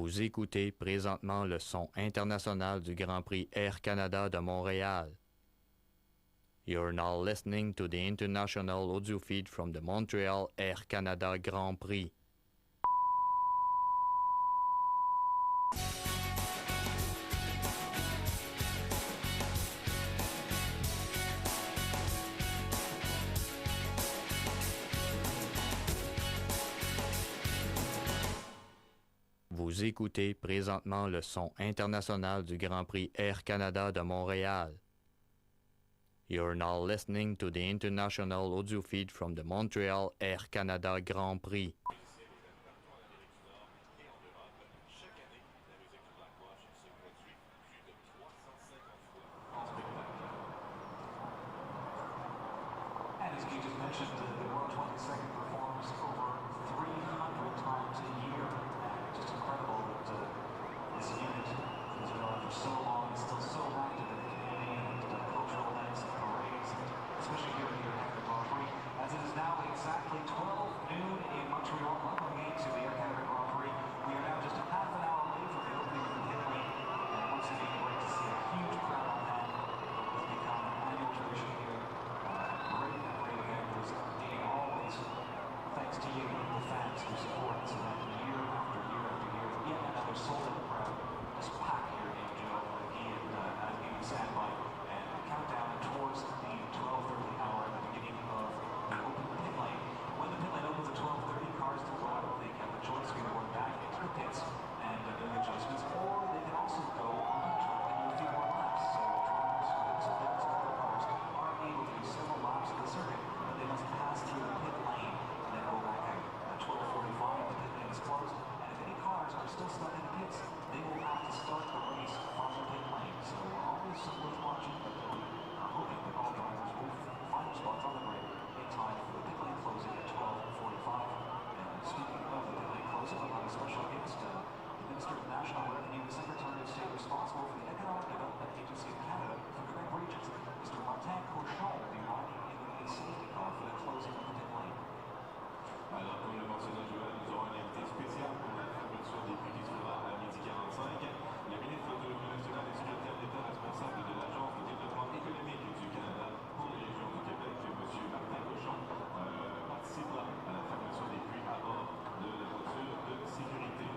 Vous écoutez présentement le son international du Grand Prix Air Canada de Montréal. You're now listening to the international audio feed from the Montreal Air Canada Grand Prix. Vous écoutez présentement le son international du Grand Prix Air Canada de Montréal. You're now listening to the international audio feed from the Montreal Air Canada Grand Prix. And as you just mentioned, the World 22nd performs over 300 times a year. Just incredible that this unit has been on for so long and still so active in community and cultural events and parades, especially here in the Air Canada Grand Prix. As it is now exactly 12 noon in Montreal, welcome again to the Air Canada Grand Prix. We are now just a half an hour late from the opening of the pit lane, and once again, great to see a huge crowd on hand. It's become an annual tradition here. Great event was dating always thanks to you, the fans, who support us year after year after year. Yet another sold-out crowd just packed here in Joe again as we stand by and countdown towards the 12:30 hour at the beginning of the open pit lane. When the pit lane opens at 12:30, cars to go out. They have the choice of either going back into the pits and doing adjustments, or they can also go on the track and do a few more laps. So drivers who have their cars are able to do several laps of the circuit, but they must pass through the pit lane and then go back out. At 12:45, the pit lane is closed, and if any cars are still stuck in the pits, they will have to start the race from the pit lane. So always worth watching, but we are hoping that all drivers will find their spots on the grid in time for the pit lane closing at 12:45. And speaking of the pit lane closing, we have a special guest, the Minister of National Revenue, the Secretary of State responsible for the Economic Development Agency of Canada for Quebec Regions, Mr. Martin Cochon, will be riding in the safety car for the closing of the pit lane. Alors, comme le mentionnait Joël, nous aurons un invité spécial pour la fermeture des PRIX à midi 45. Le ministre de l'Économie nationale et secrétaire d'État responsable de l'Agence de développement économique du Canada pour les régions du Québec, M. Martin Cochon, participera à la fermeture des puits à bord de la voiture de sécurité.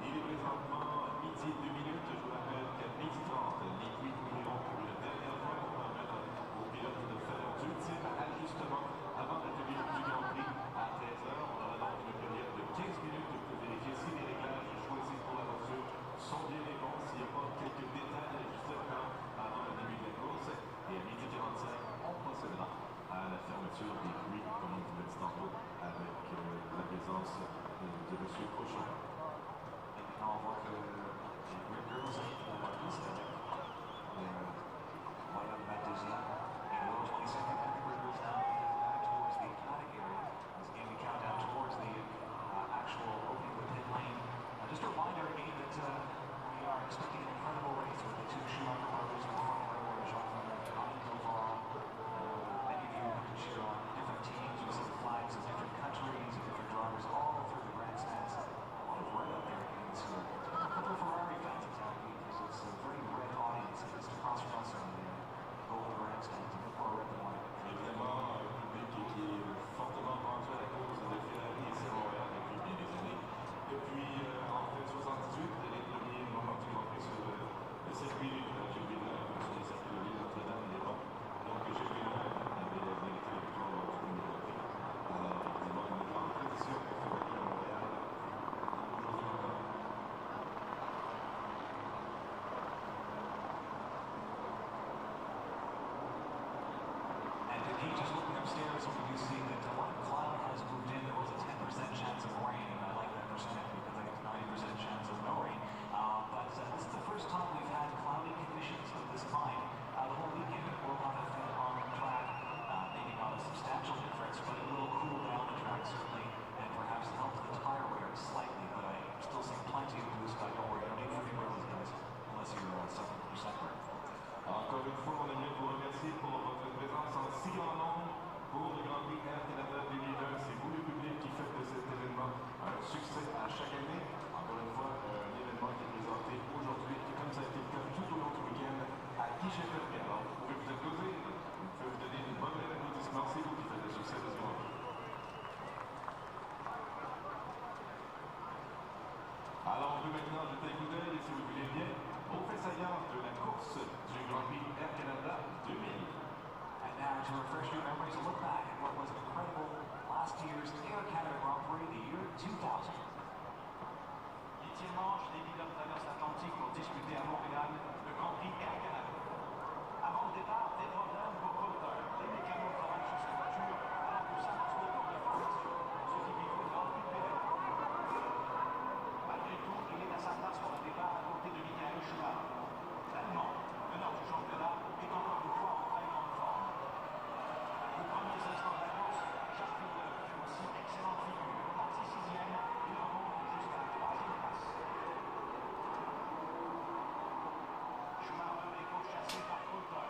Il est présentement midi 2 minutes. Je vous rappelle qu'à midi 30, les puits ouvriront pour une dernière fois pour permettre aux pilotes de faire d'ultimes ajustements avant la tenue du Grand Prix à 13h. On aura donc une période de 15 minutes pour vérifier si les réglages choisis pour la voiture sont bien les bons, s'il n'y a pas quelques détails à ajuster encore avant le début de la course. Et à midi 45, on procédera à la fermeture des puits, comme on vous l'a dit tantôt, avec la présence de M. Cochon. On voit que les Rippers de la piste avec William Matuzia et le 22nd and the Rippers now back towards the paddock area as again we count down towards the actual opening of the pit lane. Just a reminder again that we are expecting an incredible race with the two Schumacher brothers in the front row, Jean-Philippe and Dovar. Many of you can cheer on different teams. You see the flags of different countries and different drivers all through the grandstands. A lot of red up there again. So a couple of Ferrari fans exactly, because it's a very red audience just across from us on the golden grandstands, a bit more red than white. Évidemment, un public qui est fortement vendu à la cause de Ferrari et c'est Montréal depuis bien des années. Depuis en fait 78, les premiers moments du Grand Prix sur le circuit du Alors on peut maintenant jeter un coup d'œil, si vous voulez bien, au fait saillant de la course du Grand Prix Air Canada 2000. And now to refresh your memories, a look back at what was an incredible last year's Air Canada Grand Prix, the year 2000. Étirement, les pilotes traversent l'Atlantique pour disputer à Montréal le Grand Prix Air Canada. Avant le départ, des problèmes pour Coulter. Les mécanos travaillent sur sa voiture alors que ça lance le tour de formation, ce qui lui fait une envie de pédale. Malgré tout, il est à sa place pour le départ à côté de Michael Schumacher. L'Allemand, meneur du championnat, est encore une fois en très grande forme. Aux premiers instants de la course, Jacques Villeneuve fait aussi excellente figure. Parti sixième, il remonte jusqu'à la troisième place. Schumacher est pourchassé par Coulter.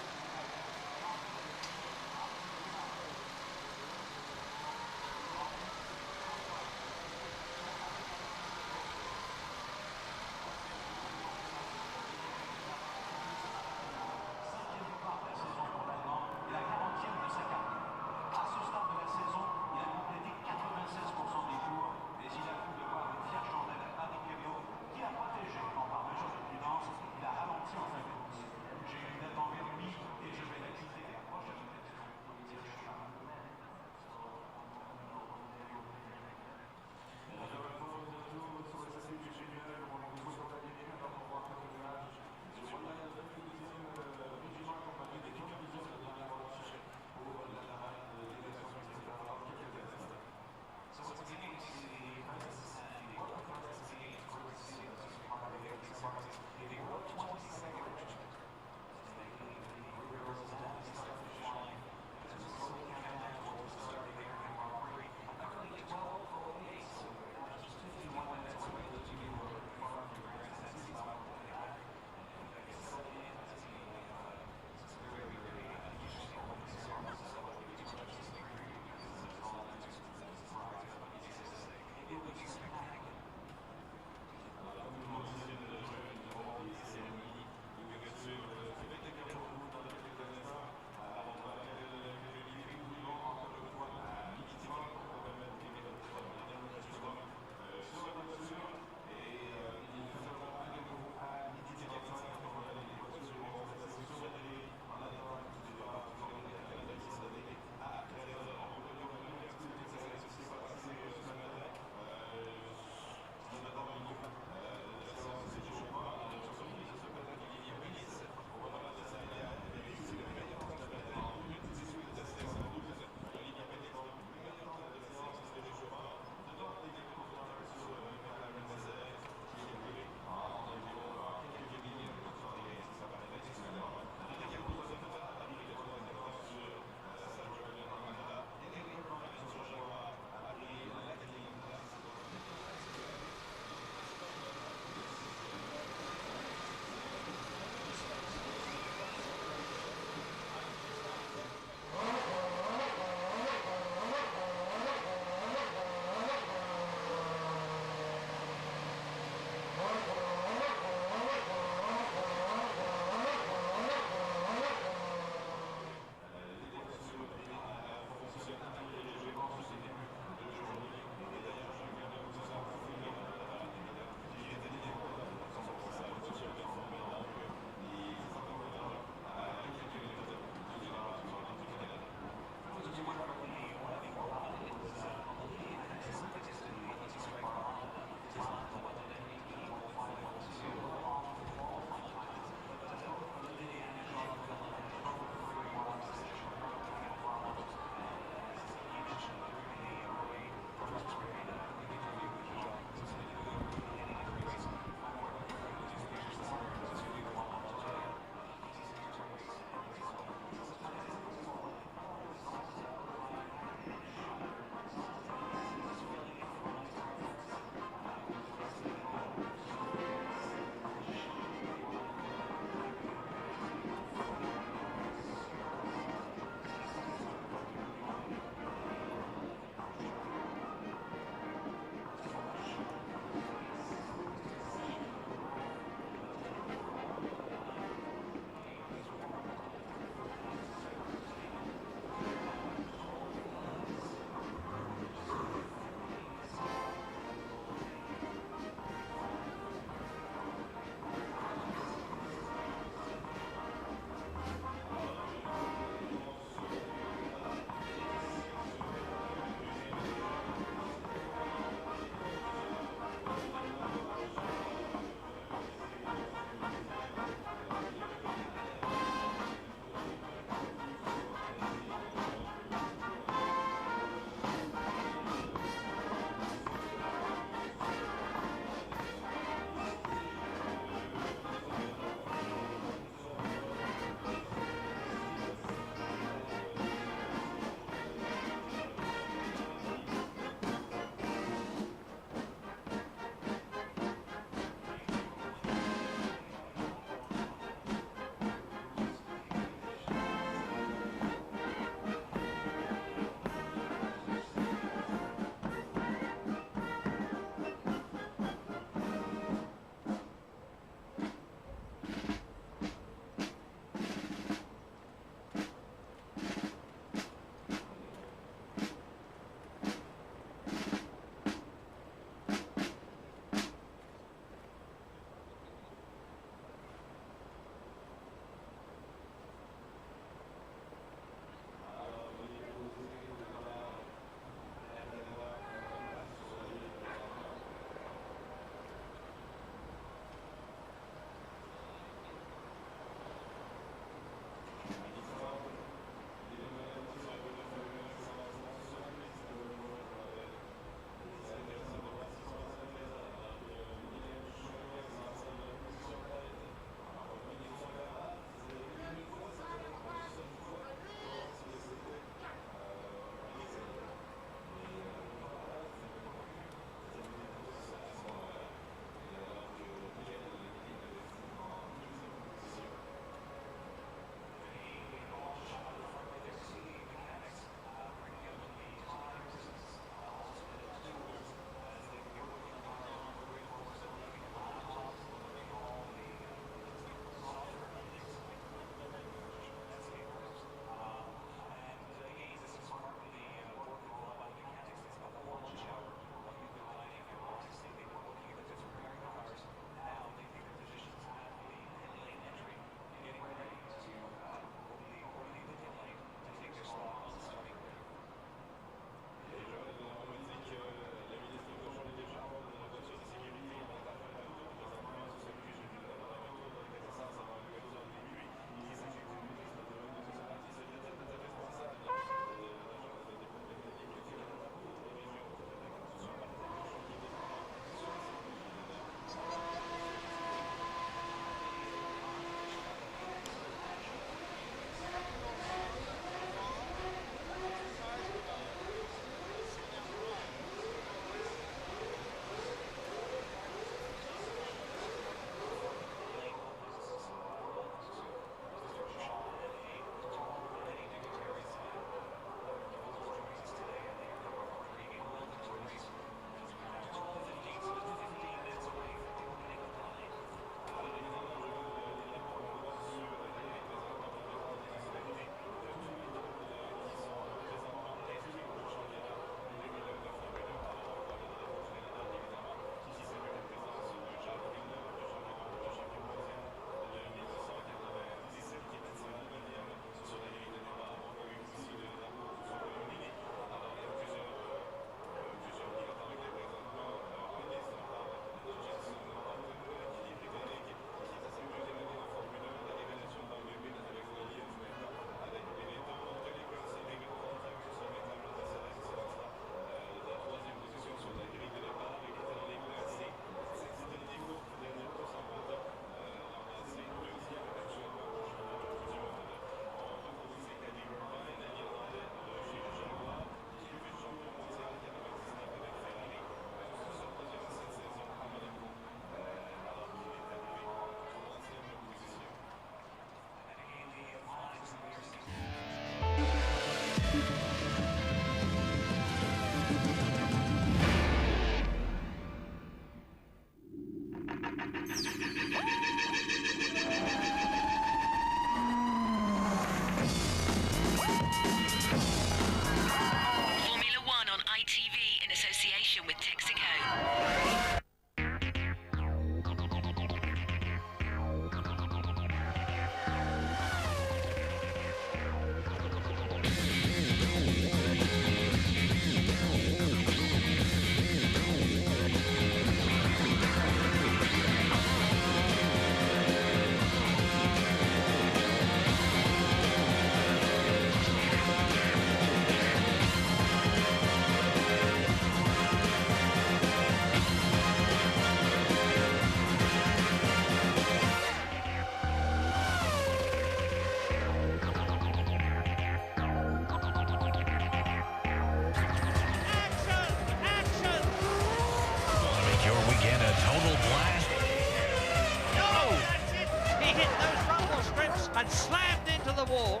those rumble strips and slammed into the wall.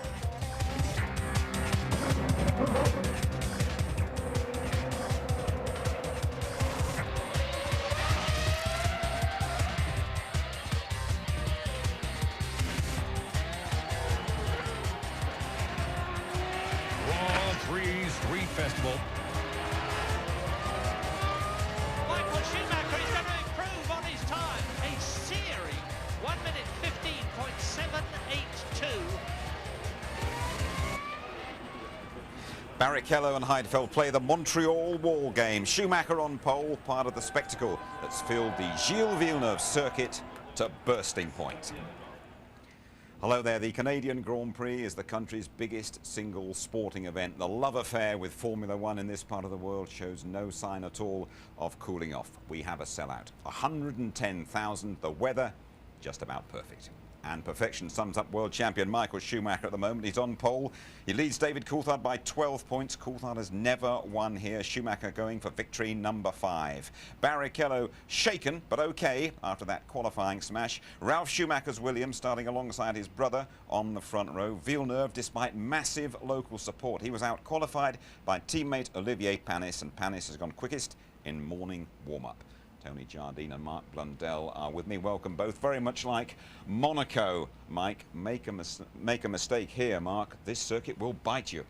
Street Festival. Michael Schumacher is going to improve on his time. A searing 1 minute 15.782. Barrichello and Heidfeld play the Montreal Wall game. Schumacher on pole, part of the spectacle that's filled the Gilles Villeneuve circuit to bursting point. Hello there. The Canadian Grand Prix is the country's biggest single sporting event. The love affair with Formula One in this part of the world shows no sign at all of cooling off. We have a sellout. 110,000. The weather just about perfect. And perfection sums up world champion Michael Schumacher at the moment. He's on pole. He leads David Coulthard by 12 points. Coulthard has never won here. Schumacher going for victory number 5. Barrichello shaken, but okay after that qualifying smash. Ralf Schumacher's Williams starting alongside his brother on the front row. Villeneuve, despite massive local support, he was out-qualified by teammate Olivier Panis, and Panis has gone quickest in morning warm-up. Tony Jardine and Mark Blundell are with me. Welcome both. Very much like Monaco, Mike, make a mistake here, Mark. This circuit will bite you.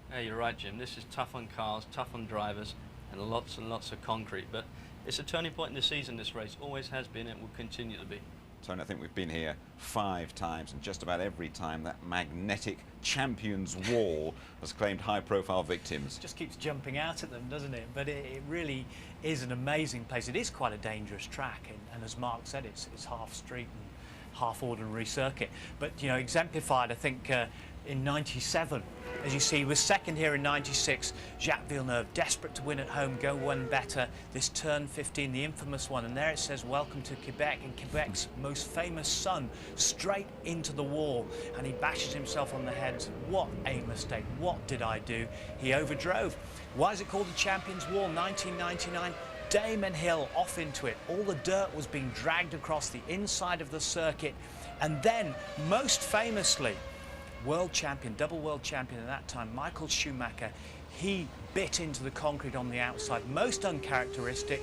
Yeah, you're right, Jim. This is tough on cars, tough on drivers, and lots of concrete. But it's a turning point in the season, this race. Always has been, it will continue to be. Tony, I think we've been here 5 times, and just about every time that magnetic champions wall has claimed high-profile victims. Just keeps jumping out at them, doesn't it? But it really is an amazing place. It is quite a dangerous track, and as Mark said, it's half street and half ordinary circuit. But, you know, exemplified, I think, in 97. As you see, he was second here in 96. Jacques Villeneuve, desperate to win at home, go one better. This turn 15, the infamous one, and there it says, welcome to Quebec, and Quebec's most famous sun, straight into the wall, and he bashes himself on the head. What a mistake. What did I do? He overdrove. Why is it called the Champions Wall? 1999. Damon Hill off into it. All the dirt was being dragged across the inside of the circuit, and then, most famously, world champion, double world champion at that time, Michael Schumacher, he bit into the concrete on the outside, most uncharacteristic.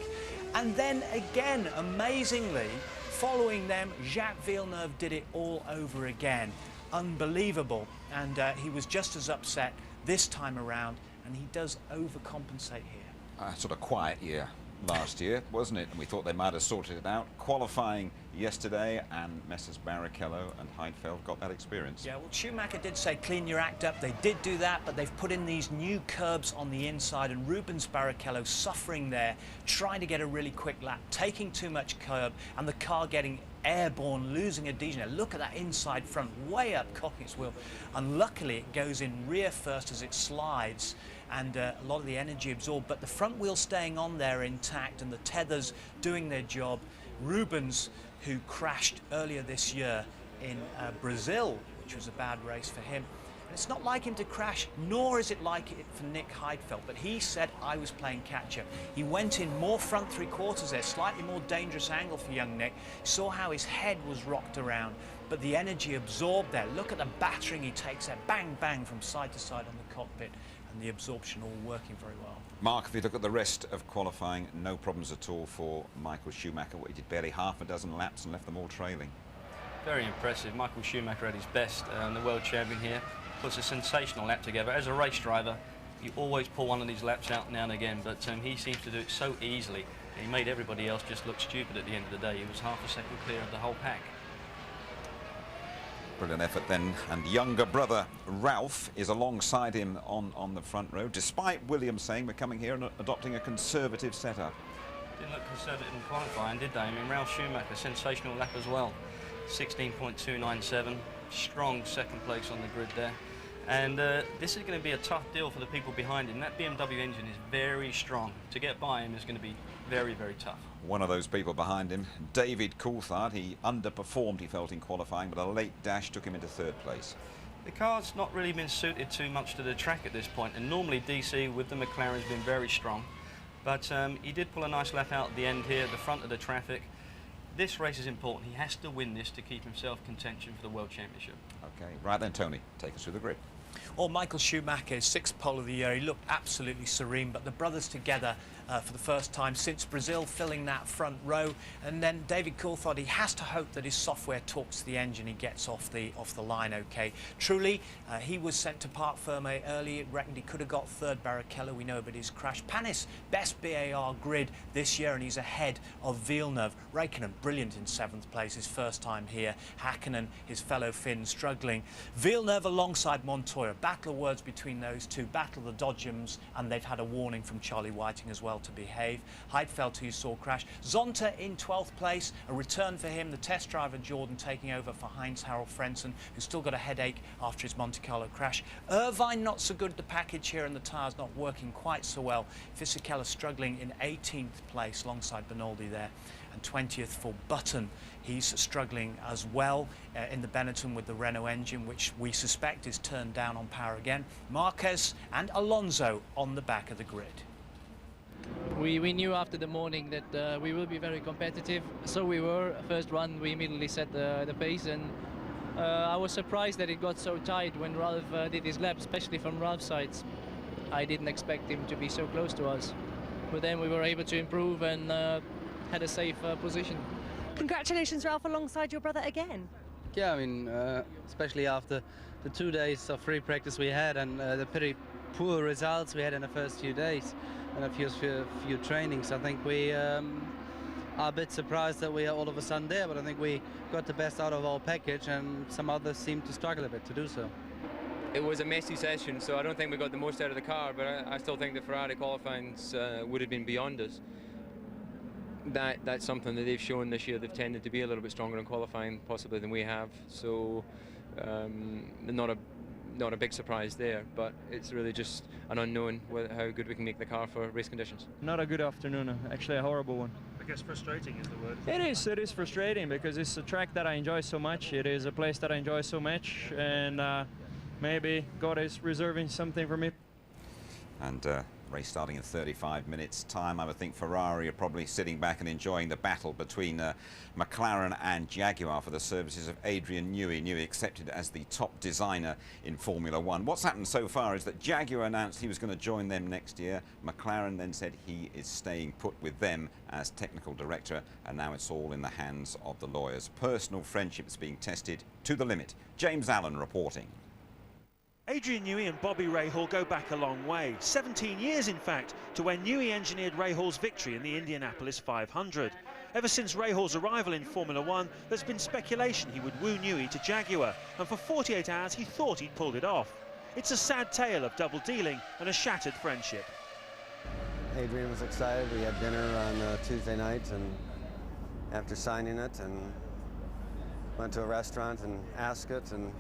And then again, amazingly, following them, Jacques Villeneuve did it all over again. Unbelievable. And he was just as upset this time around, and he does overcompensate here. Sort of quiet year last year, wasn't it? And we thought they might have sorted it out. Qualifying yesterday, and Messrs Barrichello and Heidfeld got that experience. Yeah, well, Schumacher did say clean your act up. They did do that, but they've put in these new curbs on the inside, and Rubens Barrichello suffering there, trying to get a really quick lap, taking too much curb, and the car getting airborne, losing adhesion. Look at that inside front, way up, cocking its wheel. Unluckily, it goes in rear first as it slides, and a lot of the energy absorbed, but the front wheel staying on there intact, and the tethers doing their job. Rubens, who crashed earlier this year in Brazil, which was a bad race for him. And it's not like him to crash, nor is it like it for Nick Heidfeld, but he said, I was playing catch-up. He went in more front three-quarters there, slightly more dangerous angle for young Nick. Saw how his head was rocked around, but the energy absorbed there. Look at the battering he takes there, bang, bang, from side to side on the cockpit, and the absorption all working very well. Mark, if you look at the rest of qualifying, no problems at all for Michael Schumacher. He did barely half a dozen laps and left them all trailing. Very impressive. Michael Schumacher at his best, the world champion here. Puts a sensational lap together. As a race driver, you always pull one of these laps out now and again, but he seems to do it so easily. And he made everybody else just look stupid at the end of the day. He was half a second clear of the whole pack. Brilliant effort then, and younger brother Ralph is alongside him on the front row, despite Williams saying we're coming here and adopting a conservative setup. Didn't look conservative in qualifying, did they? I mean, Ralf Schumacher, sensational lap as well. 16.297, strong second place on the grid there. And this is going to be a tough deal for the people behind him. That BMW engine is very strong. To get by him is going to be very, very tough. One of those people behind him, David Coulthard, he underperformed, he felt, in qualifying, but a late dash took him into 3rd place. The car's not really been suited too much to the track at this point, and normally DC with the McLaren has been very strong. But he did pull a nice lap out at the end here, at the front of the traffic. this race is important. He has to win this to keep himself contention for the World Championship. Okay, right then, Tony, take us through the grid. Well, Michael Schumacher, sixth pole of the year. He looked absolutely serene, but the brothers together for the first time since Brazil, filling that front row. And then David Coulthard, he has to hope that his software talks to the engine, he gets off the line okay. Truly, he was sent to Parc Fermé early, reckoned he could have got third. Barrichello, we know about his crash. Panis, best BAR grid this year, and he's ahead of Villeneuve. Räikkönen, brilliant in seventh place, his first time here. Hakkinen, his fellow Finn, struggling. Villeneuve alongside Montoya. Battle of words between those two, battle of the Dodgems, and they've had a warning from Charlie Whiting as well to behave. Heidfeld, who you saw crash. Zonta in 12th place, a return for him. The test driver Jordan taking over for Heinz-Harald Frentzen, who's still got a headache after his Monte Carlo crash. Irvine not so good, the package here, and the tyres not working quite so well. Fisichella struggling in 18th place alongside Bernaldi there. And 20th for Button. He's struggling as well in the Benetton with the Renault engine, which we suspect is turned down on power again. Marquez and Alonso on the back of the grid. We knew after the morning that we will be very competitive, so we were. First run, we immediately set the pace, and I was surprised that it got so tight when Ralph did his lap, especially from Ralph's side. I didn't expect him to be so close to us, but then we were able to improve and had a safe position. Congratulations, Ralph, alongside your brother again. Yeah, I mean, especially after the 2 days of free practice we had and the pretty poor results we had in the first few days and a few trainings. I think we are a bit surprised that we are all of a sudden there, but I think we got the best out of our package, and some others seem to struggle a bit to do so. It was a messy session, so I don't think we got the most out of the car, but I still think the Ferrari qualifyings would have been beyond us. That's something that they've shown this year. They've tended to be a little bit stronger in qualifying possibly than we have, so not a big surprise there, but it's really just an unknown how good we can make the car for race conditions. Not a good afternoon, actually a horrible one. I guess frustrating is the word. It is frustrating because it's a track that I enjoy so much. It is a place that I enjoy so much, and maybe God is reserving something for me. And race starting in 35 minutes time. I would think Ferrari are probably sitting back and enjoying the battle between McLaren and Jaguar for the services of Adrian Newey. Newey accepted as the top designer in Formula One. What's happened so far is that Jaguar announced he was going to join them next year. McLaren then said he is staying put with them as technical director, and now it's all in the hands of the lawyers. Personal friendships being tested to the limit. James Allen reporting. Adrian Newey and Bobby Rahal go back a long way, 17 years in fact, to when Newey engineered Rahal's victory in the Indianapolis 500. Ever since Rahal's arrival in Formula One, there's been speculation he would woo Newey to Jaguar, and for 48 hours he thought he'd pulled it off. It's a sad tale of double dealing and a shattered friendship. Adrian was excited. We had dinner on Tuesday night, and after signing it, and went to a restaurant in Ascot and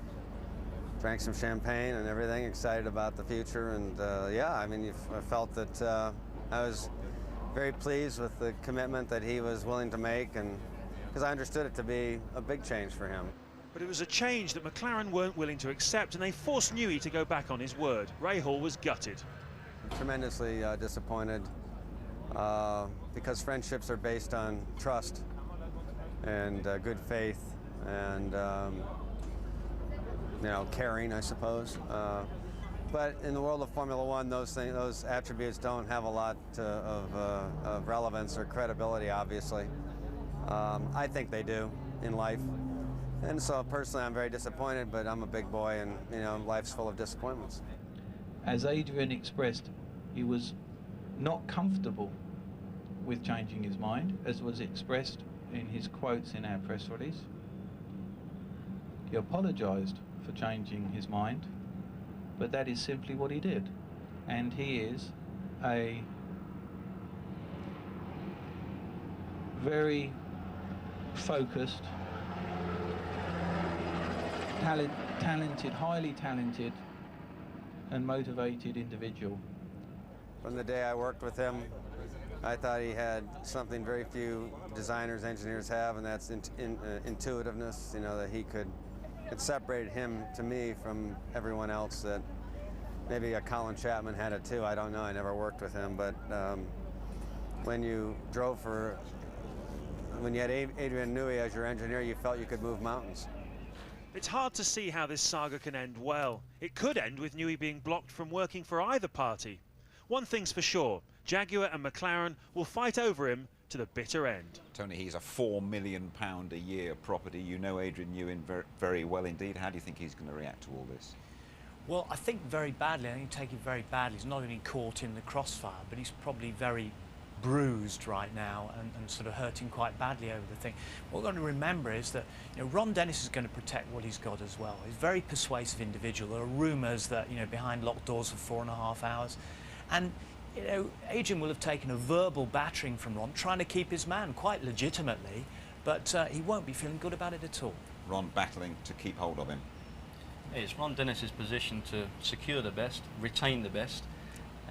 drank some champagne and everything, excited about the future. And yeah, I mean, I felt that I was very pleased with the commitment that he was willing to make, and because I understood it to be a big change for him. But it was a change that McLaren weren't willing to accept, and they forced Newey to go back on his word. Rahal was gutted. Tremendously disappointed because friendships are based on trust and good faith and you know, caring, I suppose. But in the world of Formula One, those attributes don't have a lot of relevance or credibility, obviously. I think they do in life. And so personally, I'm very disappointed, but I'm a big boy, and you know, life's full of disappointments. As Adrian expressed, he was not comfortable with changing his mind, as was expressed in his quotes in our press release. He apologised for changing his mind, but that is simply what he did. And he is a very focused, talented, highly talented and motivated individual. From the day I worked with him, I thought he had something very few designers, engineers have, and that's intuitiveness, you know, that he could. It separated him, to me, from everyone else. That maybe a Colin Chapman had it too, I don't know, I never worked with him, but when you drove for when you had Adrian Newey as your engineer, you felt you could move mountains. It's hard to see how this saga can end well. It could end with Newey being blocked from working for either party. One thing's for sure, Jaguar and McLaren will fight over him to the bitter end. Tony, he's a £4 million a year property. You know Adrian Newey very, very well indeed. How do you think he's going to react to all this? Well, I think very badly. I think he'll take it very badly. He's not only caught in the crossfire, but he's probably very bruised right now and sort of hurting quite badly over the thing. What we're going to remember is that, you know, Ron Dennis is going to protect what he's got as well. He's a very persuasive individual. There are rumours that, you know, behind locked doors for 4.5 hours. And, you know, Adrian will have taken a verbal battering from Ron, trying to keep his man quite legitimately, but he won't be feeling good about it at all. Ron battling to keep hold of him. It's Ron Dennis's position to secure the best, retain the best,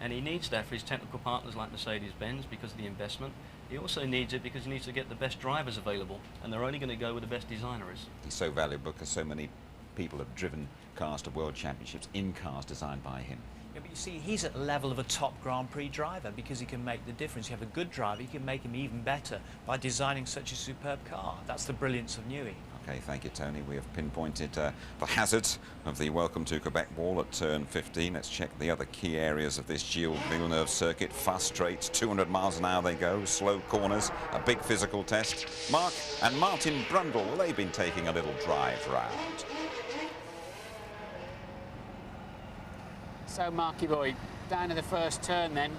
and he needs that for his technical partners like Mercedes-Benz because of the investment. He also needs it because he needs to get the best drivers available, and they're only going to go with the best designers. He's so valuable because so many people have driven cars to World Championships in cars designed by him. Yeah, but you see, he's at the level of a top Grand Prix driver because he can make the difference. You have a good driver, you can make him even better by designing such a superb car. That's the brilliance of Newey. Okay, thank you, Tony. We have pinpointed the hazards of the Welcome to Quebec wall at turn 15. Let's check the other key areas of this Gilles Villeneuve circuit. Fast straights, 200 miles an hour they go, slow corners, a big physical test. Mark and Martin Brundle, well, they've been taking a little drive round. So, Marky boy, down to the first turn then.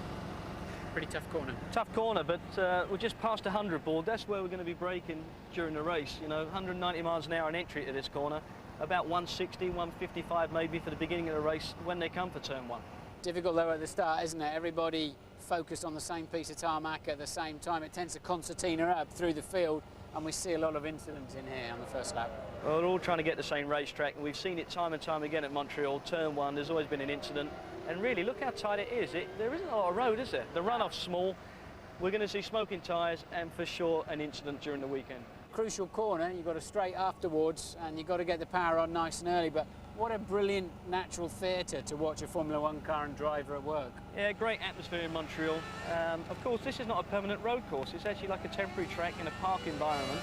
Pretty tough corner. Tough corner, but we're just past 100 board. That's where we're going to be braking during the race. You know, 190 miles an hour an entry to this corner, about 160, 155 maybe for the beginning of the race when they come for turn 1. Difficult though at the start, isn't it? Everybody focused on the same piece of tarmac at the same time. It tends to concertina up through the field, and we see a lot of incidents in here on the first lap. Well, we're all trying to get the same racetrack, and we've seen it time and time again at Montreal. Turn 1, there's always been an incident. And really, look how tight it is. There isn't a lot of road, is there? The runoff's small. We're going to see smoking tyres and, for sure, an incident during the weekend. Crucial corner, you've got to straight afterwards, and you've got to get the power on nice and early. But what a brilliant natural theatre to watch a Formula One car and driver at work. Yeah, great atmosphere in Montreal. Of course, this is not a permanent road course. It's actually like a temporary track in a park environment.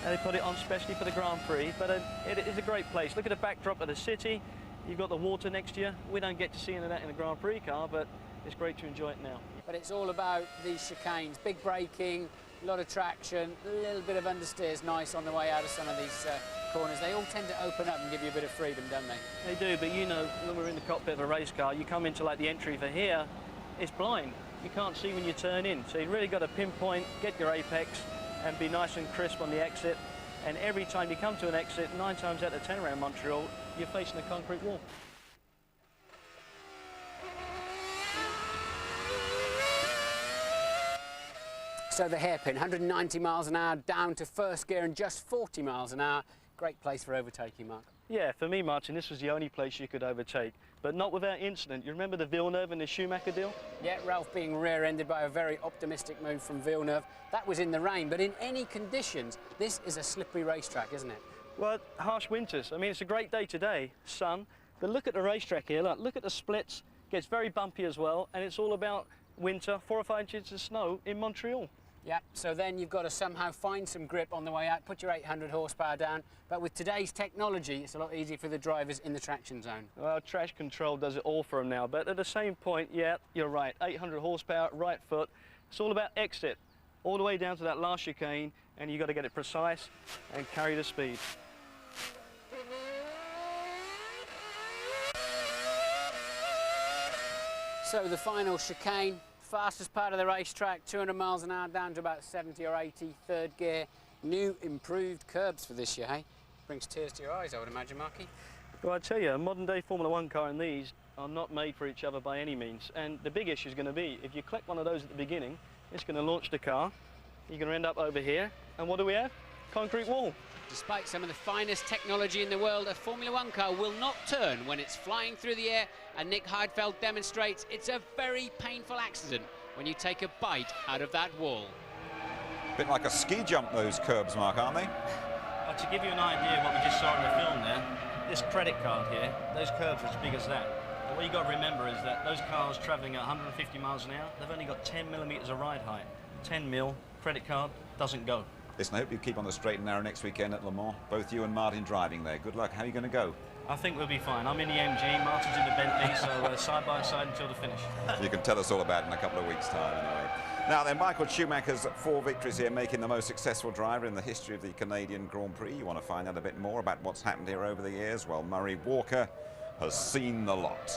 And they put it on specially for the Grand Prix, but it is a great place. Look at the backdrop of the city. You've got the water next to you. We don't get to see any of that in a Grand Prix car, but it's great to enjoy it now. But it's all about these chicanes, big braking, a lot of traction, a little bit of understeer's nice on the way out of some of these corners. They all tend to open up and give you a bit of freedom, don't they? They do, but you know, when we're in the cockpit of a race car, you come into like the entry for here, it's blind. You can't see when you turn in, so you've really got to pinpoint, get your apex, and be nice and crisp on the exit. And every time you come to an exit, 9 times out of 10 around Montreal, you're facing a concrete wall. So the hairpin, 190 miles an hour down to first gear and just 40 miles an hour. Great place for overtaking, Mark. Yeah, for me, Martin, this was the only place you could overtake, but not without incident. You remember the Villeneuve and the Schumacher deal? Yeah, Ralph being rear-ended by a very optimistic move from Villeneuve. That was in the rain, but in any conditions, this is a slippery racetrack, isn't it? Well, harsh winters. I mean, it's a great day today, sun, but look at the racetrack here. Look at the splits. Gets very bumpy as well, and it's all about winter, 4 or 5 inches of snow in Montreal. Yeah, so then you've got to somehow find some grip on the way out, put your 800 horsepower down, but with today's technology, it's a lot easier for the drivers in the traction zone. Well, traction control does it all for them now, but at the same point, yeah, you're right, 800 horsepower, right foot, it's all about exit, all the way down to that last chicane, and you've got to get it precise and carry the speed. So the final chicane, fastest part of the racetrack, 200 miles an hour down to about 70 or 80, third gear. New improved curbs for this year, hey? Brings tears to your eyes, I would imagine, Marky. Well, I tell you, a modern day Formula One car and these are not made for each other by any means. And the big issue is going to be, if you collect one of those at the beginning, it's going to launch the car, you're going to end up over here, and what do we have? Concrete wall. Despite some of the finest technology in the world, a Formula One car will not turn when it's flying through the air, and Nick Heidfeld demonstrates it's a very painful accident when you take a bite out of that wall. A bit like a ski jump, those curbs, Mark, aren't they? Well, to give you an idea of what we just saw in the film there, this credit card here, those curbs are as big as that. But what you've got to remember is that those cars travelling at 150 miles an hour, they've only got 10 millimetres of ride height. 10 mil, credit card, doesn't go. Listen, I hope you keep on the straight and narrow next weekend at Le Mans. Both you and Martin driving there. Good luck. How are you going to go? I think we'll be fine. I'm in the MG, Martin's in the Bentley, so side by side until the finish. You can tell us all about it in a couple of weeks' time, anyway. Now then, Michael Schumacher's 4 victories here, making the most successful driver in the history of the Canadian Grand Prix. You want to find out a bit more about what's happened here over the years? Well, Murray Walker has seen the lot.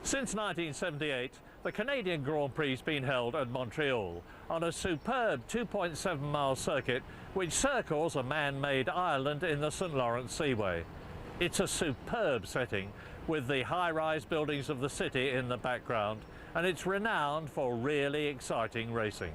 Since 1978, the Canadian Grand Prix has been held at Montreal on a superb 2.7-mile circuit which circles a man-made island in the St. Lawrence Seaway. It's a superb setting with the high-rise buildings of the city in the background, and it's renowned for really exciting racing.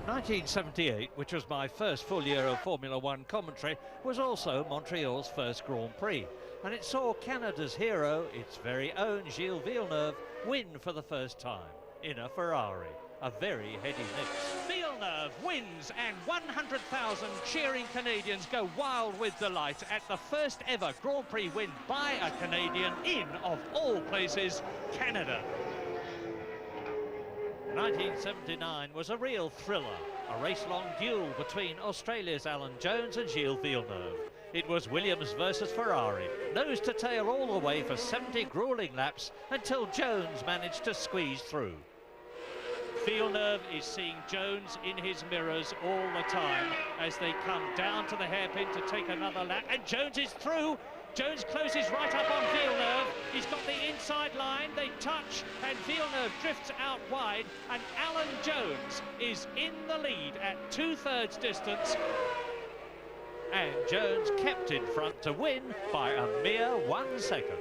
1978, which was my first full year of Formula One commentary, was also Montreal's first Grand Prix, and it saw Canada's hero, its very own Gilles Villeneuve, win for the first time in a Ferrari. A very heady mix. Villeneuve wins, and 100,000 cheering Canadians go wild with delight at the first ever Grand Prix win by a Canadian in, of all places, Canada. 1979 was a real thriller, a race-long duel between Australia's Alan Jones and Gilles Villeneuve. It was Williams versus Ferrari, nose to tail all the way for 70 grueling laps until Jones managed to squeeze through. Villeneuve is seeing Jones in his mirrors all the time as they come down to the hairpin to take another lap, and Jones is through. Jones closes right up on Villeneuve. He's got the inside line, they touch, and Villeneuve drifts out wide, and Alan Jones is in the lead at 2/3 distance. And Jones kept in front to win by a mere 1 second.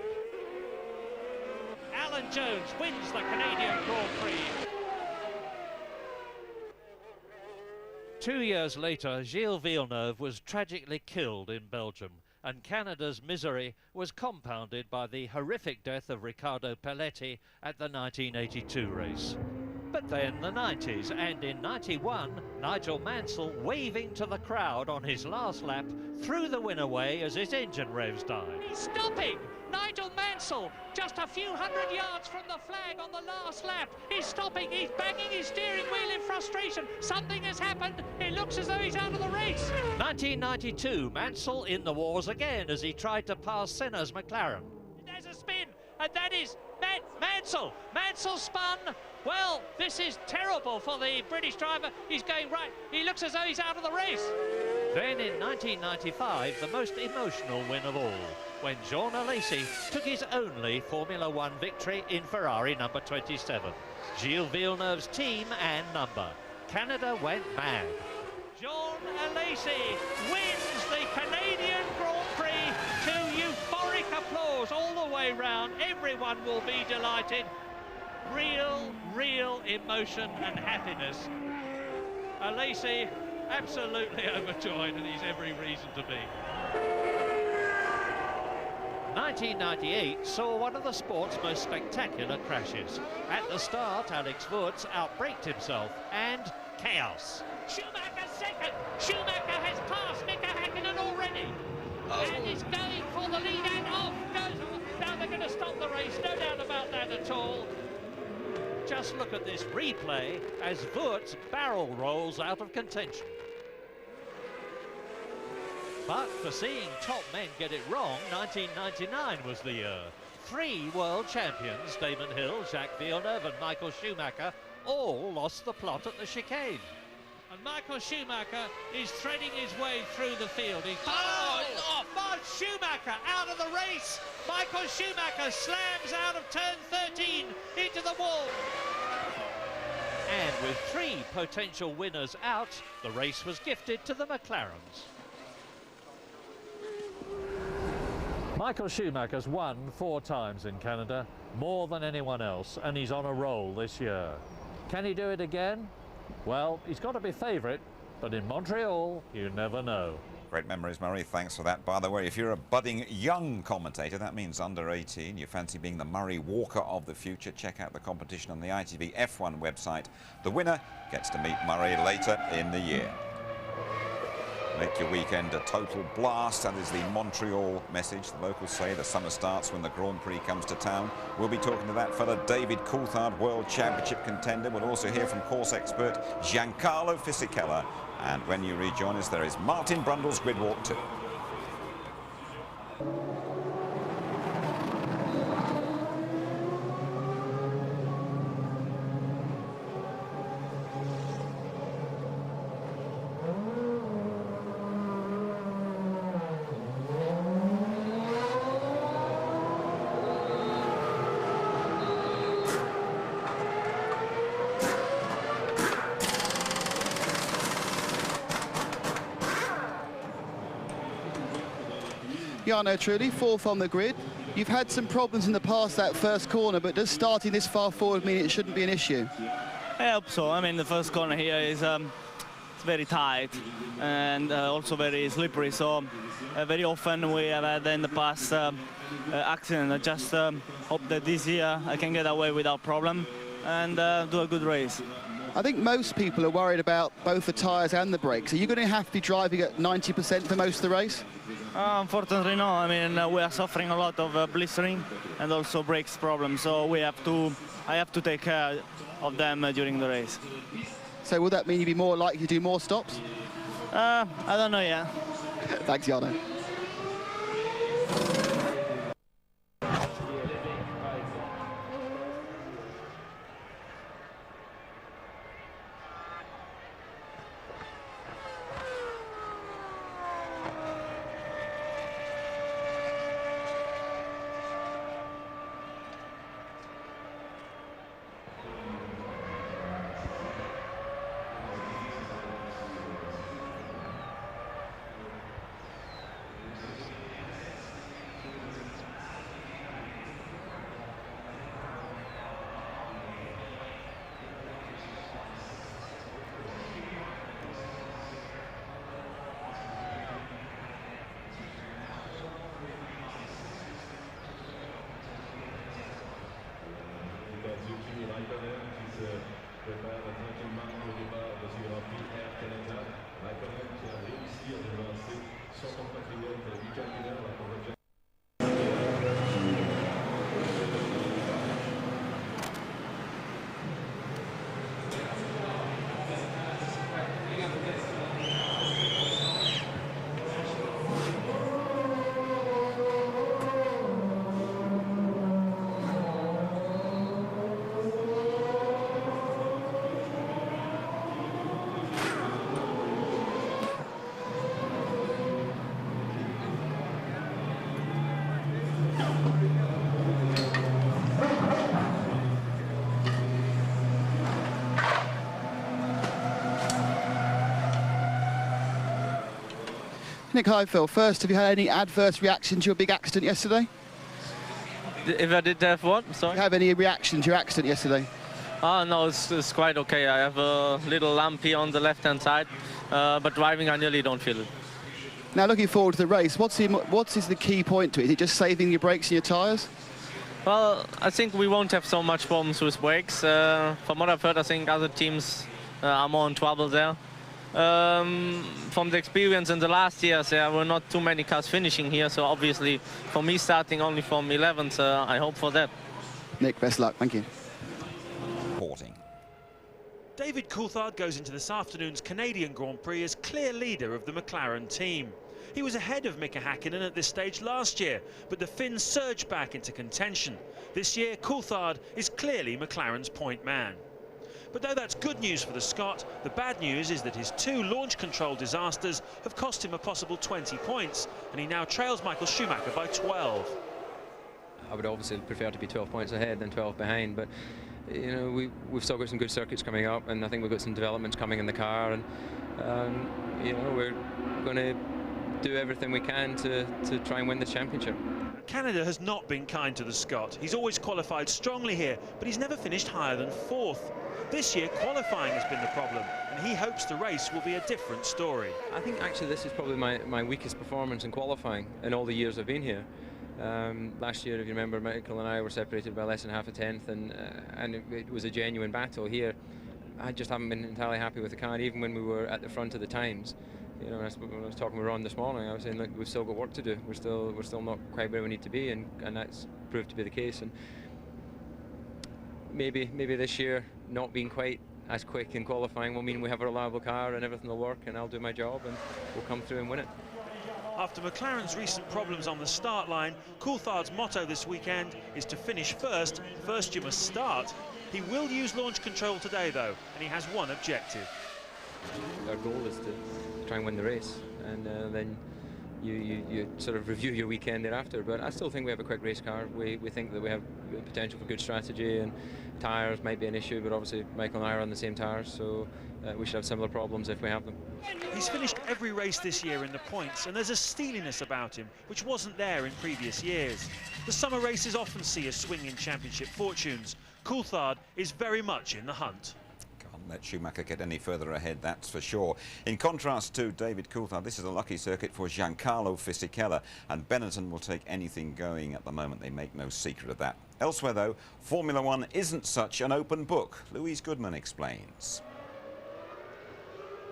Alan Jones wins the Canadian Grand Prix. 2 years later, Gilles Villeneuve was tragically killed in Belgium, and Canada's misery was compounded by the horrific death of Riccardo Pelletti at the 1982 race. But then the 90s, and in 91, Nigel Mansell, waving to the crowd on his last lap, threw the win away as his engine revs died. He's stopping! Nigel Mansell, just a few hundred yards from the flag on the last lap. He's stopping, he's banging his steering wheel in frustration. Something has happened. It looks as though he's out of the race. 1992, Mansell in the wars again as he tried to pass Senna's McLaren. There's a spin, and that is Mansell. Mansell spun. Well, this is terrible for the British driver. He's going right. He looks as though he's out of the race. Then in 1995, the most emotional win of all, when Jean Alesi took his only Formula One victory in Ferrari number 27. Gilles Villeneuve's team and number. Canada went mad. Jean Alesi wins the Canadian Grand Prix to euphoric applause all the way round. Everyone will be delighted. Real emotion and happiness. Alesi absolutely overjoyed, and he's every reason to be. 1998 saw one of the sport's most spectacular crashes. At the start, Alex Wurz outbraked himself, and chaos. Schumacher second. Schumacher has passed Mika Häkkinen already, and is going for the lead, and off goes. Now they're going to stop the race, no doubt about that at all. Just look at this replay as Wurz barrel rolls out of contention. But for seeing top men get it wrong, 1999 was the year. 3 world champions, Damon Hill, Jacques Villeneuve and Michael Schumacher, all lost the plot at the chicane. And Michael Schumacher is threading his way through the field. He's Schumacher out of the race. Michael Schumacher slams out of turn 13 into the wall. And with 3 potential winners out, the race was gifted to the McLarens. Michael Schumacher's won 4 times in Canada, more than anyone else, and he's on a roll this year. Can he do it again? Well, he's got to be favourite, but in Montreal, you never know. Great memories, Murray. Thanks for that. By the way, if you're a budding young commentator, that means under 18, you fancy being the Murray Walker of the future, check out the competition on the ITV F1 website. The winner gets to meet Murray later in the year. Make your weekend a total blast. That is the Montreal message. The locals say the summer starts when the Grand Prix comes to town. We'll be talking to that fella, David Coulthard, World Championship contender. We'll also hear from course expert Giancarlo Fisichella. And when you rejoin us, there is Martin Brundle's Grid Walk 2. Jarno Trulli, fourth on the grid. You've had some problems in the past that first corner, but does starting this far forward mean it shouldn't be an issue? I hope so. I mean, the first corner here is it's very tight and also very slippery, so very often we have had in the past accident. I just hope that this year I can get away without problem and do a good race. I think most people are worried about both the tyres and the brakes. Are you going to have to be driving at 90% for most of the race? Unfortunately, no. I mean, we are suffering a lot of blistering and also brakes problems, so I have to take care of them during the race. So will that mean you'd be more likely to do more stops? I don't know yet. Thanks, Jarno. prépare tranquillement au départ de ce Grand Prix Air Canada. Raikkonen qui a réussi à devancer son compatriote Mika Hakkinen à la convergence. Nick Heidfeld, first, have you had any adverse reaction to your big accident yesterday? If I did have what? Sorry? Do you have any reaction to your accident yesterday? Oh, no, it's quite okay. I have a little lump here on the left-hand side, but driving I nearly don't feel it. Now, looking forward to the race, what is the key point to it? Is it just saving your brakes and your tyres? Well, I think we won't have so much problems with brakes. From what I've heard, I think other teams are more in trouble there. From the experience in the last years, there were not too many cars finishing here, so obviously for me starting only from 11th, I hope for that. Nick, best luck, thank you. David Coulthard goes into this afternoon's Canadian Grand Prix as clear leader of the McLaren team. He was ahead of Mika Hakkinen at this stage last year, but the Finns surged back into contention. This year, Coulthard is clearly McLaren's point man. But though that's good news for the Scot, the bad news is that his two launch control disasters have cost him a possible 20 points, and he now trails Michael Schumacher by 12. I would obviously prefer to be 12 points ahead than 12 behind, but you know, we've still got some good circuits coming up, and I think we've got some developments coming in the car, and you know, we're going to do everything we can to try and win the championship. Canada has not been kind to the Scot. He's always qualified strongly here, but he's never finished higher than 4th. This year, qualifying has been the problem, and he hopes the race will be a different story. I think actually this is probably my weakest performance in qualifying in all the years I've been here. Last year, if you remember, Michael and I were separated by less than half a tenth, and it was a genuine battle. Here, I just haven't been entirely happy with the car, even when we were at the front of the times. You know, when I was talking with Ron this morning, I was saying, look, we've still got work to do. We're still not quite where we need to be, and that's proved to be the case. And maybe this year not being quite as quick in qualifying will mean we have a reliable car and everything will work, and I'll do my job and we'll come through and win it. After McLaren's recent problems on the start line, Coulthard's motto this weekend is to finish first. First you must start. He will use launch control today though, and he has one objective. Our goal is to try and win the race, and then you sort of review your weekend thereafter. But I still think we have a quick race car. We think that we have potential for good strategy, and tyres might be an issue, but obviously Michael and I are on the same tyres, so we should have similar problems if we have them. He's finished every race this year in the points, and there's a steeliness about him which wasn't there in previous years. The summer races often see a swing in championship fortunes. Coulthard is very much in the hunt. Let Schumacher get any further ahead, that's for sure. In contrast to David Coulthard, this is a lucky circuit for Giancarlo Fisichella, and Benetton will take anything going at the moment. They make no secret of that. Elsewhere, though, Formula One isn't such an open book. Louise Goodman explains.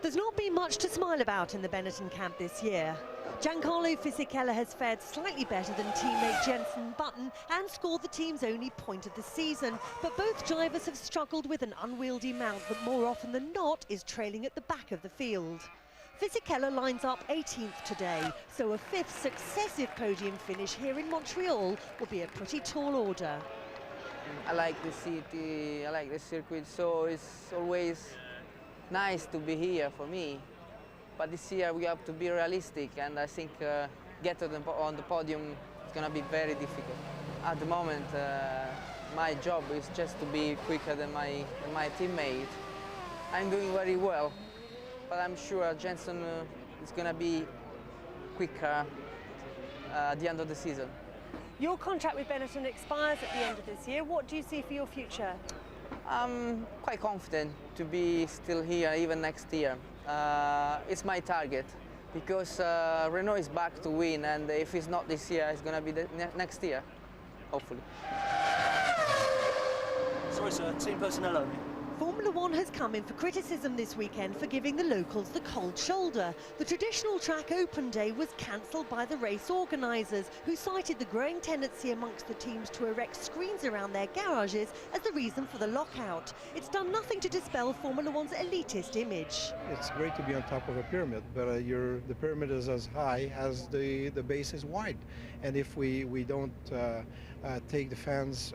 There's not been much to smile about in the Benetton camp this year. Giancarlo Fisichella has fared slightly better than teammate Jenson Button and scored the team's only point of the season. But both drivers have struggled with an unwieldy mount that more often than not is trailing at the back of the field. Fisichella lines up 18th today, so a fifth successive podium finish here in Montreal will be a pretty tall order. I like the city, I like the circuit, so it's always nice to be here for me. But this year we have to be realistic, and I think get on the podium is going to be very difficult. At the moment, my job is just to be quicker than my teammate. I'm doing very well, but I'm sure Jenson is going to be quicker at the end of the season. Your contract with Benetton expires at the end of this year. What do you see for your future? I'm quite confident to be still here even next year. It's my target, because Renault is back to win, and if it's not this year, it's going to be the next year, hopefully. Sorry sir, team personnel only. Formula One has come in for criticism this weekend for giving the locals the cold shoulder. The traditional track open day was cancelled by the race organisers, who cited the growing tendency amongst the teams to erect screens around their garages as the reason for the lockout. It's done nothing to dispel Formula One's elitist image. It's great to be on top of a pyramid, but the pyramid is as high as the base is wide. And if we don't take the fans'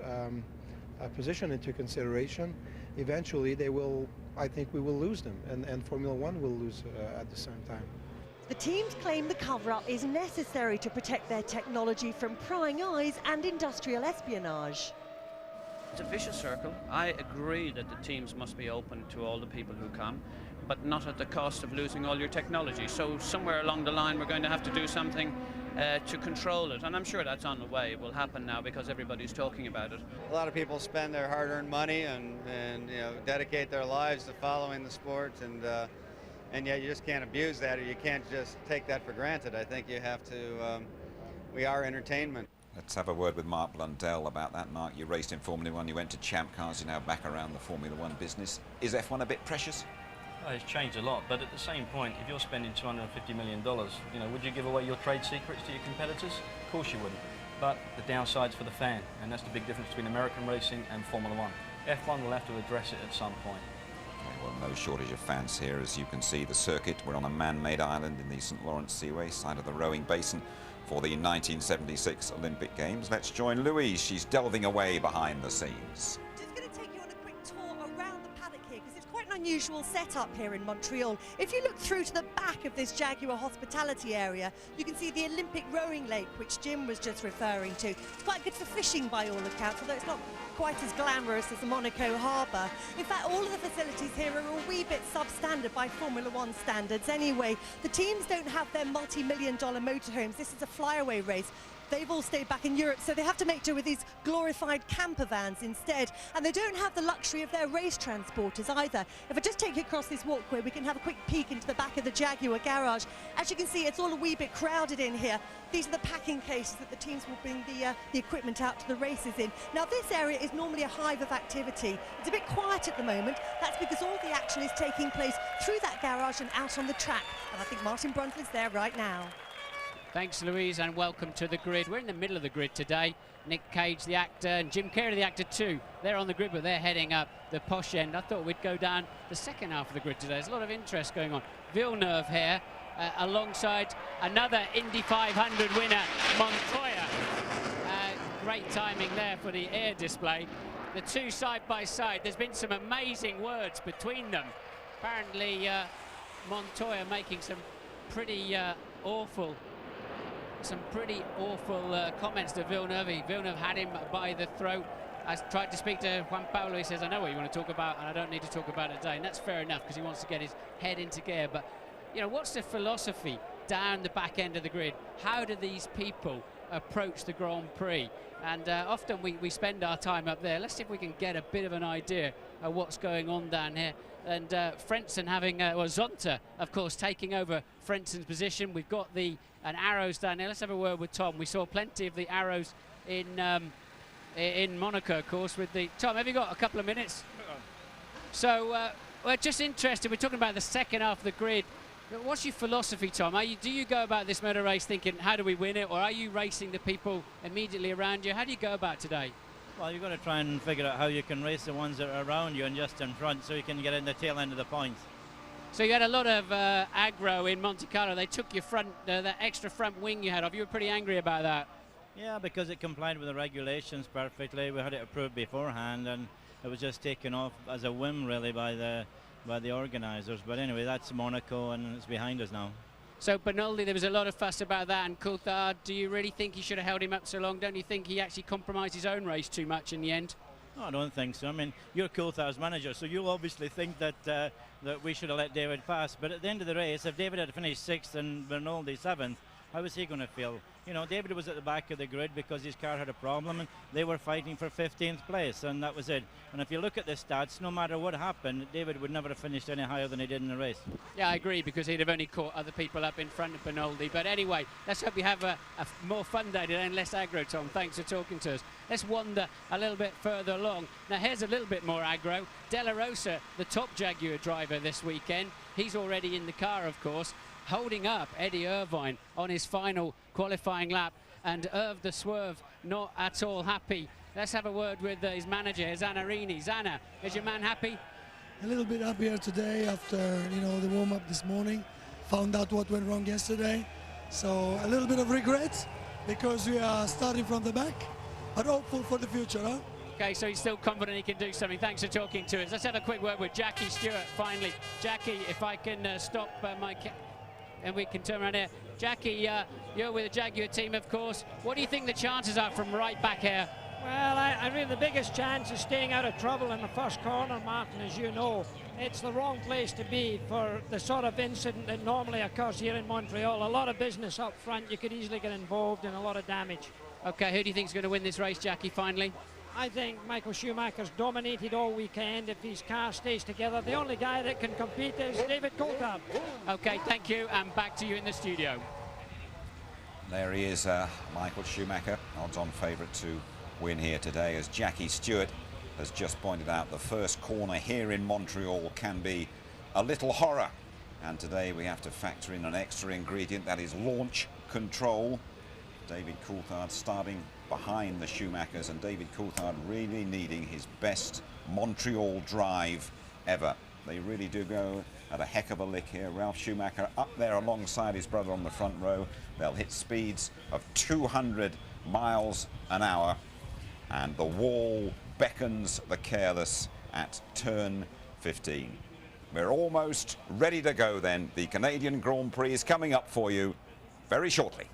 position into consideration, eventually I think we will lose them, and Formula One will lose at the same time. The teams claim the cover-up is necessary to protect their technology from prying eyes and industrial espionage. It's a vicious circle. I agree that the teams must be open to all the people who come, but not at the cost of losing all your technology. So somewhere along the line we're going to have to do something to control it, and I'm sure that's on the way. It will happen now because everybody's talking about it. A lot of people spend their hard-earned money and you know, dedicate their lives to following the sport, and yet you just can't abuse that, or you can't just take that for granted. I think you have to. We are entertainment. Let's have a word with Mark Blundell about that. Mark, you raced in Formula One, you went to Champ Cars, you're now back around the Formula One business. Is F1 a bit precious? Well, it's changed a lot, but at the same point, if you're spending $250 million, you know, would you give away your trade secrets to your competitors? Of course you wouldn't. But the downside's for the fan, and that's the big difference between American racing and Formula One. F1 will have to address it at some point. Okay, well, no shortage of fans here, as you can see. The circuit, we're on a man-made island in the St. Lawrence Seaway, side of the rowing basin, for the 1976 Olympic Games. Let's join Louise. She's delving away behind the scenes. Unusual setup here in Montreal. If you look through to the back of this Jaguar hospitality area, you can see the Olympic rowing lake, which Jim was just referring to. It's quite good for fishing by all accounts, although it's not quite as glamorous as the Monaco harbour. In fact, all of the facilities here are a wee bit substandard by Formula One standards anyway. The teams don't have their multi-million-dollar motorhomes. This is a flyaway race. they've all stayed back in Europe, so they have to make do with these glorified camper vans instead. And they don't have the luxury of their race transporters either. If I just take you across this walkway, we can have a quick peek into the back of the Jaguar garage. As you can see, it's all a wee bit crowded in here. These are the packing cases that the teams will bring the equipment out to the races in. Now, this area is normally a hive of activity. It's a bit quiet at the moment. That's because all the action is taking place through that garage and out on the track. And I think Martin Brundtle's there right now. Thanks, Louise, and welcome to the grid. We're in the middle of the grid today. Nick Cage, the actor, and Jim Carrey, the actor too. They're on the grid, but they're heading up the posh end. I thought we'd go down the second half of the grid today. There's a lot of interest going on. Villeneuve here, alongside another Indy 500 winner, Montoya. Great timing there for the air display. The two side by side. There's been some amazing words between them. Apparently, Montoya making some pretty awful comments to Villeneuve. Villeneuve had him by the throat. I tried to speak to Juan Paulo. He says, I know what you want to talk about, and I don't need to talk about it today. And that's fair enough, because he wants to get his head into gear. But, you know, what's the philosophy down the back end of the grid? How do these people approach the Grand Prix? And often we spend our time up there. Let's see if we can get a bit of an idea of what's going on down here. And Frentzen having, well, Zonta, of course, taking over Frentzen's position. We've got an arrows down here. Let's have a word with Tom. We saw plenty of the arrows in Monaco, of course, with the... Tom, have you got a couple of minutes? So, we're just interested. We're talking about the second half of the grid. What's your philosophy, Tom? Do you go about this motor race thinking, how do we win it? Or are you racing the people immediately around you? How do you go about today? Well, you've got to try and figure out how you can race the ones that are around you and just in front, so you can get in the tail end of the points. So you had a lot of aggro in Monte Carlo. They took your front, that extra front wing you had off. You were pretty angry about that. Yeah, because it complied with the regulations perfectly. We had it approved beforehand, and it was just taken off as a whim, really, by the organisers. But anyway, that's Monaco, and it's behind us now. So Bernoldi, there was a lot of fuss about that, and Coulthard, do you really think he should have held him up so long? Don't you think he actually compromised his own race too much in the end? No, I don't think so. I mean, you're Coulthard's manager, so you'll obviously think that that we should have let David pass. But at the end of the race, if David had finished 6th and Bernoldi 7th, how was he going to feel? You know, David was at the back of the grid because his car had a problem, and they were fighting for 15th place, and that was it. And if you look at the stats, no matter what happened, David would never have finished any higher than he did in the race. Yeah, I agree, because he'd have only caught other people up in front of Bernoldi. But anyway, let's hope we have a more fun day today and less aggro, Tom. Thanks for talking to us. Let's wander a little bit further along. Now, here's a little bit more aggro. De La Rosa, the top Jaguar driver this weekend. He's already in the car, of course, holding up Eddie Irvine on his final qualifying lap. And Irv the Swerve not at all happy. Let's have a word with his manager, Zanarini. Zana, is your man happy? A little bit happier today after, you know, the warm-up this morning. Found out what went wrong yesterday. So a little bit of regret because we are starting from the back, but hopeful for the future, huh? Okay, so he's still confident he can do something. Thanks for talking to us. Let's have a quick word with Jackie Stewart, finally. Jackie, if I can stop my... and we can turn around here. Jackie, you're with the Jaguar team, of course. What do you think the chances are from right back here? Well, I mean, the biggest chance is staying out of trouble in the first corner, Martin, as you know. It's the wrong place to be for the sort of incident that normally occurs here in Montreal. A lot of business up front. You could easily get involved in a lot of damage. Okay, who do you think is going to win this race, Jackie, finally? I think Michael Schumacher's dominated all weekend. If his car stays together, the only guy that can compete is David Coulthard. Okay, thank you, and back to you in the studio. There he is, Michael Schumacher, odds-on favourite to win here today, as Jackie Stewart has just pointed out. The first corner here in Montreal can be a little horror, and today we have to factor in an extra ingredient, that is launch control. David Coulthard starting behind the Schumachers, and David Coulthard really needing his best Montreal drive ever. They really do go at a heck of a lick here. Ralf Schumacher up there alongside his brother on the front row. They'll hit speeds of 200 miles an hour, and the wall beckons the careless at turn 15. We're almost ready to go then. The Canadian Grand Prix is coming up for you very shortly.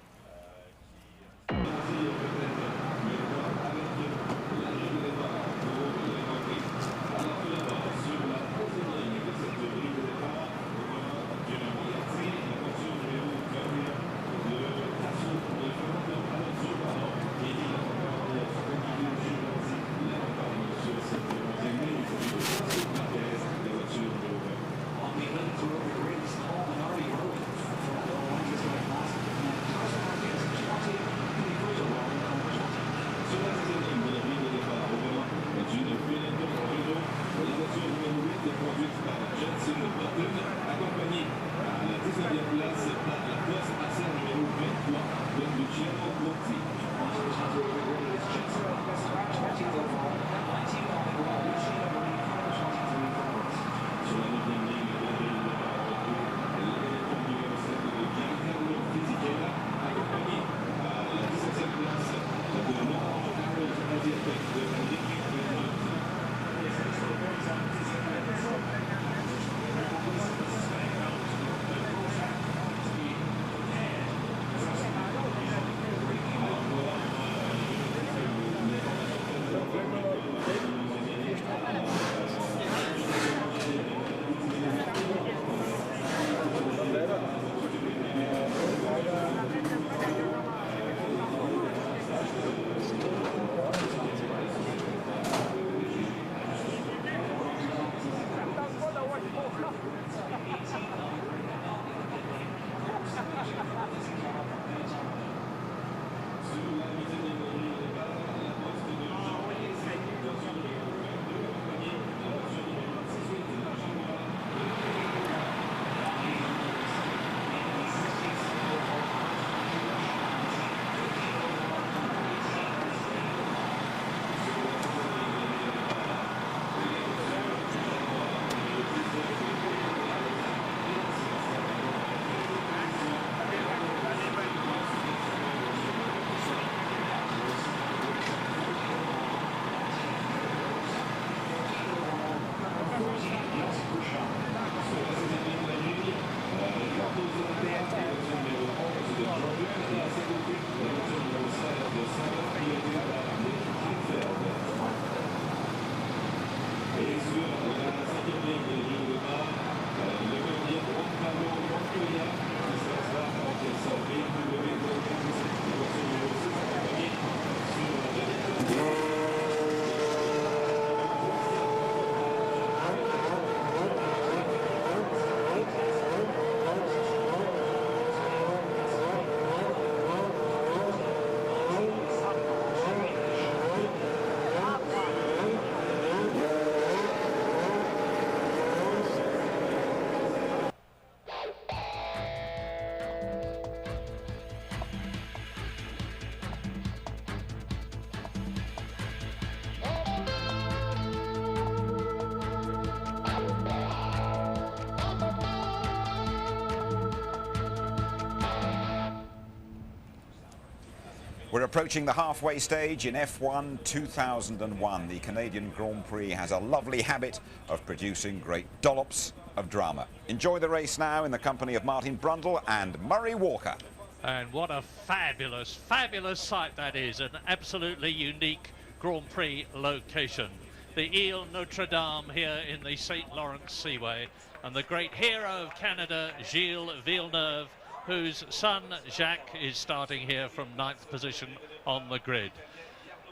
We're approaching the halfway stage in F1 2001. The Canadian Grand Prix has a lovely habit of producing great dollops of drama. Enjoy the race now in the company of Martin Brundle and Murray Walker. And what a fabulous, fabulous sight that is. An absolutely unique Grand Prix location. The Ile Notre Dame here in the St. Lawrence Seaway. And the great hero of Canada, Gilles Villeneuve, whose son Jacques is starting here from 9th position on the grid.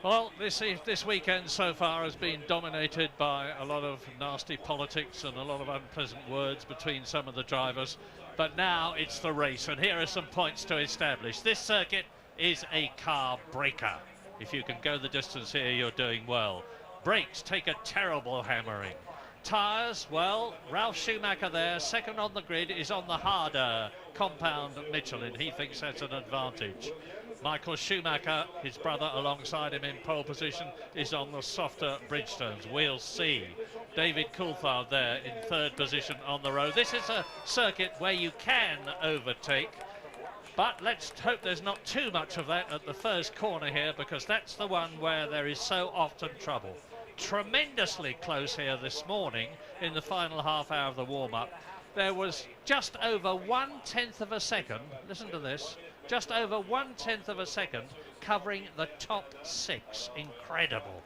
Well, this weekend so far has been dominated by a lot of nasty politics and a lot of unpleasant words between some of the drivers, but now it's the race, and here are some points to establish. This circuit is a car breaker. If you can go the distance here, you're doing well. Brakes take a terrible hammering. Tyres, well, Ralf Schumacher there, second on the grid, is on the harder compound Michelin. He thinks that's an advantage. Michael Schumacher, his brother alongside him in pole position, is on the softer Bridgestones. We'll see. David Coulthard there in 3rd position on the road. This is a circuit where you can overtake, but let's hope there's not too much of that at the first corner here, because that's the one where there is so often trouble. Tremendously close here this morning in the final half hour of the warm-up. There was just over 1/10 of a second, listen to this, just over 1/10 of a second covering the top 6. Incredible.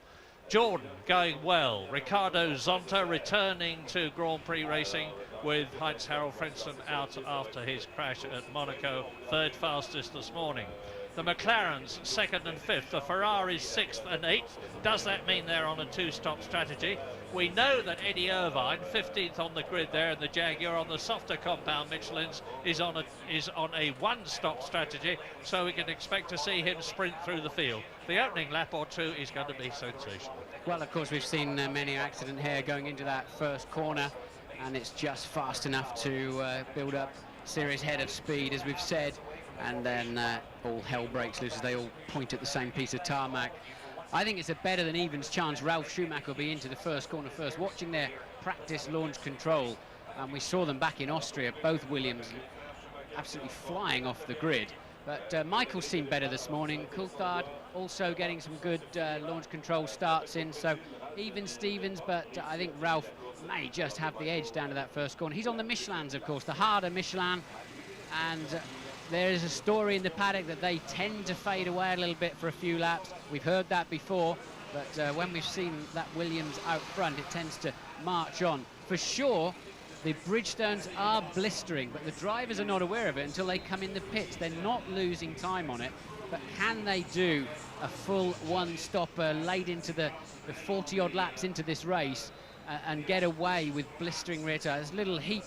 Jordan going well. Ricardo Zonta returning to Grand Prix racing with Heinz-Harald Frentzen out after his crash at Monaco, 3rd fastest this morning. The McLarens 2nd and 5th, the Ferraris 6th and 8th. Does that mean they're on a 2-stop strategy? We know that Eddie Irvine, 15th on the grid there, and the Jaguar on the softer compound Michelins is on a 1-stop strategy, so we can expect to see him sprint through the field. The opening lap or two is going to be sensational. Well, of course, we've seen many accident here going into that first corner, and it's just fast enough to build up serious head of speed, as we've said. And then all hell breaks loose as they all point at the same piece of tarmac. I think it's a better than evens chance Ralf Schumacher will be into the first corner first. Watching their practice launch control, and we saw them back in Austria, both Williams absolutely flying off the grid. But Michael seemed better this morning. Coulthard also getting some good launch control starts in, so even Stevens, but I think Ralf may just have the edge down to that first corner. He's on the Michelins, of course, the harder Michelin, and there is a story in the paddock that they tend to fade away a little bit for a few laps. We've heard that before, but when we've seen that Williams out front, it tends to march on. For sure, the Bridgestones are blistering, but the drivers are not aware of it until they come in the pits. They're not losing time on it, but can they do a full one-stopper late into the 40-odd laps into this race and get away with blistering rear tires? Little heat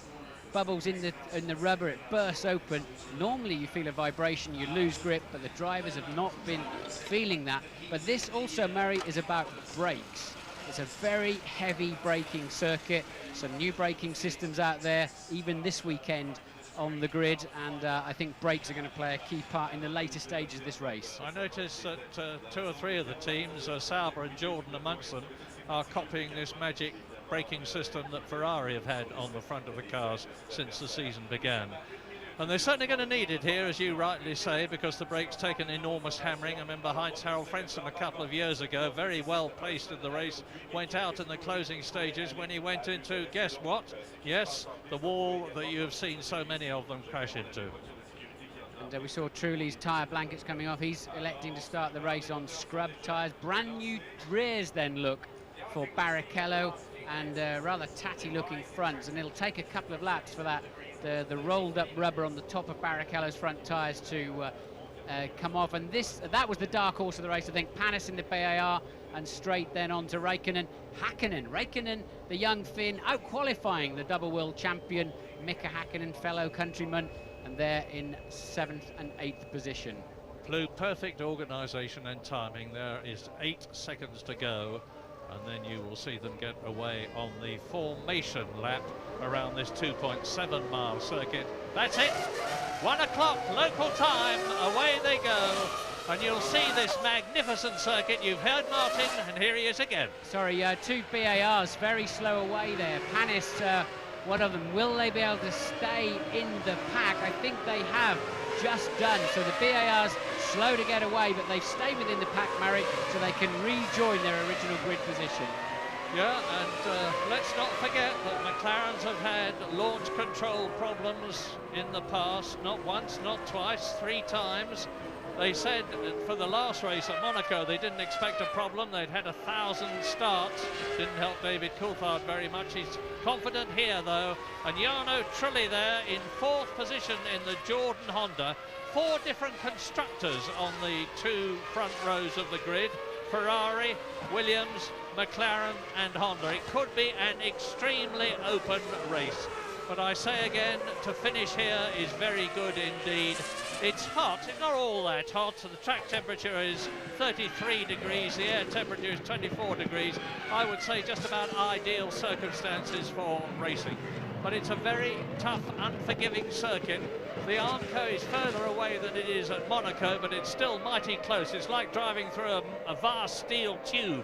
bubbles in the rubber, it bursts open. Normally you feel a vibration, you lose grip, but the drivers have not been feeling that. But this also, Murray, is about brakes. It's a very heavy braking circuit, some new braking systems out there, even this weekend on the grid, and I think brakes are going to play a key part in the later stages of this race. I noticed that 2 or 3 of the teams, Sauber and Jordan amongst them, are copying this magic braking system that Ferrari have had on the front of the cars since the season began. And they're certainly going to need it here, as you rightly say, because the brakes take an enormous hammering. I remember Heinz-Harald Frentzen a couple of years ago, very well placed in the race, went out in the closing stages when he went into, guess what? Yes, the wall that you have seen so many of them crash into. And we saw Trulli's tyre blankets coming off. He's electing to start the race on scrub tyres. Brand new rears then look for Barrichello, and rather tatty looking fronts, and it'll take a couple of laps for that the rolled up rubber on the top of Barrichello's front tyres to come off, and that was the dark horse of the race. I think Panis in the PAR, and straight then on to Räikkönen. Räikkönen, the young Finn, out-qualifying the double world champion Mika Häkkinen, fellow countryman, and they're in 7th and 8th position. Flew perfect organisation and timing. There is 8 seconds to go, and then you will see them get away on the formation lap around this 2.7 mile circuit. That's it, 1 o'clock local time, away they go, and you'll see this magnificent circuit. You've heard Martin, and here he is again. Sorry, 2 PARs, very slow away there. Panis, one of them, will they be able to stay in the pack? I think they have just done. So the PARs slow to get away, but they've stayed within the pack, Murray, so they can rejoin their original grid position. Yeah, and let's not forget that McLarens have had launch control problems in the past, not once, not twice, 3 times. They said for the last race at Monaco they didn't expect a problem. They'd had 1,000 starts. Didn't help David Coulthard very much. He's confident here though. And Jarno Trulli there in 4th position in the Jordan Honda. 4 different constructors on the 2 front rows of the grid. Ferrari, Williams, McLaren and Honda. It could be an extremely open race. But I say again, to finish here is very good indeed. It's hot, it's not all that hot. The track temperature is 33 degrees, the air temperature is 24 degrees. I would say just about ideal circumstances for racing. But it's a very tough, unforgiving circuit. The Armco is further away than it is at Monaco, but it's still mighty close. It's like driving through a vast steel tube.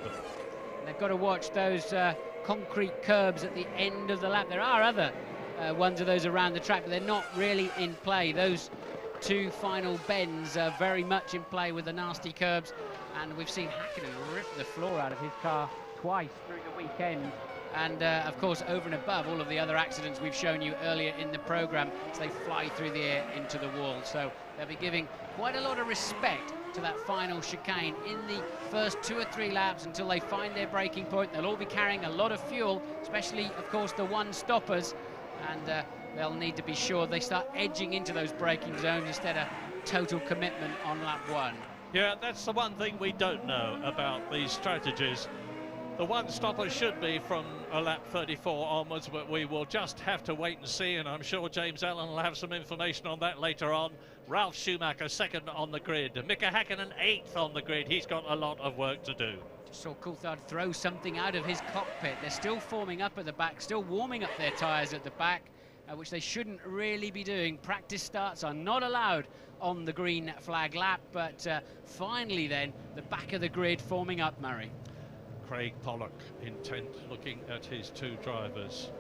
And they've got to watch those concrete curbs at the end of the lap. There are other ones of those around the track, but they're not really in play. Those 2 final bends are very much in play with the nasty curbs, and we've seen Häkkinen rip the floor out of his car twice through the weekend. And of course, over and above all of the other accidents we've shown you earlier in the programme, as they fly through the air into the wall. So they'll be giving quite a lot of respect to that final chicane in the first 2 or 3 laps until they find their braking point. They'll all be carrying a lot of fuel, especially, of course, the one-stoppers. And they'll need to be sure they start edging into those braking zones instead of total commitment on lap 1. Yeah, that's the one thing we don't know about these strategies. The one-stopper should be from a lap 34 onwards, but we will just have to wait and see, and I'm sure James Allen will have some information on that later on. Ralf Schumacher 2nd on the grid. Mika Häkkinen 8th on the grid. He's got a lot of work to do. Just saw Coulthard throw something out of his cockpit. They're still forming up at the back, still warming up their tyres at the back, which they shouldn't really be doing. Practice starts are not allowed on the green flag lap, but finally then, the back of the grid forming up, Murray. Craig Pollock intent looking at his 2 drivers.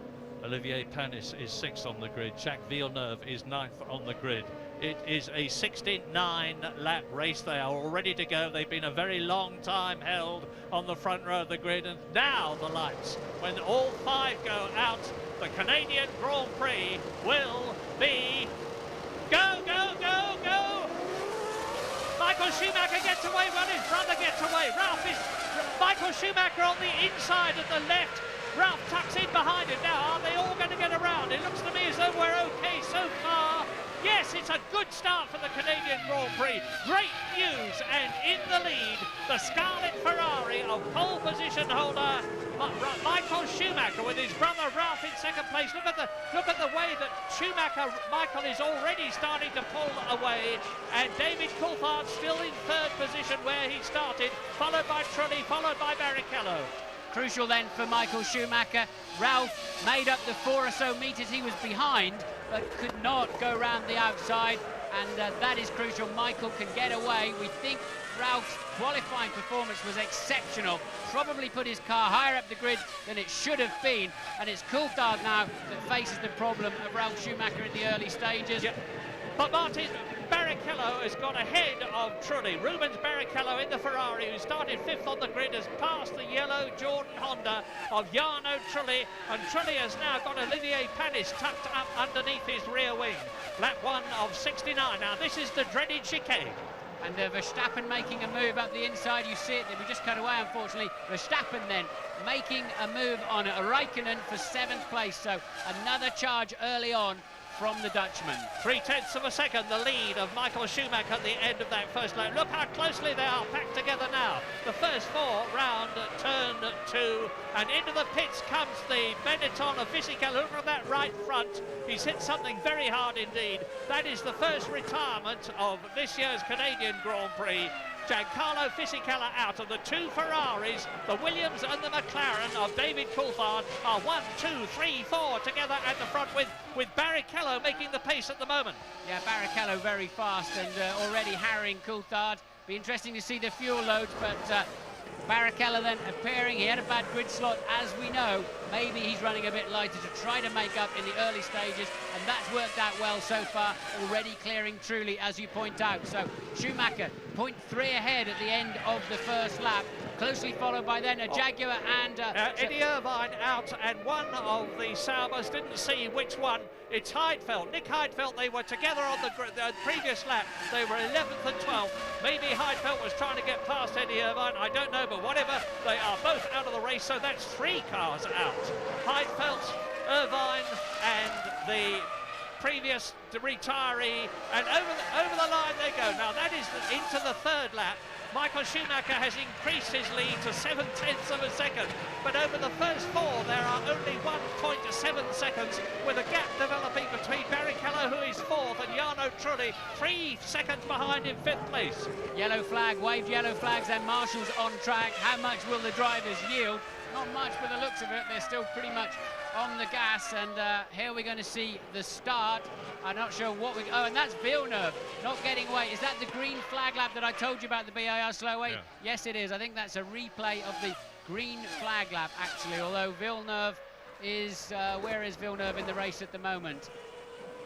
Olivier Panis is 6th on the grid. Jacques Villeneuve is 9th on the grid. It is a 69-lap race. They are all ready to go. They've been a very long time held on the front row of the grid, and now the lights. When all 5 go out, the Canadian Grand Prix will be go, go, go, go! Michael Schumacher gets away, well, his brother gets away. Michael Schumacher on the inside at the left. Ralf tucks in behind him. Now, are they all going to get around? It looks to me as though we're okay so far. Yes, it's a good start for the Canadian Grand Prix. Great news, and in the lead, the Scarlet Ferrari of pole position holder Michael Schumacher with his brother Ralf in 2nd place. Look at the way that Schumacher, Michael, is already starting to pull away, and David Coulthard still in 3rd position where he started, followed by Trulli, followed by Barrichello. Crucial then for Michael Schumacher. Ralf made up the 4 or so metres he was behind, but could not go round the outside, and that is crucial. Michael can get away. We think Ralph's qualifying performance was exceptional, probably put his car higher up the grid than it should have been, and it's Coulthard now that faces the problem of Ralf Schumacher in the early stages. Yeah. But Martin, Barrichello has got ahead of Trulli. Rubens Barrichello in the Ferrari, who started 5th on the grid, has passed the yellow Jordan Honda of Jarno Trulli, and Trulli has now got Olivier Panis tucked up underneath his rear wing. Lap 1 of 69. Now this is the dreaded chicane. And Verstappen making a move up the inside. You see it, we just cut away, unfortunately. Verstappen then making a move on Räikkönen for 7th place. So another charge early on from the Dutchman. 3/10 of a second, the lead of Michael Schumacher at the end of that first lap. Look how closely they are packed together now. The first four round turn 2, and into the pits comes the Benetton of Fisichella. Look at that right front. He's hit something very hard indeed. That is the first retirement of this year's Canadian Grand Prix. Giancarlo Fisichella out of the 2 Ferraris. The Williams and the McLaren of David Coulthard are 1, 2, 3, 4 together at the front with Barrichello making the pace at the moment. Yeah, Barrichello very fast and already harrying Coulthard. Be interesting to see the fuel loads, but Barrichello then appearing. He had a bad grid slot, as we know. Maybe he's running a bit lighter to try to make up in the early stages, and that's worked out well so far, already clearing truly, as you point out. So Schumacher 0.3 ahead at the end of the first lap, closely followed by then a Jaguar and Eddie Irvine out, and one of the Saubers didn't see which one. It's Heidfeld, Nick Heidfeld. They were together on the previous lap. They were 11th and 12th. Maybe Heidfeld was trying to get past Eddie Irvine, I don't know, but whatever, they are both out of the race, so that's 3 cars out. Heidfeld, Irvine and the previous retiree, and over the line they go. Now that is into the third lap. Michael Schumacher has increased his lead to 7/10 of a second, but over the first 4 there are only 1.7 seconds, with a gap developing between Barrichello, who is 4th, and Jarno Trulli 3 seconds behind in 5th place. Yellow flag, waved yellow flags, and Marshall's on track. How much will the drivers yield? Not much by the looks of it. They're still pretty much on the gas, and here we're going to see the start. I'm not sure what we... Oh, and that's Villeneuve not getting away. Is that the green flag lap that I told you about, the BIR slowway? Yeah. Yes, it is. I think that's a replay of the green flag lap, actually, although Villeneuve is... where is Villeneuve in the race at the moment?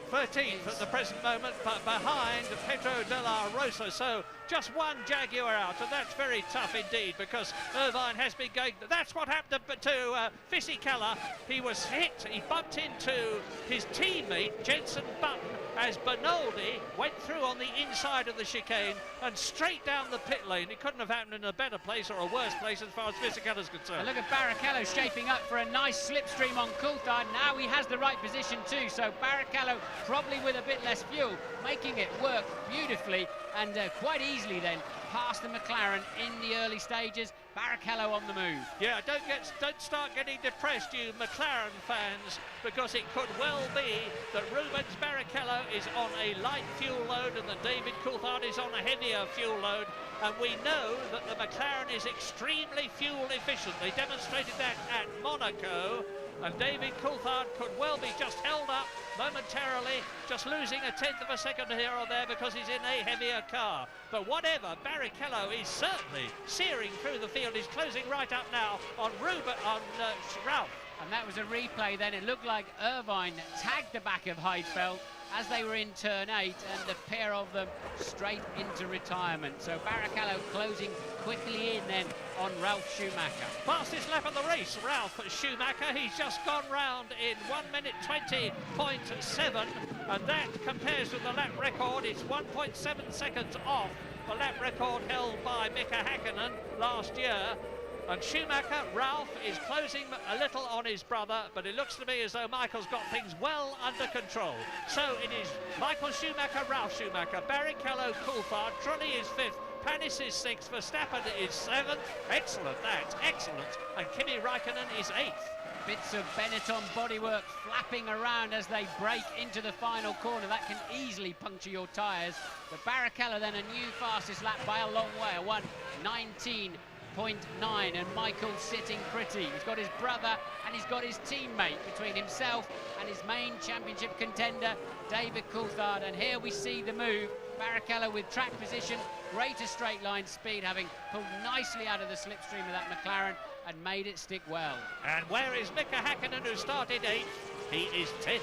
13th at the present moment, but behind Pedro de la Rosa. So just one Jaguar out, and that's very tough indeed, because Irvine has been going... That's what happened to Fisichella. He was hit, he bumped into his teammate, Jenson Button, as Bernoldi went through on the inside of the chicane and straight down the pit lane. It couldn't have happened in a better place or a worse place as far as Fisichella's concerned. And look at Barrichello shaping up for a nice slipstream on Coulthard. Now he has the right position too, so Barrichello probably with a bit less fuel, making it work beautifully and quite easily then past the McLaren in the early stages. Barrichello on the move. Yeah, don't start getting depressed, you McLaren fans, because it could well be that Rubens Barrichello is on a light fuel load and that David Coulthard is on a heavier fuel load, and we know that the McLaren is extremely fuel efficient. They demonstrated that at Monaco, and David Coulthard could well be just held up momentarily, just losing 1/10 of a second here or there because he's in a heavier car. But whatever, Barrichello is certainly searing through the field. He's closing right up now on Ralph. And that was a replay then. It looked like Irvine tagged the back of Heidfeld as they were in turn 8, and the pair of them straight into retirement. So Barrichello closing quickly in then on Ralph Schumacher. Fastest lap of the race, Ralph Schumacher. He's just gone round in 1:20.7, and that compares with the lap record. It's 1.7 seconds off the lap record held by Mika Häkkinen last year. And Schumacher, Ralph, is closing a little on his brother, but it looks to me as though Michael's got things well under control. So it is Michael Schumacher, Ralph Schumacher, Barrichello, Coulthard, Trulli is 5th, Panis is 6th, Verstappen is 7th. Excellent, that's excellent. And Kimi Räikkönen is 8th. Bits of Benetton bodywork flapping around as they break into the final corner. That can easily puncture your tyres. But Barrichello then a new fastest lap by a long way, a 1:19.9, and Michael sitting pretty. He's got his brother and he's got his teammate between himself and his main championship contender, David Coulthard. And here we see the move. Barrichello with track position, greater straight line speed, having pulled nicely out of the slipstream of that McLaren and made it stick well. And where is Mika Häkkinen, who started 8th? He is 10th.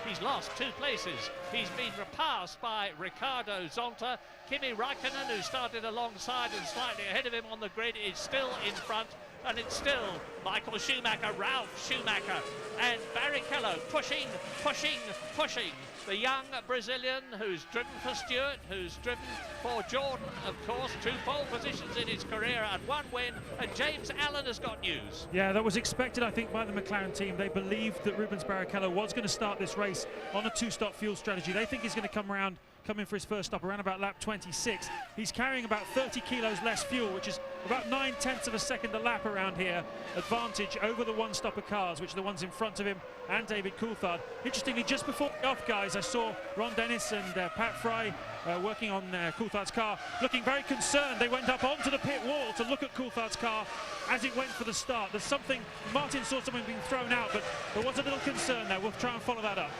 He's lost 2 places. He's been repassed by Riccardo Zonta. Kimi Räikkönen, who started alongside and slightly ahead of him on the grid, is still in front. And it's still Michael Schumacher, Ralph Schumacher, and Barrichello pushing. the young Brazilian who's driven for Stewart, who's driven for Jordan, of course. 2 pole positions in his career and 1 win. And James Allen has got news. Yeah, that was expected, I think, by the McLaren team. They believed that Rubens Barrichello was going to start this race on a 2-stop fuel strategy. They think he's going to come in for his first stop around about lap 26. He's carrying about 30 kilos less fuel, which is about 9/10 of a second a lap around here. Advantage over the one-stopper cars, which are the ones in front of him and David Coulthard. Interestingly, just before the off, guys, I saw Ron Dennis and Pat Fry working on Coulthard's car, looking very concerned. They went up onto the pit wall to look at Coulthard's car as it went for the start. There's something, Martin saw something being thrown out, but there was a little concern there. We'll try and follow that up.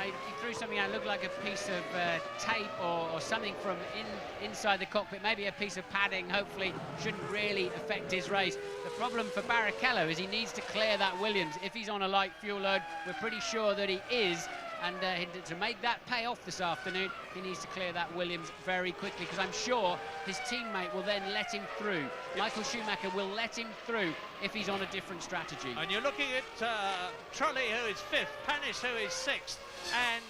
He threw something out, looked like a piece of tape or something from inside the cockpit, maybe a piece of padding. Hopefully shouldn't really affect his race. The problem for Barrichello is he needs to clear that Williams. If he's on a light fuel load, we're pretty sure that he is, and to make that pay off this afternoon, he needs to clear that Williams very quickly, because I'm sure his teammate will then let him through. Michael Schumacher will let him through if he's on a different strategy. And you're looking at Trulli, who is 5th, Panis, who is 6th, and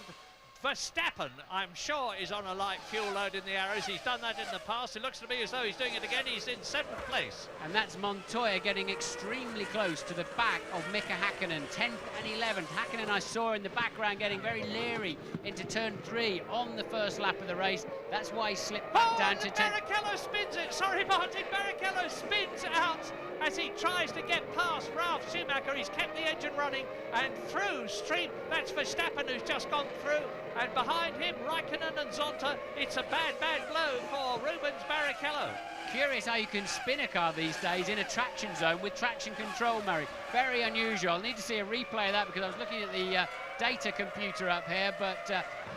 Verstappen, I'm sure, is on a light fuel load in the Arrows. He's done that in the past. It looks to me as though he's doing it again. He's in 7th place. And that's Montoya getting extremely close to the back of Mika Hakkinen, 10th and 11th. Hakkinen, I saw in the background, getting very leery into turn 3 on the first lap of the race. That's why he slipped back down to 10th. Barrichello spins it. Sorry, Martin. Barrichello spins out as he tries to get past Ralf Schumacher. He's kept the engine running and through stream. That's Verstappen, who's just gone through. And behind him, Raikkonen and Zonta. It's a bad, bad blow for Rubens Barrichello. Curious how you can spin a car these days in a traction zone with traction control, Murray. Very unusual. I'll need to see a replay of that, because I was looking at the data computer up here, but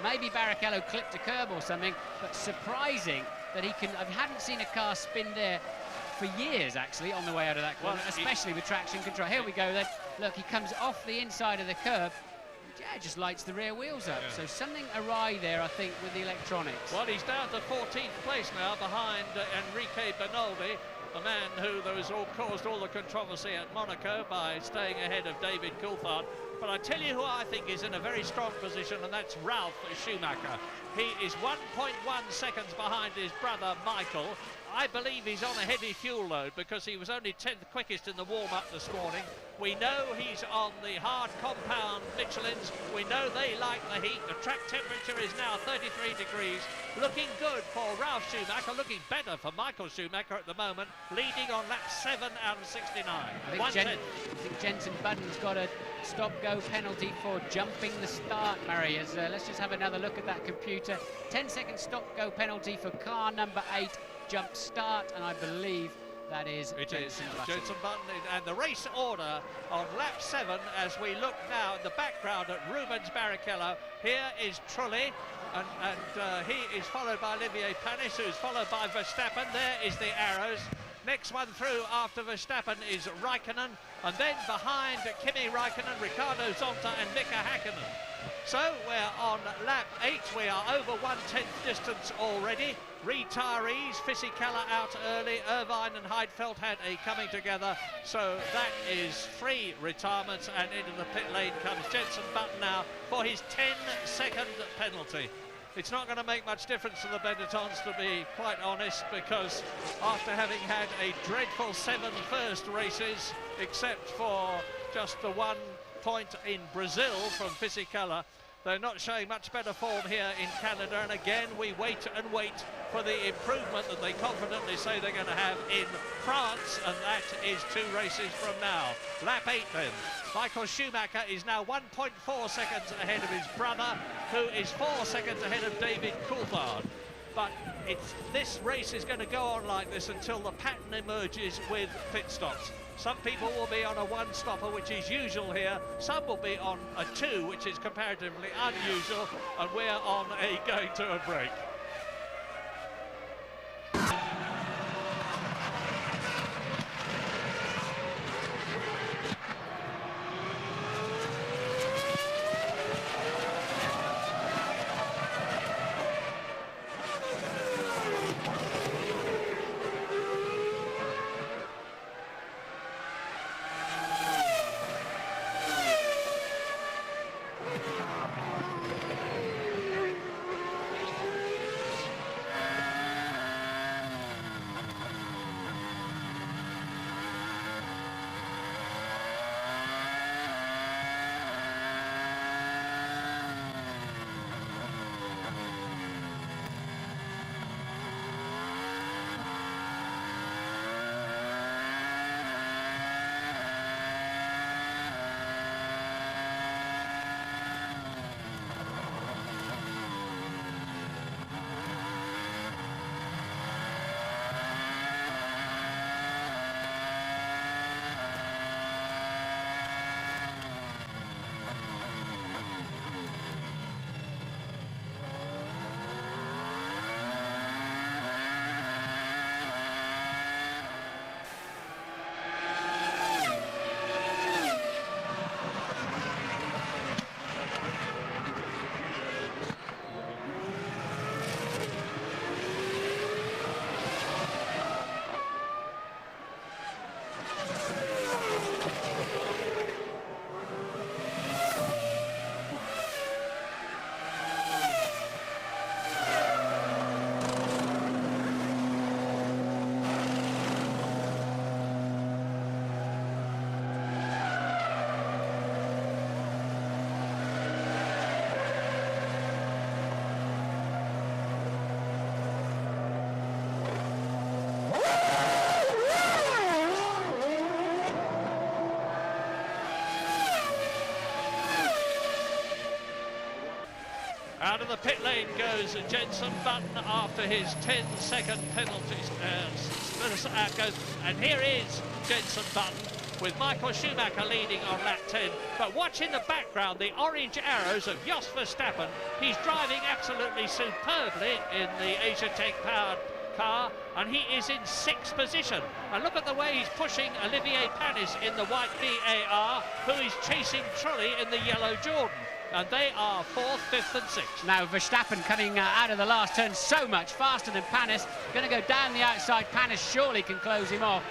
maybe Barrichello clipped a curb or something. But surprising that he can. I haven't seen a car spin there for years, actually, on the way out of that corner, especially with traction control. Here we go then. Look, he comes off the inside of the curb. Yeah, just lights the rear wheels up. Yeah. So something awry there, I think, with the electronics. Well, he's down to 14th place now, behind Enrique Bernaldi, the man who caused all the controversy at Monaco by staying ahead of David Coulthard. But I tell you who I think is in a very strong position, and that's Ralf Schumacher. He is 1.1 seconds behind his brother Michael. I believe he's on a heavy fuel load, because he was only 10th quickest in the warm-up this morning. We know he's on the hard compound Michelins. We know they like the heat. The track temperature is now 33 degrees. Looking good for Ralf Schumacher, looking better for Michael Schumacher at the moment, leading on lap 7 out of 69. I think Jenson Button's got a stop-go penalty for jumping the start, Murray. Let's just have another look at that computer. 10-second stop-go penalty for car number 8. Jump start, and I believe that is Jenson Button. And the race order on lap 7, as we look now in the background at Rubens Barrichello. Here is Trulli, and he is followed by Olivier Panis, who's followed by Verstappen. There is the Arrows. Next one through after Verstappen is Raikkonen, and then behind Kimi Raikkonen, Ricardo Zonta and Mika Hakkinen. So we're on lap 8. We are over 1/10 distance already. Retirees, Fisichella out early, Irvine and Heidfeld had a coming together. So that is 3 retirements, and into the pit lane comes Jenson Button now for his 10-second penalty. It's not going to make much difference to the Benettons, to be quite honest, because after having had a dreadful 7 first races, except for just the 1 point in Brazil from Fisichella, they're not showing much better form here in Canada, and again we wait and wait for the improvement that they confidently say they're going to have in France, and that is 2 races from now. Lap 8 then. Michael Schumacher is now 1.4 seconds ahead of his brother, who is 4 seconds ahead of David Coulthard. But this race is going to go on like this until the pattern emerges with pit stops. Some people will be on a 1-stopper, which is usual here. Some will be on a 2, which is comparatively unusual, and we're on going to a break. Out of the pit lane goes Jenson Button after his 10-second penalty. And here is Jenson Button with Michael Schumacher leading on lap 10. But watch in the background the orange arrows of Jos Verstappen. He's driving absolutely superbly in the Asia Tech powered car, and he is in 6th position. And look at the way he's pushing Olivier Panis in the white VAR, who is chasing Trulli in the yellow Jordan. And they are 4th, 5th and 6th. Now Verstappen coming out of the last turn so much faster than Panis. Going to go down the outside. Panis surely can close him off.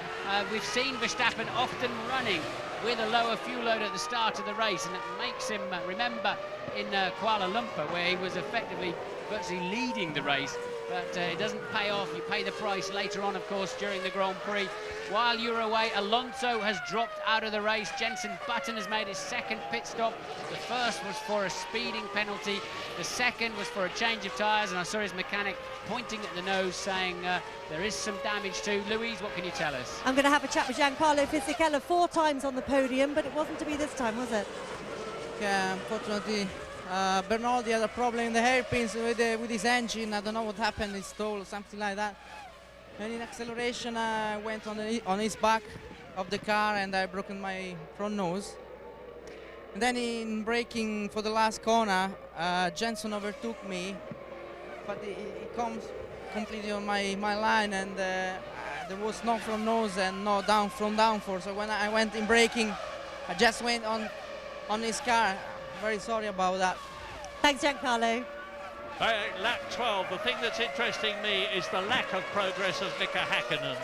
We've seen Verstappen often running with a lower fuel load at the start of the race, and it makes him remember in Kuala Lumpur, where he was effectively virtually leading the race. But it doesn't pay off. You pay the price later on, of course, during the Grand Prix. While you're away, Alonso has dropped out of the race. Jenson Button has made his 2nd pit stop. The first was for a speeding penalty. The second was for a change of tyres, and I saw his mechanic pointing at the nose saying there is some damage too. Louise, what can you tell us? I'm going to have a chat with Giancarlo Fisichella 4 times on the podium, but it wasn't to be this time, was it? Yeah, unfortunately, Bernardi had a problem in the hairpins with his engine. I don't know what happened, it stalled or something like that. And in acceleration, I went on his back of the car and I broken my front nose. And then in braking for the last corner, Jenson overtook me, but he comes completely on my line, and there was no front nose and no front downforce. So when I went in braking, I just went on his car. Very sorry about that. Thanks, Giancarlo. Lap 12, the thing that's interesting me is the lack of progress of Mika Häkkinen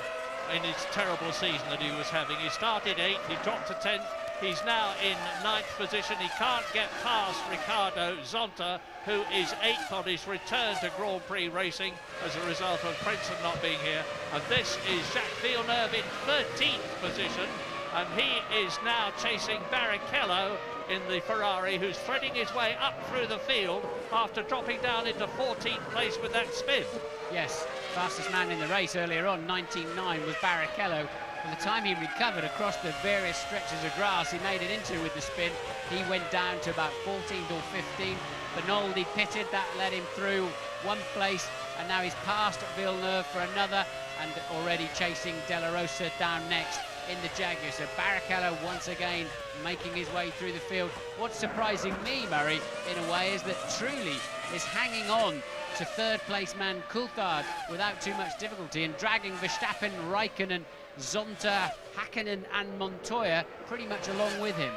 in his terrible season that he was having. He started 8th, he dropped to 10th, he's now in 9th position. He can't get past Ricardo Zonta, who is 8th on his return to Grand Prix racing as a result of Princeton not being here. And this is Jacques Villeneuve in 13th position, and he is now chasing Barrichello in the Ferrari, who's threading his way up through the field after dropping down into 14th place with that spin. Yes, fastest man in the race earlier on, 19.9, was Barrichello. By the time he recovered across the various stretches of grass he made it into with the spin, he went down to about 14th or 15th. Bernaldi pitted, that led him through 1 place, and now he's passed Villeneuve for another, and already chasing De La Rosa down next in the Jaguar. So Barrichello once again making his way through the field. What's surprising me, Murray, in a way, is that Trulli is hanging on to 3rd place man Coulthard without too much difficulty, and dragging Verstappen, Raikkonen, Zonta, Häkkinen and Montoya pretty much along with him.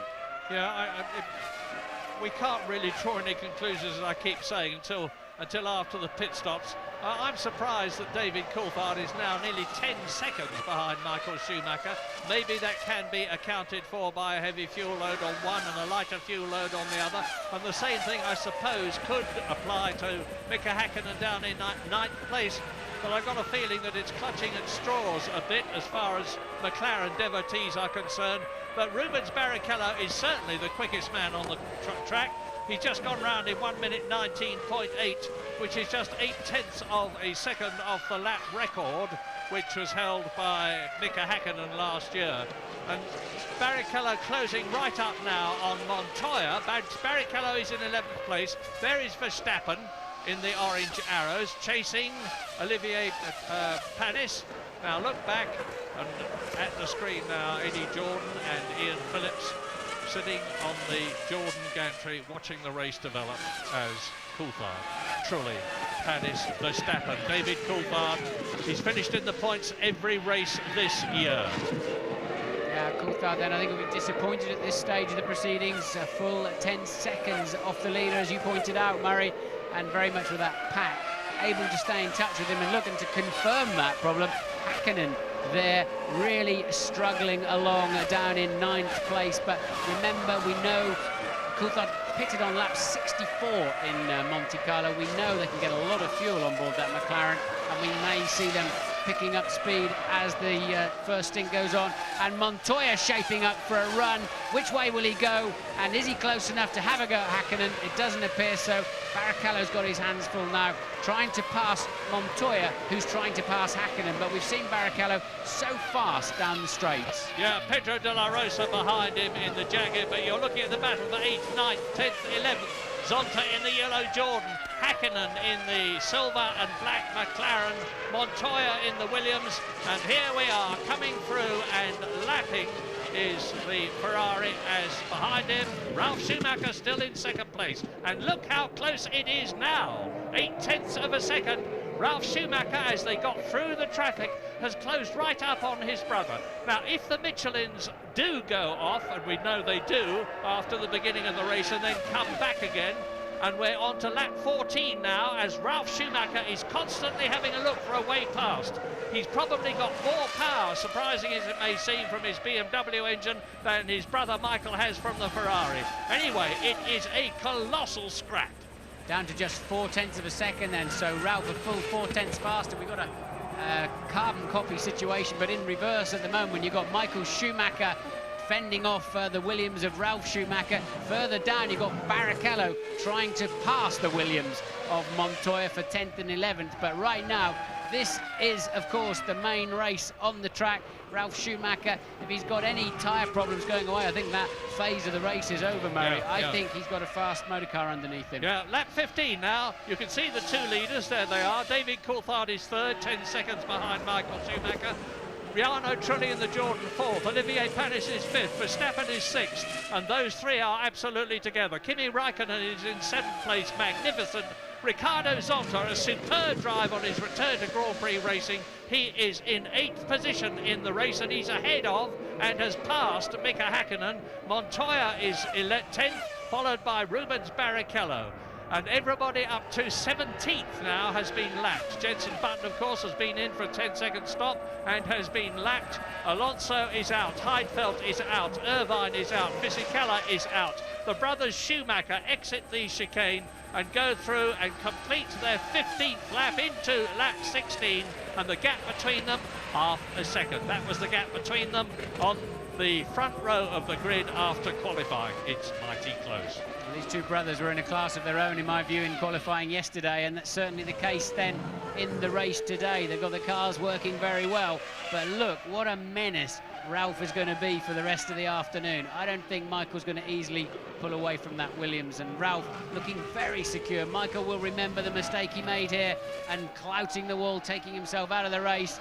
Yeah, we can't really draw any conclusions, as I keep saying, until after the pit stops. I'm surprised that David Coulthard is now nearly 10 seconds behind Michael Schumacher. Maybe that can be accounted for by a heavy fuel load on one and a lighter fuel load on the other. And the same thing, I suppose, could apply to Mika Häkkinen down in 9th place. But I've got a feeling that it's clutching at straws a bit as far as McLaren devotees are concerned. But Rubens Barrichello is certainly the quickest man on the track. He's just gone round in 1 minute 19.8, which is just 0.8 of a second off the lap record, which was held by Mika Häkkinen last year. And Barrichello closing right up now on Montoya. Barrichello is in 11th place. There is Verstappen in the orange arrows, chasing Olivier Panis. Now look back, and at the screen now, Eddie Jordan and Ian Phillips sitting on the Jordan gantry watching the race develop as Coulthard, Trulli, Panis, Verstappen, David Coulthard. He's finished in the points every race this year. Yeah, Coulthard then I think will be disappointed at this stage of the proceedings. A full 10 seconds off the leader, as you pointed out, Murray, and very much with that pack able to stay in touch with him and looking to confirm that problem. Häkkinen there really struggling along down in 9th place, but remember, we know Coulthard pitted on lap 64 in Monte Carlo. We know they can get a lot of fuel on board that McLaren, and we may see them picking up speed as the first stint goes on. And Montoya shaping up for a run. Which way will he go? And is he close enough to have a go at Häkkinen? It doesn't appear so. Barrichello's got his hands full now, trying to pass Montoya, who's trying to pass Häkkinen. But we've seen Barrichello so fast down the straights. Yeah, Pedro de la Rosa behind him in the Jaguar, but you're looking at the battle for 8th, 9th, 10th, 11th. Zonta in the yellow Jordan, Hakkinen in the silver and black McLaren, Montoya in the Williams, and here we are coming through, and lapping is the Ferrari as behind him. Ralf Schumacher still in second place, and look how close it is now. 0.8 of a second. Ralf Schumacher, as they got through the traffic, has closed right up on his brother. Now, if the Michelins do go off, and we know they do after the beginning of the race, and then come back again, and we're on to lap 14 now, as Ralf Schumacher is constantly having a look for a way past. He's probably got more power, surprising as it may seem, from his BMW engine than his brother Michael has from the Ferrari. Anyway, it is a colossal scrap. Down to just 0.4 of a second then, so Ralf a full 0.4 faster. We've got a carbon copy situation, but in reverse at the moment. You've got Michael Schumacher fending off the Williams of Ralf Schumacher. Further down, you've got Barrichello trying to pass the Williams of Montoya for 10th and 11th. But right now, this is, of course, the main race on the track. Ralf Schumacher, if he's got any tyre problems going away, I think that phase of the race is over, Murray. I think he's got a fast motor car underneath him. Yeah, lap 15 now. You can see the two leaders. There they are. David Coulthard is third, 10 seconds behind Michael Schumacher. Jarno Trulli in the Jordan fourth, Olivier Panis is fifth, Verstappen is sixth, and those three are absolutely together. Kimi Raikkonen is in seventh place, magnificent. Ricardo Zonta, a superb drive on his return to Grand Prix racing. He is in 8th position in the race, and he's ahead of and has passed Mika Hakkinen. Montoya is 10th, followed by Rubens Barrichello. And everybody up to 17th now has been lapped. Jenson Button, of course, has been in for a 10-second stop and has been lapped. Alonso is out, Heidfeld is out, Irvine is out, Fisichella is out. The brothers Schumacher exit the chicane and go through and complete their 15th lap into lap 16, and the gap between them, half a second. That was the gap between them on the front row of the grid after qualifying. It's mighty close. Well, these two brothers were in a class of their own, in my view, in qualifying yesterday, and that's certainly the case then in the race today. They've got the cars working very well, but look, what a menace Ralf is going to be for the rest of the afternoon. I don't think Michael's going to easily pull away from that Williams, and Ralf looking very secure. Michael will remember the mistake he made here and clouting the wall, taking himself out of the race,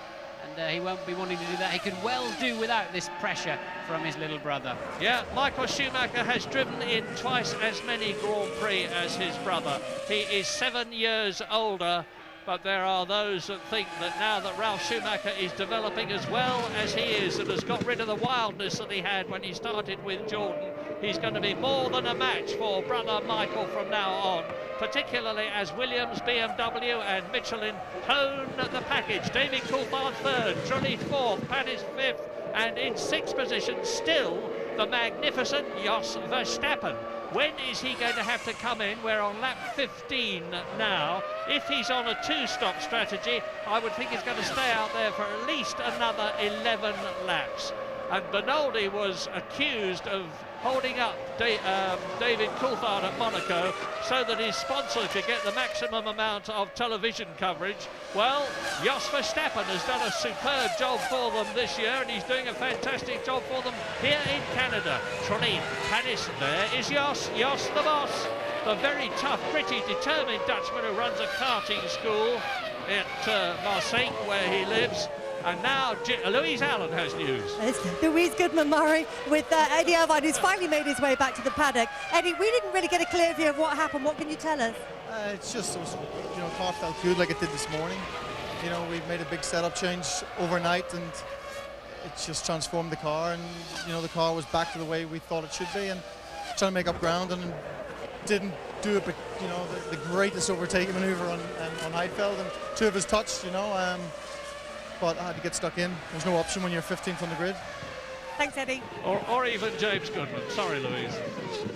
and he won't be wanting to do that. He could well do without this pressure from his little brother. Yeah, Michael Schumacher has driven in twice as many Grand Prix as his brother. He is 7 years older, but there are those that think that now that Ralf Schumacher is developing as well as he is and has got rid of the wildness that he had when he started with Jordan, he's going to be more than a match for brother Michael from now on, particularly as Williams, BMW and Michelin hone the package. David Coulthard third, Trulli fourth, Panis fifth, and in sixth position still the magnificent Jos Verstappen. When is he going to have to come in? We're on lap 15 now. If he's on a two-stop strategy, I would think he's going to stay out there for at least another 11 laps. And Bernaldi was accused of holding up David Coulthard at Monaco so that his sponsor could get the maximum amount of television coverage. Well, Jos Verstappen has done a superb job for them this year, and he's doing a fantastic job for them here in Canada. Trulli, Panis, there is Jos the boss, the very tough, pretty determined Dutchman who runs a karting school at Marseille, where he lives. And now Louise Allen has news. It's Louise Goodman-Murray with Eddie Irvine, who's finally made his way back to the paddock. Eddie, we didn't really get a clear view of what happened. What can you tell us? It's just, car felt good like it did this morning. We've made a big setup change overnight, and it's just transformed the car. And the car was back to the way we thought it should be, and trying to make up ground, and didn't do it. But the greatest overtaking maneuver on Heidfeld, and two of his touched. But I had to get stuck in. There's no option when you're 15th on the grid. Thanks, Eddie. Or even James Goodman. Sorry, Louise.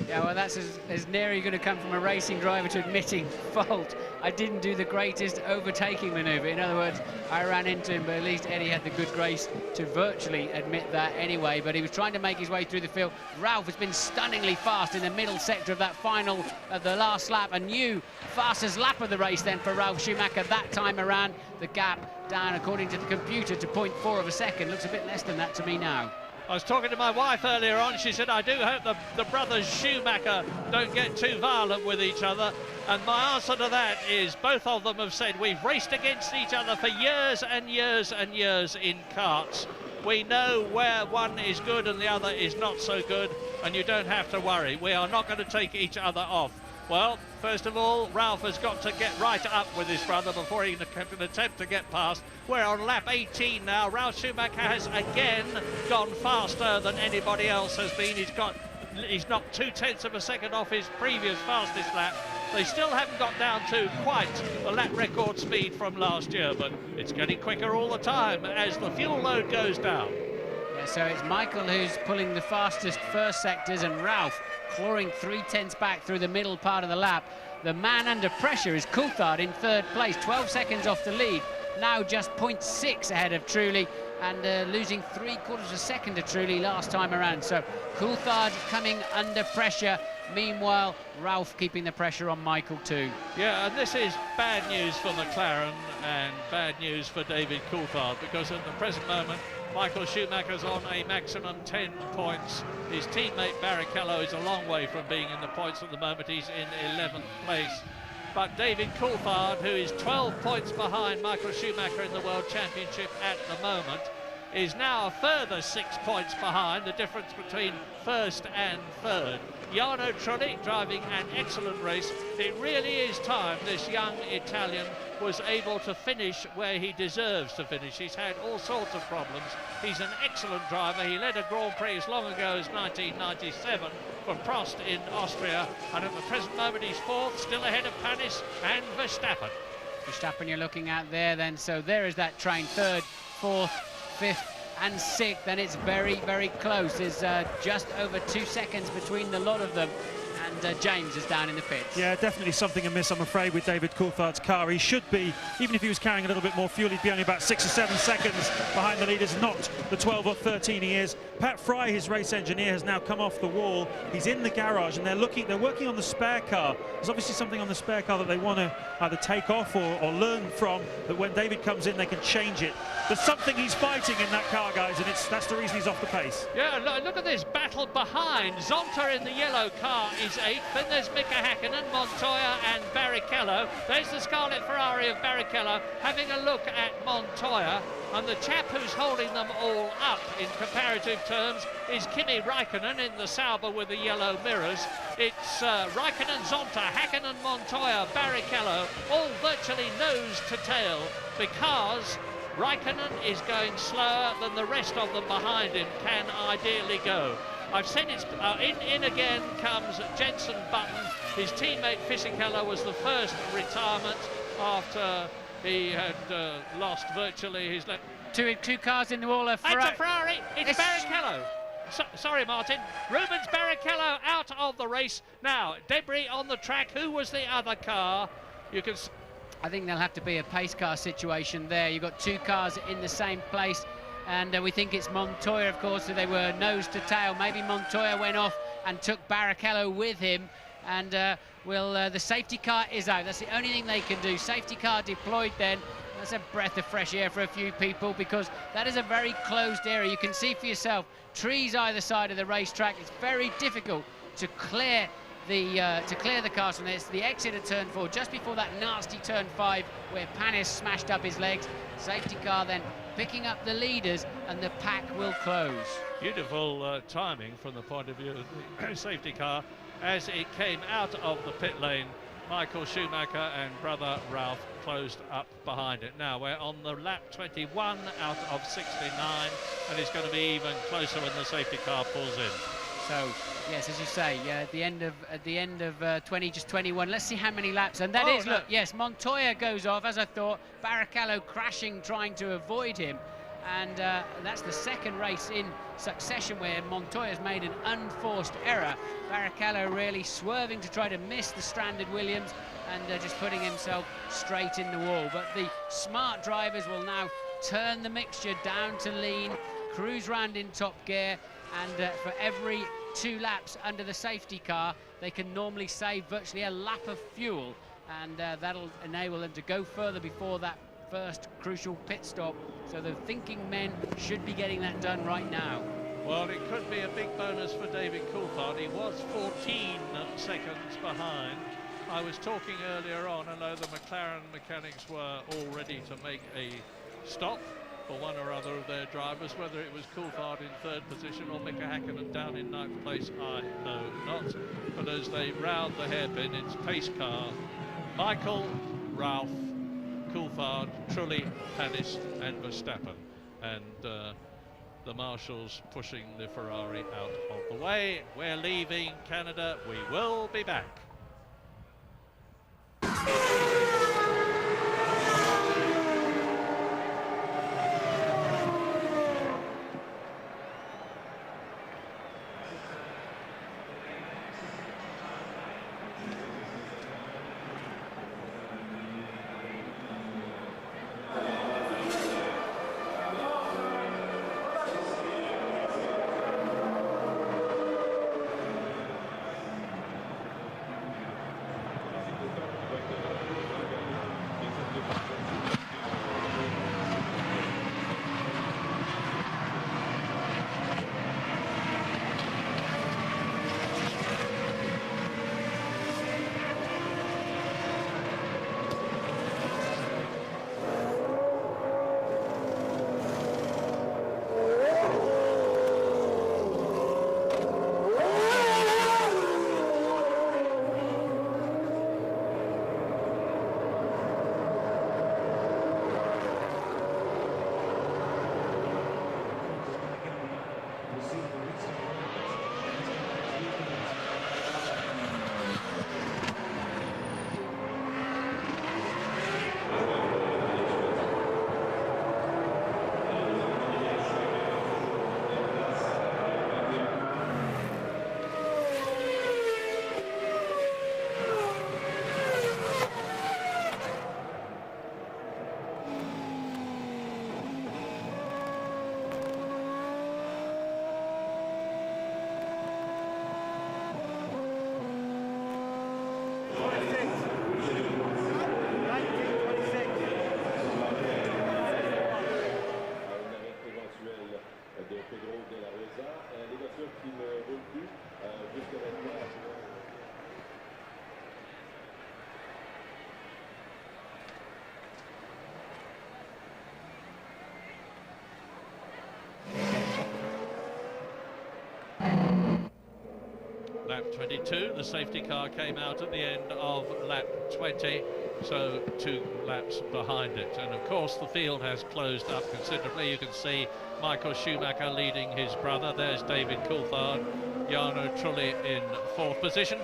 Yeah, well, that's as near you're going to come from a racing driver to admitting fault. I didn't do the greatest overtaking manoeuvre. In other words, I ran into him, but at least Eddie had the good grace to virtually admit that anyway. But he was trying to make his way through the field. Ralf has been stunningly fast in the middle sector of that final, of the last lap. A new fastest lap of the race then for Ralf Schumacher that time around. The gap down, according to the computer, to 0.4 of a second. Looks a bit less than that to me now. I was talking to my wife earlier on. She said, I do hope the brothers Schumacher don't get too violent with each other. And my answer to that is both of them have said we've raced against each other for years and years and years in karts. We know where one is good and the other is not so good, and you don't have to worry. We are not going to take each other off. Well, first of all, Ralph has got to get right up with his brother before he can attempt to get past. We're on lap 18 now. Ralph Schumacher has again gone faster than anybody else has been. He's knocked 0.2 of a second off his previous fastest lap. They still haven't got down to quite the lap record speed from last year, but it's getting quicker all the time as the fuel load goes down. Yeah, so it's Michael who's pulling the fastest first sectors, and Ralph clawing 0.3 back through the middle part of the lap. The man under pressure is Coulthard in third place, 12 seconds off the lead, now just 0.6 ahead of Trulli, and losing 3/4 of a second to Trulli last time around. So Coulthard coming under pressure. Meanwhile, Ralph keeping the pressure on Michael too. Yeah, and this is bad news for McLaren and bad news for David Coulthard, because at the present moment, Michael Schumacher's on a maximum 10 points. His teammate Barrichello is a long way from being in the points at the moment. He's in 11th place. But David Coulthard, who is 12 points behind Michael Schumacher in the World Championship at the moment, is now a further 6 points behind, the difference between first and third. Jarno Trulli driving an excellent race. It really is time this young Italian was able to finish where he deserves to finish. He's had all sorts of problems. He's an excellent driver. He led a Grand Prix as long ago as 1997 for Prost in Austria, and at the present moment he's fourth, still ahead of Panis and Verstappen. Verstappen you're looking at there then, so there is that train, third, fourth, fifth and sixth, and it's very, very close. There's just over 2 seconds between the lot of them, and James is down in the pits. Yeah, definitely something amiss, I'm afraid, with David Coulthard's car. He should be, even if he was carrying a little bit more fuel, he'd be only about 6 or 7 seconds behind the leaders, not the 12 or 13 he is. Pat Fry, his race engineer, has now come off the wall. He's in the garage, and they're working on the spare car. There's obviously something on the spare car that they want to either take off or learn from, that when David comes in, they can change it. There's something he's fighting in that car, guys, and that's the reason he's off the pace. Yeah, look at this battle behind. Zonta in the yellow car is 8th. Then there's Mika Häkkinen, Montoya and Barrichello. There's the Scarlet Ferrari of Barrichello having a look at Montoya. And the chap who's holding them all up in comparative terms is Kimi Räikkönen in the Sauber with the yellow mirrors. It's Räikkönen, Zonta, Häkkinen, Montoya, Barrichello, all virtually nose to tail, because Räikkönen is going slower than the rest of them behind him can ideally go. I've said it's in again comes Jenson Button. His teammate Fisichella was the first retirement after he had lost virtually his left. Two cars in the wall. It's a Ferrari. It's Barrichello. Sorry, Martin. Rubens Barrichello out of the race. Now, debris on the track. Who was the other car? You can. I think there'll have to be a pace car situation there. You've got 2 cars in the same place, and we think it's Montoya, of course, so they were nose to tail. Maybe Montoya went off and took Barrichello with him, and the safety car is out. That's the only thing they can do. Safety car deployed then. That's a breath of fresh air for a few people, because that is a very closed area. You can see for yourself, trees either side of the racetrack. It's very difficult to clear the cars from there. It's the exit of turn 4, just before that nasty turn 5 where Panis smashed up his legs. Safety car then picking up the leaders, and the pack will close. Beautiful timing from the point of view of the safety car as it came out of the pit lane. Michael Schumacher and brother Ralph closed up behind it. Now we're on the lap 21 out of 69, and it's going to be even closer when the safety car pulls in. So yes, as you say, at the end of 21. Let's see how many laps, and that is look, yes, Montoya goes off, as I thought. Barrichello crashing, trying to avoid him, and that's the second race in succession where Montoya's made an unforced error. Barrichello really swerving to try to miss the stranded Williams, and just putting himself straight in the wall. But the smart drivers will now turn the mixture down to lean, cruise round in top gear, and for every 2 laps under the safety car, they can normally save virtually a lap of fuel, and that'll enable them to go further before that first crucial pit stop. So the thinking men should be getting that done right now. Well, it could be a big bonus for David Coulthard. He was 14 seconds behind. I was talking earlier on, I know the McLaren mechanics were all ready to make a stop for one or other of their drivers. Whether it was Coulthard in third position or Mika Häkkinen down in ninth place, I know not. But as they round the hairpin, it's pace car. Michael, Ralph, Coulthard, Trulli, Panis and Verstappen. And the marshals pushing the Ferrari out of the way. We're leaving Canada. We will be back. Lap 22, the safety car came out at the end of lap 20, so 2 laps behind it. And of course the field has closed up considerably. You can see Michael Schumacher leading his brother. There's David Coulthard, Jarno Trulli in 4th position.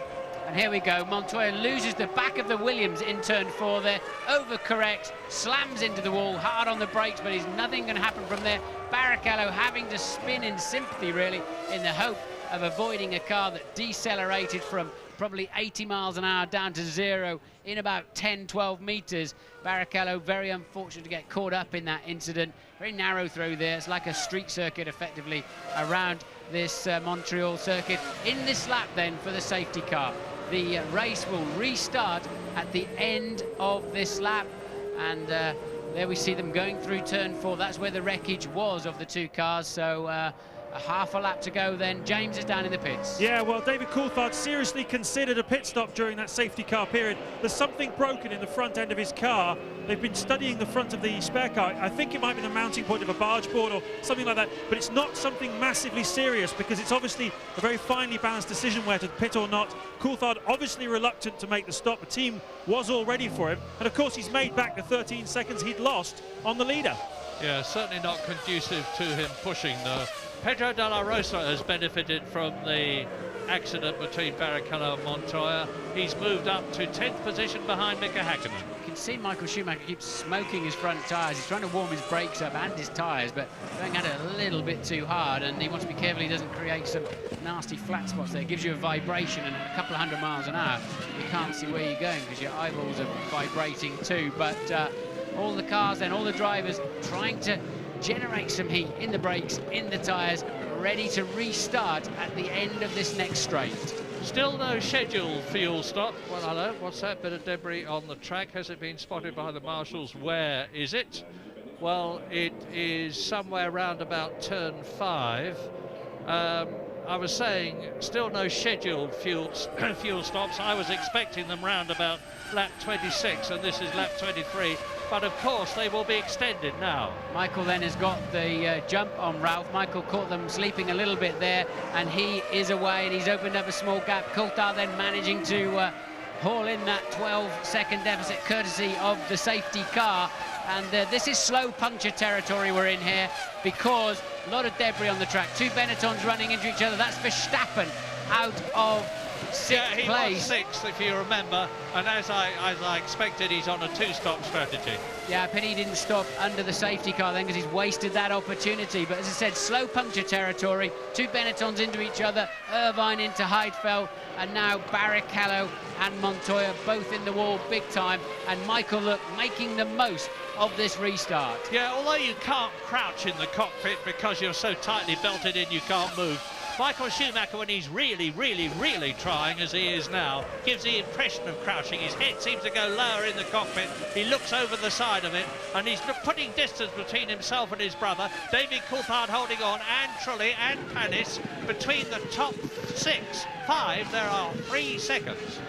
And here we go, Montoya loses the back of the Williams in turn 4 there, overcorrects, slams into the wall, hard on the brakes, but there's nothing going to happen from there. Barrichello having to spin in sympathy, really, in the hope of avoiding a car that decelerated from probably 80 miles an hour down to 0 in about 10-12 meters. Barrichello very unfortunate to get caught up in that incident. Very narrow through there. It's like a street circuit effectively around this Montreal circuit. In this lap then for the safety car, the race will restart at the end of this lap, and there we see them going through turn 4. That's where the wreckage was of the 2 cars. So a half a lap to go then. James is down in the pits. Yeah, well, David Coulthard seriously considered a pit stop during that safety car period. There's something broken in the front end of his car. They've been studying the front of the spare car. I think it might be the mounting point of a barge board or something like that, but it's not something massively serious because it's obviously a very finely balanced decision whether to pit or not. Coulthard obviously reluctant to make the stop. The team was all ready for him, and of course he's made back the 13 seconds he'd lost on the leader. Yeah, certainly not conducive to him pushing though. Pedro de la Rosa has benefited from the accident between Barrichello and Montoya. He's moved up to 10th position behind Mika Häkkinen. You can see Michael Schumacher keeps smoking his front tyres. He's trying to warm his brakes up and his tyres, but going at it a little bit too hard, and he wants to be careful he doesn't create some nasty flat spots there. It gives you a vibration, and at a couple of 100 miles an hour, you can't see where you're going because your eyeballs are vibrating too. But all the cars then, all the drivers trying to generate some heat in the brakes, in the tyres, ready to restart at the end of this next straight. Still no scheduled fuel stop. Well, hello, what's that bit of debris on the track? Has it been spotted by the marshals? Where is it? Well, it is somewhere round about turn 5. I was saying still no scheduled fuel stops. I was expecting them round about lap 26, and this is lap 23. But of course they will be extended now. Michael then has got the jump on Ralph. Michael caught them sleeping a little bit there, and he is away, and he's opened up a small gap. Coulthard then managing to haul in that 12-second deficit courtesy of the safety car. And this is slow puncture territory we're in here, because a lot of debris on the track. Two Benettons running into each other. That's Verstappen out of sixth he place. Was sixth, if you remember, and as I expected, he's on a two-stop strategy. Yeah, pity he didn't stop under the safety car then, because he's wasted that opportunity. But as I said, slow puncture territory. Two Benettons into each other, Irvine into Heidfeld, and now Barrichello and Montoya both in the wall big time. And Michael, look, making the most of this restart. Yeah, although you can't crouch in the cockpit because you're so tightly belted in you can't move, Michael Schumacher, when he's really trying, as he is now, gives the impression of crouching. His head seems to go lower in the cockpit. He looks over the side of it, and he's putting distance between himself and his brother. David Coulthard holding on, and Trulli and Panis. Between the top 5, there are 3 seconds.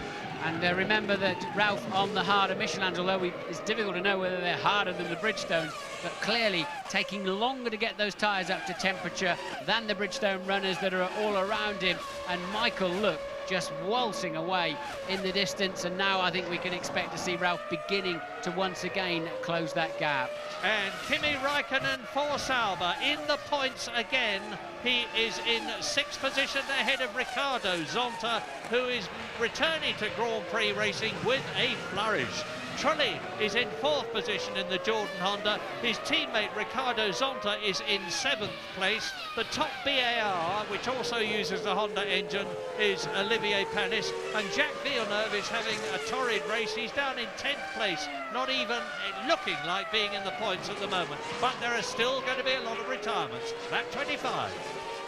And remember that Ralph on the harder Michelins, although it's difficult to know whether they're harder than the Bridgestones, but clearly taking longer to get those tyres up to temperature than the Bridgestone runners that are all around him. And Michael, look, just waltzing away in the distance, and now I think we can expect to see Ralph beginning to once again close that gap. And Kimi Räikkönen for Sauber in the points again. He is in 6th position ahead of Ricardo Zonta, who is returning to Grand Prix racing with a flourish. Trulli is in 4th position in the Jordan Honda. His teammate Ricardo Zonta is in 7th place. The top BAR, which also uses the Honda engine, is Olivier Panis. And Jacques Villeneuve is having a torrid race. He's down in 10th place, not even looking like being in the points at the moment. But there are still going to be a lot of retirements. Lap 25.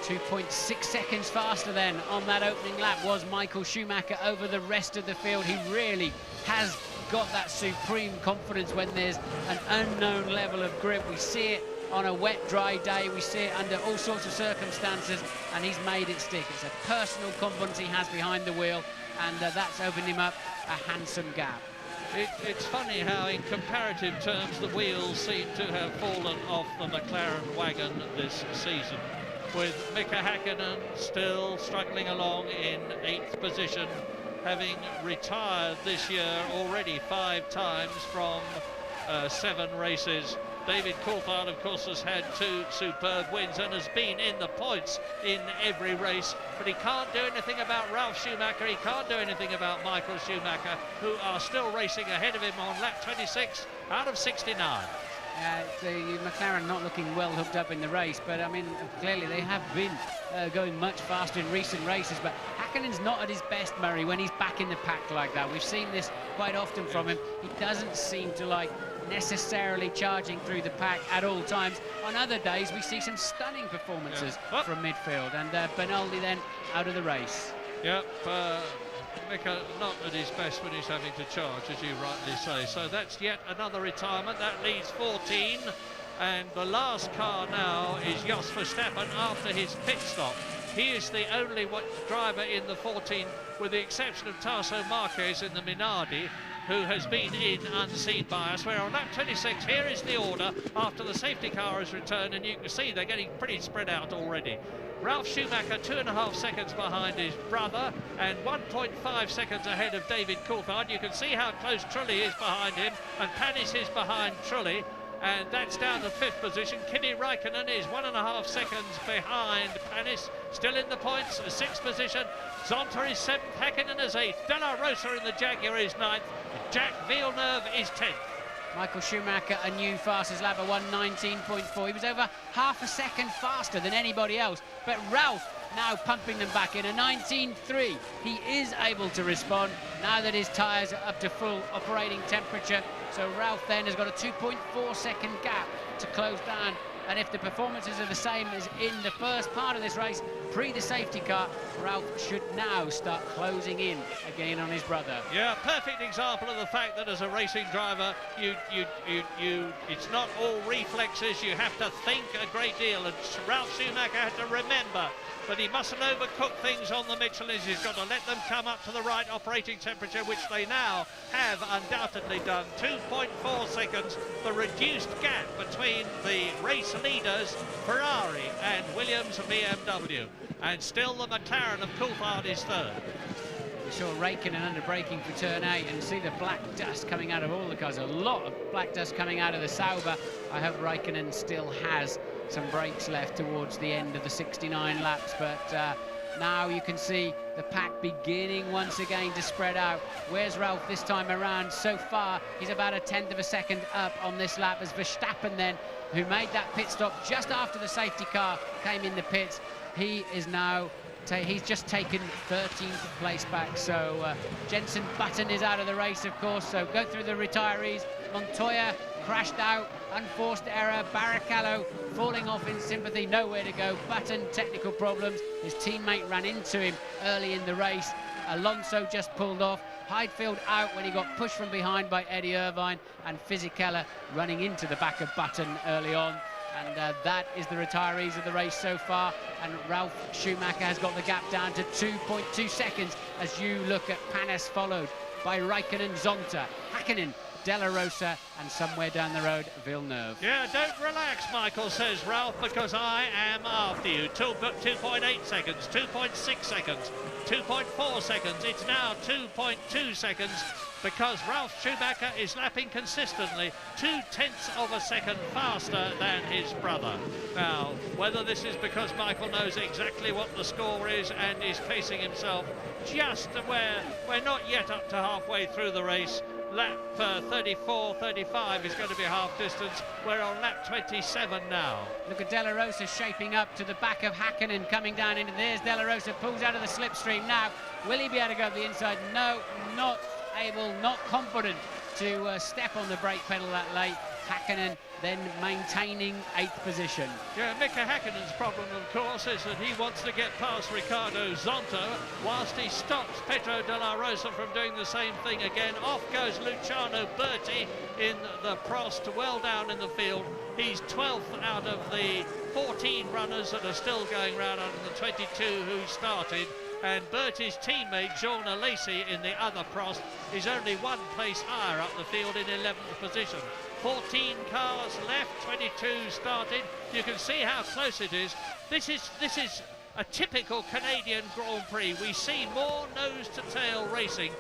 2.6 seconds faster then on that opening lap was Michael Schumacher over the rest of the field. He really has got that supreme confidence when there's an unknown level of grip. We see it on a wet, dry day. We see it under all sorts of circumstances, and he's made it stick. It's a personal confidence he has behind the wheel, and that's opened him up a handsome gap. It's funny how, in comparative terms, the wheels seem to have fallen off the McLaren wagon this season, with Mika Häkkinen still struggling along in 8th position, having retired this year already 5 times from 7 races. David Coulthard, of course, has had 2 superb wins and has been in the points in every race, but he can't do anything about Ralf Schumacher, he can't do anything about Michael Schumacher, who are still racing ahead of him on lap 26 out of 69. The McLaren not looking well hooked up in the race, but I mean, clearly they have been going much faster in recent races. But Häkkinen's not at his best, Murray, when he's back in the pack like that. We've seen this quite often from him. He doesn't seem to like necessarily charging through the pack at all times. On other days, we see some stunning performances from midfield, and Bernaldi then out of the race. Yep. Mika not at his best when he's having to charge, as you rightly say. So that's yet another retirement. That leaves 14. And the last car now is Jos Verstappen after his pit stop. He is the only driver in the 14, with the exception of Tasso Marquez in the Minardi, who has been in unseen by us. We're on lap 26. Here is the order after the safety car has returned, and you can see they're getting pretty spread out already. Ralf Schumacher 2.5 seconds behind his brother and 1.5 seconds ahead of David Coulthard. You can see how close Trulli is behind him, and Panis is behind Trulli, and that's down to 5th position. Kimi Räikkönen is 1.5 seconds behind Panis, still in the points, 6th position. Zonta is 7th, Häkkinen is 8th, De La Rosa in the Jaguar is 9th, Jacques Villeneuve is 10th. Michael Schumacher, a new fastest lap at 1:19.4. He was over half a second faster than anybody else. But Ralph now pumping them back in a 19.3. He is able to respond now that his tyres are up to full operating temperature. So Ralph then has got a 2.4 second gap to close down And if the performances are the same as in the first part of this race, pre the safety car, Ralph should now start closing in again on his brother. Yeah, perfect example of the fact that as a racing driver, it's not all reflexes. You have to think a great deal. And Ralph Schumacher had to remember that he mustn't overcook things on the Michelins. He's got to let them come up to the right operating temperature, which they now have undoubtedly done. 2.4 seconds, the reduced gap between the race leaders, Ferrari and Williams BMW. And still the McLaren of Coulthard is third. We saw Raikkonen under braking for turn 8 and see the black dust coming out of all the cars. A lot of black dust coming out of the Sauber. I hope Raikkonen still has some brakes left towards the end of the 69 laps, but now you can see the pack beginning once again to spread out. Where's Ralph this time around? So far, he's about a 1/10 of a second up on this lap as Verstappen then, who made that pit stop just after the safety car came in the pits. He is now, he's just taken 13th place back. So Jenson Button is out of the race, of course, so go through the retirees. Montoya crashed out, unforced error. Barrichello falling off in sympathy, nowhere to go. Button, technical problems. His teammate ran into him early in the race. Alonso just pulled off. Heidfeld out when he got pushed from behind by Eddie Irvine, and Fisichella running into the back of Button early on. And that is the retirees of the race so far. And Ralph Schumacher has got the gap down to 2.2 seconds as you look at Panis, followed by Raikkonen, Zonta, Hakkinen, Della Rosa, and somewhere down the road, Villeneuve. Yeah, don't relax, Michael, says Ralph, because I am after you. 2.8 seconds, 2.6 seconds, 2.4 seconds. It's now 2.2 seconds because Ralph Schumacher is lapping consistently 0.2 of a second faster than his brother. Now, whether this is because Michael knows exactly what the score is and is pacing himself just where we're not yet up to halfway through the race. Lap 34, 35 is going to be half distance. We're on lap 27 now. Look at Della Rosa shaping up to the back of Hakkinen, coming down into there's Della Rosa, pulls out of the slipstream now. Will he be able to go to the inside? No, not able, not confident to step on the brake pedal that late. Hakkinen then maintaining 8th position. Yeah, Mika Hakkinen's problem, of course, is that he wants to get past Riccardo Zonta whilst he stops Pedro de la Rosa from doing the same thing again. Off goes Luciano Berti in the Prost, well down in the field. He's 12th out of the 14 runners that are still going round out of the 22 who started. And Bertie's teammate, Jean Alesi, in the other Prost, is only one place higher up the field in 11th position. 14 cars left, 22 started. You can see how close it is. This is a typical Canadian Grand Prix. We see more nose-to-tail racing.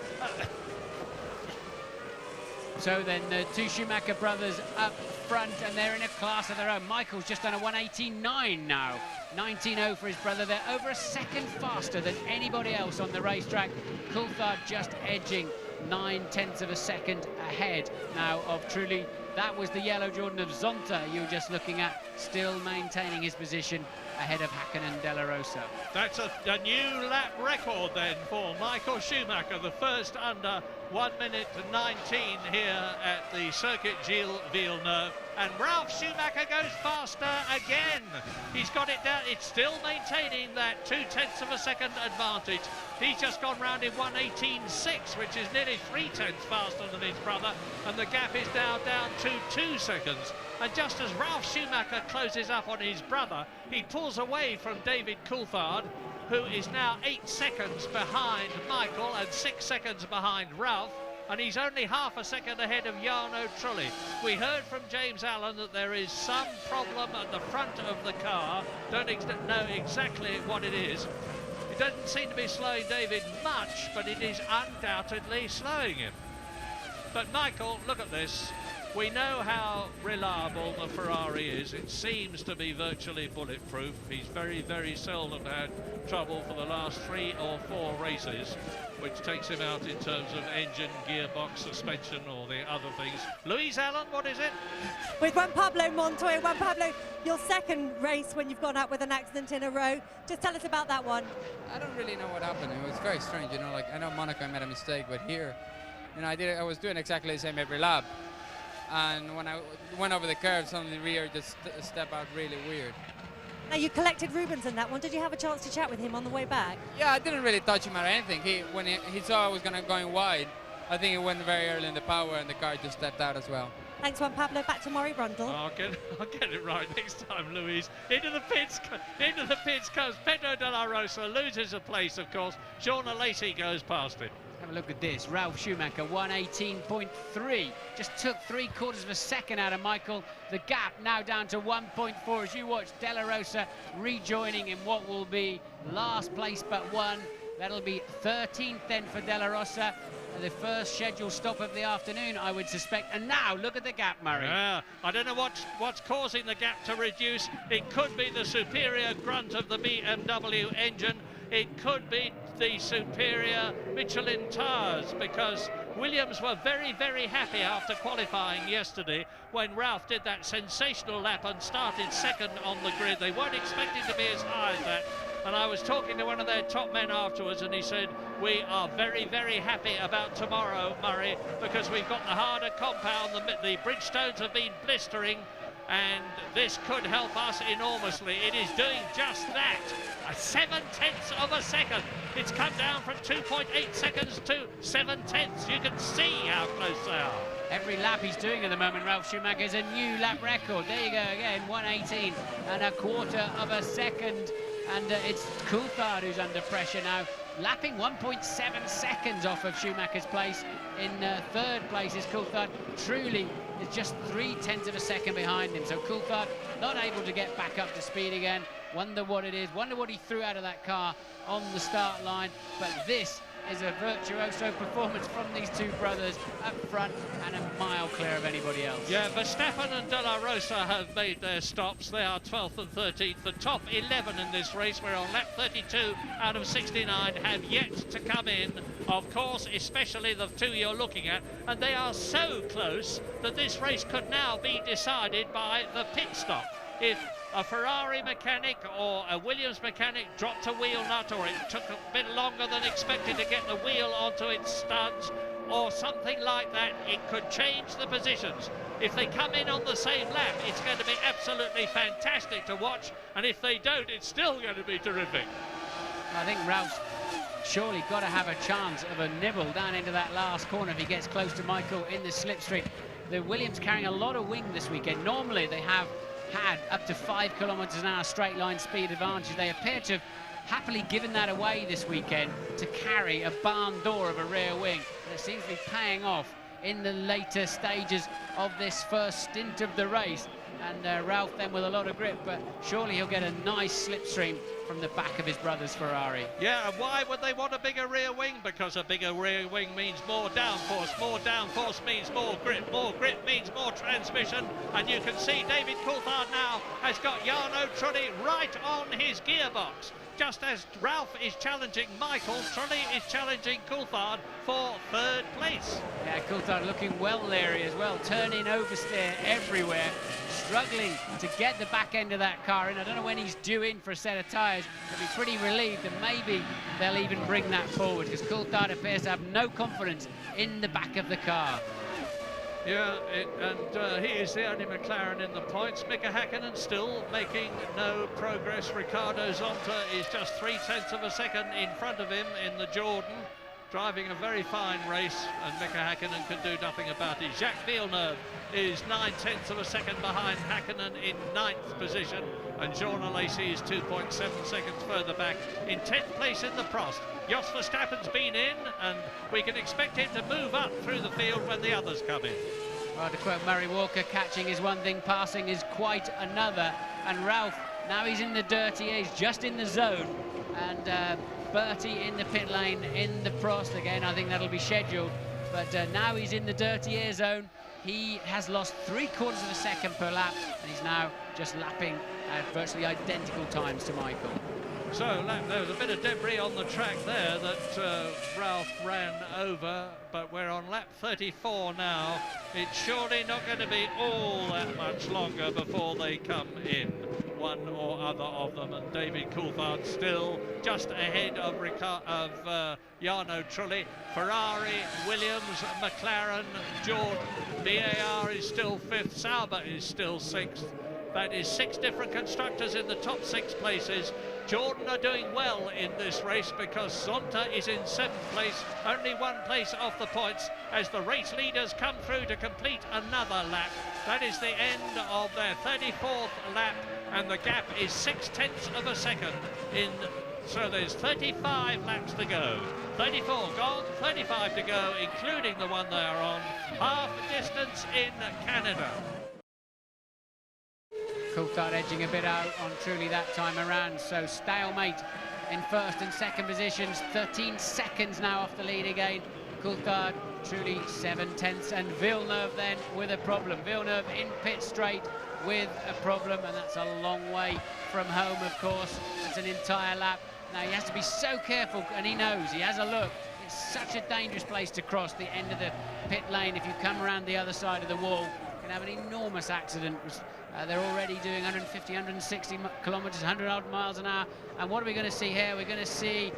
So then the two Schumacher brothers up front, and they're in a class of their own. Michael's just done a 1:18.9 now. 19.0 for his brother. They're over a second faster than anybody else on the racetrack. Coulthard just edging 0.9 of a second ahead now of Trulli. That was the yellow Jordan of Zonta you were just looking at, still maintaining his position ahead of Hakkinen Della Rosa. That's a new lap record then for Michael Schumacher, the first under 1:19 here at the Circuit Gilles Villeneuve. And Ralph Schumacher goes faster again. He's got it down. It's still maintaining that 0.2 of a second advantage. He's just gone round in 1:18.6, which is nearly 0.3 faster than his brother. And the gap is now down to 2 seconds. And just as Ralph Schumacher closes up on his brother, he pulls away from David Coulthard, who is now 8 seconds behind Michael and 6 seconds behind Ralph. And he's only half a second ahead of Jarno Trulli. We heard from James Allen that there is some problem at the front of the car. Don't know exactly what it is. It doesn't seem to be slowing David much, but it is undoubtedly slowing him. But Michael, look at this. We know how reliable the Ferrari is. It seems to be virtually bulletproof. He's very, very seldom had trouble for the last 3 or 4 races, which takes him out in terms of engine, gearbox, suspension, or the other things. Louise Allen, what is it? With Juan Pablo Montoya. Juan Pablo, your second race when you've gone out with an accident in a row. Just tell us about that one. I don't really know what happened. It was very strange, you know, like I know Monaco made a mistake, but here, you know, I was doing exactly the same every lap. and when I went over the curve, suddenly rear just stepped out really weird. Now, you collected Rubens in that one. Did you have a chance to chat with him on the way back? Yeah, I didn't really touch him or anything. When he saw I was going wide, I think he went very early in the power, and the car just stepped out as well. Thanks, Juan Pablo. Back to Murray Brundle. I'll get it right next time, Louise. Into the pits comes Pedro de la Rosa, loses a place, of course. Shauna Lacey goes past it. Have a look at this. Ralf Schumacher, 1:18.3. Just took 3/4 of a second out of Michael. The gap now down to 1.4 as you watch De La Rosa rejoining in what will be last place but one. That'll be 13th then for De La Rosa. The first scheduled stop of the afternoon, I would suspect. And now, look at the gap, Murray. Yeah, I don't know what's causing the gap to reduce. It could be the superior grunt of the BMW engine. It could be the superior Michelin tyres, because Williams were very, very happy after qualifying yesterday when Ralf did that sensational lap and started second on the grid. They weren't expecting to be as high as that. And I was talking to one of their top men afterwards, and he said, we are very, very happy about tomorrow, Murray, because we've got the harder compound, the Bridgestones have been blistering, and this could help us enormously. It is doing just that. 7/10 of a second. It's come down from 2.8 seconds to 7/10. You can see how close they are. Every lap he's doing at the moment, Ralf Schumacher, is a new lap record. There you go again, 1:18 of a second. And it's Coulthard who's under pressure now, lapping 1.7 seconds off of Schumacher's place. In third place is Coulthard. Truly is just 0.3 of a second behind him. So Coulthard not able to get back up to speed again. Wonder what it is. Wonder what he threw out of that car on the start line. But this is a virtuoso performance from these two brothers up front and a mile clear of anybody else. Yeah, Verstappen and De La Rosa have made their stops. They are 12th and 13th. The top 11 in this race, we're on lap 32 out of 69, have yet to come in. Of course, especially the two you're looking at, and they are so close that this race could now be decided by the pit stop. If a Ferrari mechanic or a Williams mechanic dropped a wheel nut, or it took a bit longer than expected to get the wheel onto its studs, or something like that, it could change the positions. If they come in on the same lap, it's going to be absolutely fantastic to watch, and if they don't, it's still going to be terrific. I think Ralph's surely got to have a chance of a nibble down into that last corner if he gets close to Michael in the slipstream. The Williams carrying a lot of wing this weekend. Normally they have had up to 5 kilometres an hour straight line speed advantage. They appear to have happily given that away this weekend to carry a barn door of a rear wing. And it seems to be paying off in the later stages of this first stint of the race. And Ralf then with a lot of grip, but surely he'll get a nice slipstream from the back of his brother's Ferrari. Yeah, and why would they want a bigger rear wing? Because a bigger rear wing means more downforce means more grip means more transmission, and you can see David Coulthard now has got Jarno Trulli right on his gearbox. Just as Ralf is challenging Michael, Trulli is challenging Coulthard for third place. Yeah, Coulthard looking well leery as well, turning oversteer everywhere, struggling to get the back end of that car in. I don't know when he's due in for a set of tyres. He'll be pretty relieved, and maybe they'll even bring that forward, because Coulthard appears to have no confidence in the back of the car. Yeah, he is the only McLaren in the points. Mika Häkkinen still making no progress. Ricardo Zonta is just 0.3 of a second in front of him in the Jordan, driving a very fine race, and Mika Häkkinen can do nothing about it. Jacques Villeneuve is 0.9 of a second behind Häkkinen in 9th position, and Jean Lacey is 2.7 seconds further back in 10th place in the Prost. Jos Verstappen's been in, and we can expect him to move up through the field when the others come in. Well, to quote Murray Walker, catching is one thing, passing is quite another. And Ralf, now he's in the dirty air, he's just in the zone. And Bertie in the pit lane, in the Prost again. I think that'll be scheduled. But now he's in the dirty air zone. He has lost 3/4 of a second per lap, and he's now just lapping at virtually identical times to Michael. So there was a bit of debris on the track there that Ralf ran over, but we're on lap 34 now. It's surely not going to be all that much longer before they come in. one or other of them, and David Coulthard still just ahead of Jarno Trulli. Ferrari, Williams, McLaren, Jordan. BAR is still 5th, Sauber is still 6th. That is 6 different constructors in the top 6 places. Jordan are doing well in this race because Zonta is in 7th place, only 1 place off the points as the race leaders come through to complete another lap. That is the end of their 34th lap, and the gap is 0.6 of a second so there's 35 laps to go. 34 gone, 35 to go, including the one they are on. Half distance in Canada. Coulthard edging a bit out on Trulli that time around, so stalemate in 1st and 2nd positions. 13 seconds now off the lead again. Coulthard, Trulli 7/10, and Villeneuve then with a problem. Villeneuve in pit straight with a problem, and that's a long way from home, of course. That's an entire lap. Now he has to be so careful, and he knows, he has a look. It's such a dangerous place to cross the end of the pit lane. If you come around the other side of the wall, you can have an enormous accident. They're already doing 150, 160 kilometres, 100 odd miles an hour. And what are we going to see here? We're going to see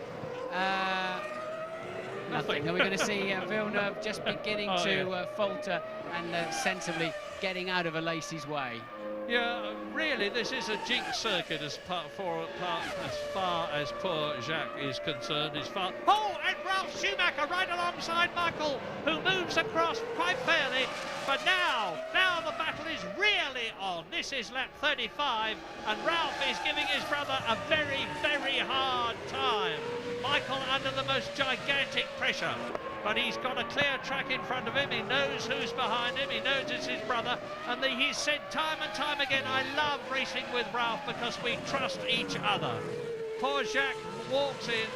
nothing. We're going to see Villeneuve just beginning to falter and sensibly getting out of Alesi's way. Yeah, really, this is a jinx circuit as far as poor Jacques is concerned. Oh, and Ralf Schumacher right alongside Michael, who moves across quite fairly. But now the battle is really on. This is lap 35, and Ralf is giving his brother a very, very hard time. Michael under the most gigantic pressure. But he's got a clear track in front of him. He knows who's behind him. He knows it's his brother. And he's said time and time again, I love racing with Ralf because we trust each other. Poor Jacques walks in.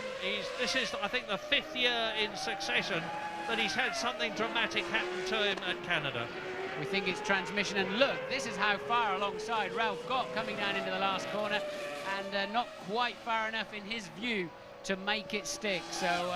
This is, I think, the 5th year in succession that he's had something dramatic happen to him at Canada. We think it's transmission. And look, this is how far alongside Ralf got coming down into the last corner. And not quite far enough in his view to make it stick. So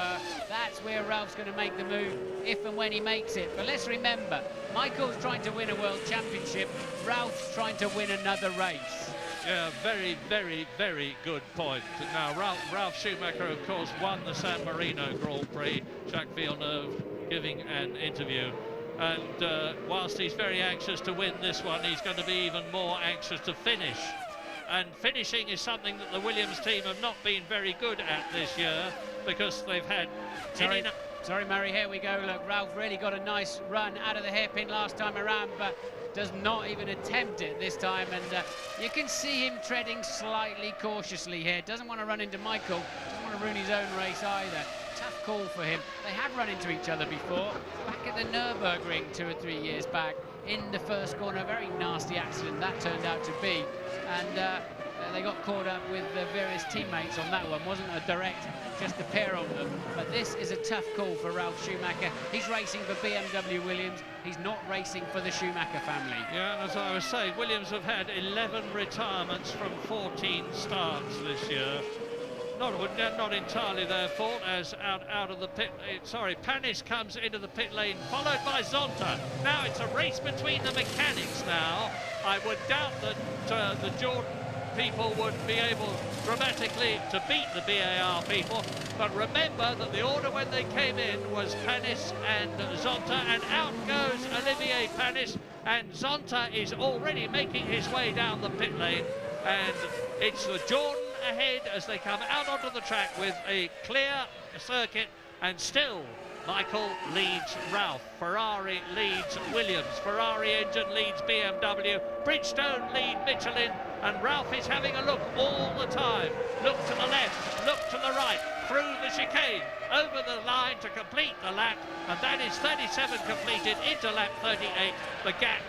that's where Ralph's going to make the move if and when he makes it. But let's remember, Michael's trying to win a world championship, Ralph's trying to win another race. Yeah, very, very, very good point. Now, Ralf Schumacher, of course, won the San Marino Grand Prix. Jacques Villeneuve giving an interview. And whilst he's very anxious to win this one, he's going to be even more anxious to finish. And finishing is something that the Williams team have not been very good at this year because they've had... Sorry, Murray, here we go. Look, Ralf really got a nice run out of the hairpin last time around, but does not even attempt it this time. And you can see him treading slightly cautiously here. Doesn't want to run into Michael, doesn't want to ruin his own race either. Tough call for him. They have run into each other before, back at the Nürburgring 2 or 3 years back. In the first corner, a very nasty accident that turned out to be, and they got caught up with various teammates on that one. Wasn't a direct, just a pair of them. But this is a tough call for Ralf Schumacher. He's racing for BMW Williams. He's not racing for the Schumacher family. Yeah, as I was saying, Williams have had 11 retirements from 14 starts this year. Not entirely their fault, as out of the pit. Panis comes into the pit lane, followed by Zonta. Now it's a race between the mechanics now. I would doubt that the Jordan people would be able dramatically to beat the BAR people, but remember that the order when they came in was Panis and Zonta, and out goes Olivier Panis, and Zonta is already making his way down the pit lane, and it's the Jordan ahead as they come out onto the track with a clear circuit, and still Michael leads Ralf, Ferrari leads Williams, Ferrari engine leads BMW, Bridgestone lead Michelin, and Ralf is having a look all the time. Look to the left, look to the right, through the chicane, over the line to complete the lap, and that is 37 completed into lap 38. The gap,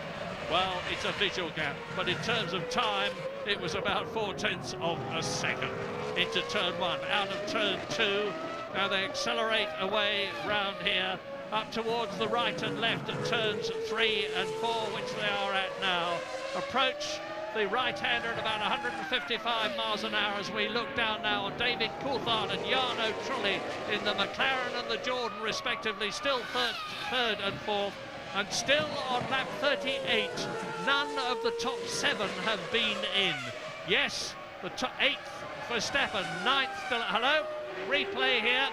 well, it's a visual gap, but in terms of time, it was about 0.4 of a second into turn 1. Out of turn 2, now they accelerate away round here, up towards the right and left at turns 3 and 4, which they are at now. Approach the right-hander at about 155 miles an hour as we look down now on David Coulthard and Jarno Trulli in the McLaren and the Jordan respectively, still third and fourth. And still on lap 38, none of the top 7 have been in. Yes, the 8th for Verstappen, 9th still. Hello, replay here.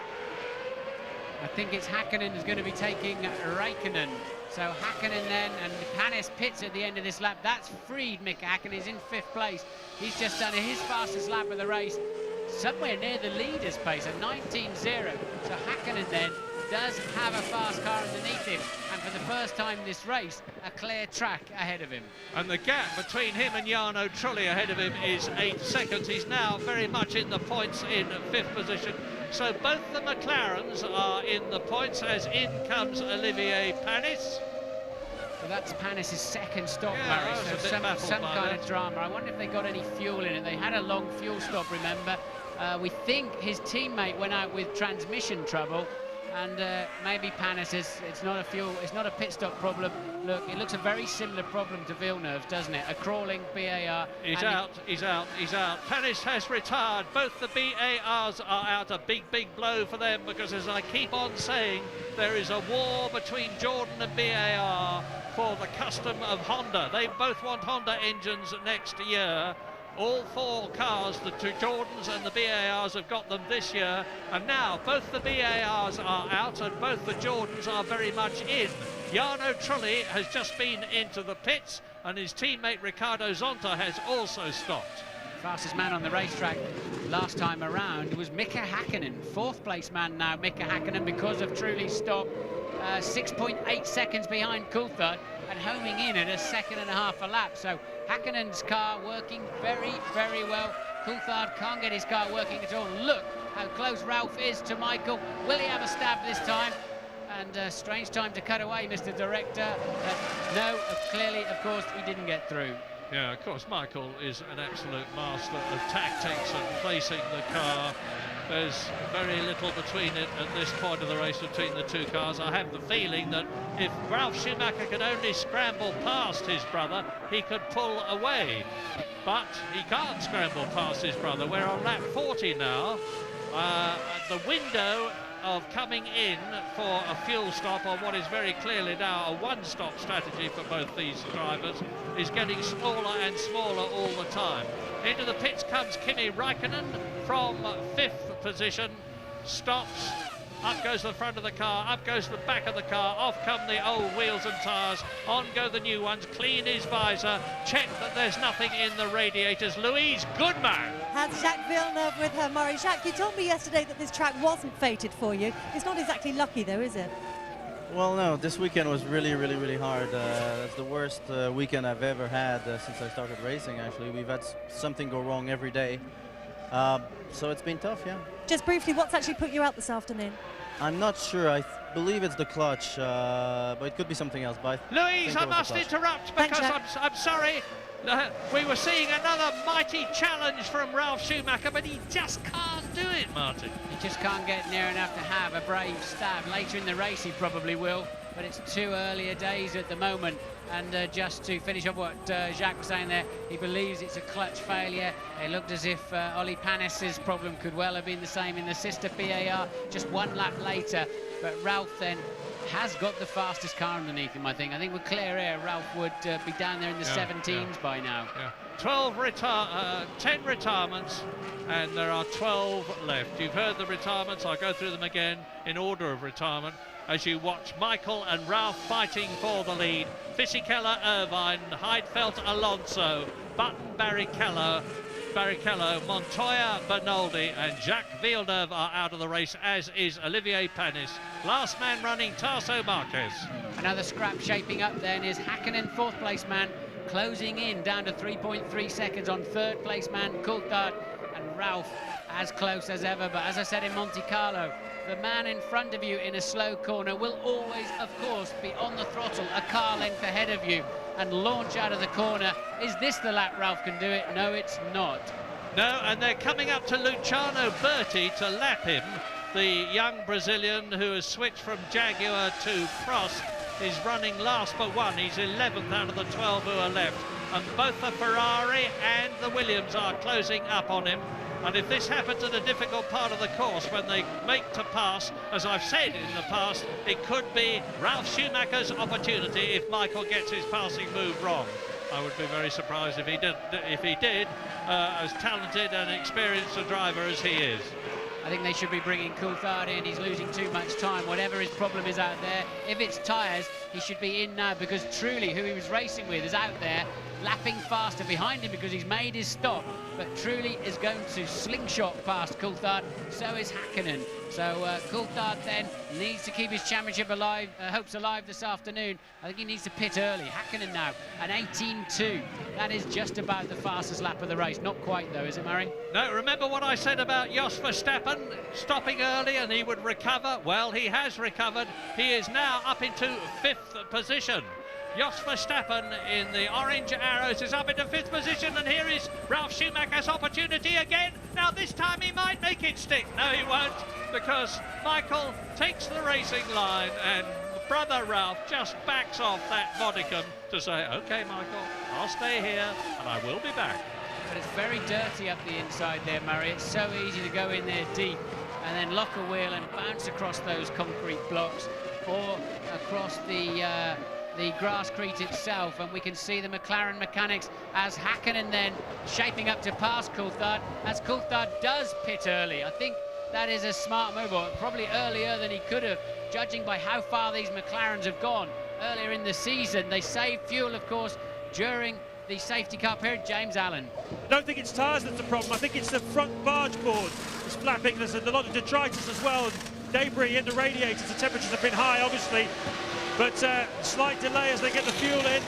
I think it's Häkkinen who's going to be taking Räikkönen. So Häkkinen then, and Panis pits at the end of this lap. That's freed Mika Häkkinen. He's in 5th place. He's just done his fastest lap of the race, somewhere near the leader's pace, a 19.0. So Häkkinen then does have a fast car underneath him, and for the first time this race, a clear track ahead of him. And the gap between him and Jarno Trulli ahead of him is 8 seconds. He's now very much in the points in 5th position. So both the McLarens are in the points, as in comes Olivier Panis. So that's Panis' second stop, Yeah, Murray, so some kind that. of drama. I wonder if they got any fuel in it. They had a long fuel stop, remember. We think his teammate went out with transmission trouble, and maybe Panis it's not a pit stop problem. Look, it looks a very similar problem to Villeneuve, doesn't it? A crawling BAR. He's out. Panis has retired. Both the BARs are out. A big blow for them, because as I keep on saying, there is a war between Jordan and BAR for the custom of Honda. They both want Honda engines next year. All 4 cars, the 2 Jordans and the BARs, have got them this year, and now both the BARs are out and both the Jordans are very much in. Jarno Trulli has just been into the pits, and his teammate Riccardo Zonta has also stopped. Fastest man on the racetrack last time around was Mika Häkkinen. 4th place man now, Mika Häkkinen, because of Trulli's stop. 6.8 seconds behind Coulthard, and homing in at a 2.5 seconds a lap. So Häkkinen's car working very well. Coulthard can't get his car working at all. Look how close Ralph is to Michael. Will he have a stab this time? And strange time to cut away, Mr. Director. No, clearly, of course, he didn't get through. Yeah, of course, Michael is an absolute master of tactics and placing the car. There's very little between it at this point of the race between the 2 cars. I have the feeling that if Ralf Schumacher could only scramble past his brother, he could pull away. But he can't scramble past his brother. We're on lap 40 now. The window of coming in for a fuel stop on what is very clearly now a 1-stop strategy for both these drivers is getting smaller and smaller all the time. Into the pits comes Kimi Räikkönen from 5th position, stops, up goes the front of the car, up goes the back of the car, off come the old wheels and tyres, on go the new ones, clean his visor, check that there's nothing in the radiators. Louise Goodman has Jacques Villeneuve with her, Murray. Jacques, you told me yesterday that this track wasn't fated for you. It's not exactly lucky though, is it? Well, no, this weekend was really hard. That's the worst weekend I've ever had since I started racing, actually. We've had something go wrong every day. So it's been tough, yeah. Just briefly, what's actually put you out this afternoon? I'm not sure. I believe it's the clutch, but it could be something else. But Louise, I must interrupt because I'm sorry. We were seeing another mighty challenge from Ralf Schumacher, but he just can't do it, Martin. He just can't get near enough to have a brave stab. Later in the race he probably will, but it's too earlier days at the moment. And just to finish off what Jacques was saying there, he believes it's a clutch failure. It looked as if Olli Panis's problem could well have been the same in the sister BAR just 1 lap later. But Ralph then has got the fastest car underneath him, I think. I think with clear air, Ralph would be down there in the 17s by now. Yeah. 10 retirements, and there are 12 left. You've heard the retirements. I'll go through them again in order of retirement as you watch Michael and Ralph fighting for the lead. Fisichella, Irvine, Heidfeld, Alonso, Button, Barrichello, Montoya, Bernoldi and Jacques Villeneuve are out of the race, as is Olivier Panis. Last man running, Tarso Marquez. Another scrap shaping up then is Häkkinen, 4th place man, closing in down to 3.3 seconds on 3rd place man Coulthard, and Ralph as close as ever. But as I said in Monte Carlo, the man in front of you in a slow corner will always, of course, be on the throttle a car length ahead of you and launch out of the corner. Is this the lap Ralph can do it? No, it's not. No, and they're coming up to Luciano Berti to lap him. The young Brazilian who has switched from Jaguar to Prost is running last but one. He's 11th out of the 12 who are left. And both the Ferrari and the Williams are closing up on him. And if this happens at a difficult part of the course when they make to pass, as I've said in the past, it could be Ralf Schumacher's opportunity if Michael gets his passing move wrong. I would be very surprised if he did. as talented and experienced a driver as he is. I think they should be bringing Coulthard in. He's losing too much time. Whatever his problem is out there, if it's tyres, he should be in now, because truly who he was racing with is out there lapping faster behind him because he's made his stop, but truly is going to slingshot past Coulthard. So is Häkkinen. So Coulthard then needs to keep his championship alive, hopes alive this afternoon. I think he needs to pit early. Häkkinen now, an 18.2. That is just about the fastest lap of the race. Not quite though, is it, Murray? No, remember what I said about Jos Verstappen stopping early and he would recover? Well, he has recovered. He is now up into 5th position. Jos Verstappen in the orange arrows is up into 5th position, and here is Ralf Schumacher's opportunity again. Now this time he might make it stick. No, he won't, because Michael takes the racing line and brother Ralf just backs off that modicum to say, OK, Michael, I'll stay here and I will be back. But it's very dirty up the inside there, Murray. It's so easy to go in there deep and then lock a wheel and bounce across those concrete blocks or across the grasscrete itself, and we can see the McLaren mechanics as Häkkinen then shaping up to pass Coulthard, as Coulthard does pit early. I think that is a smart move, or probably earlier than he could have, judging by how far these McLarens have gone earlier in the season. They saved fuel, of course, during the safety car period. James Allen. I don't think it's tyres that's the problem. I think it's the front barge board that's flapping. There's a lot of detritus as well, and debris in the radiators. The temperatures have been high, obviously. But slight delay as they get the fuel in,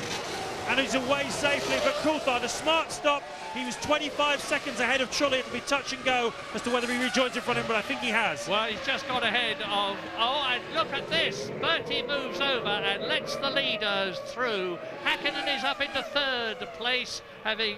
and he's away safely. But Coulthard, a smart stop. He was 25 seconds ahead of Trulli. It'll be touch and go as to whether he rejoins in front of him, but I think he has. Well, he's just got ahead of... Oh, and look at this. Bertie moves over and lets the leaders through. Häkkinen is up into 3rd place, having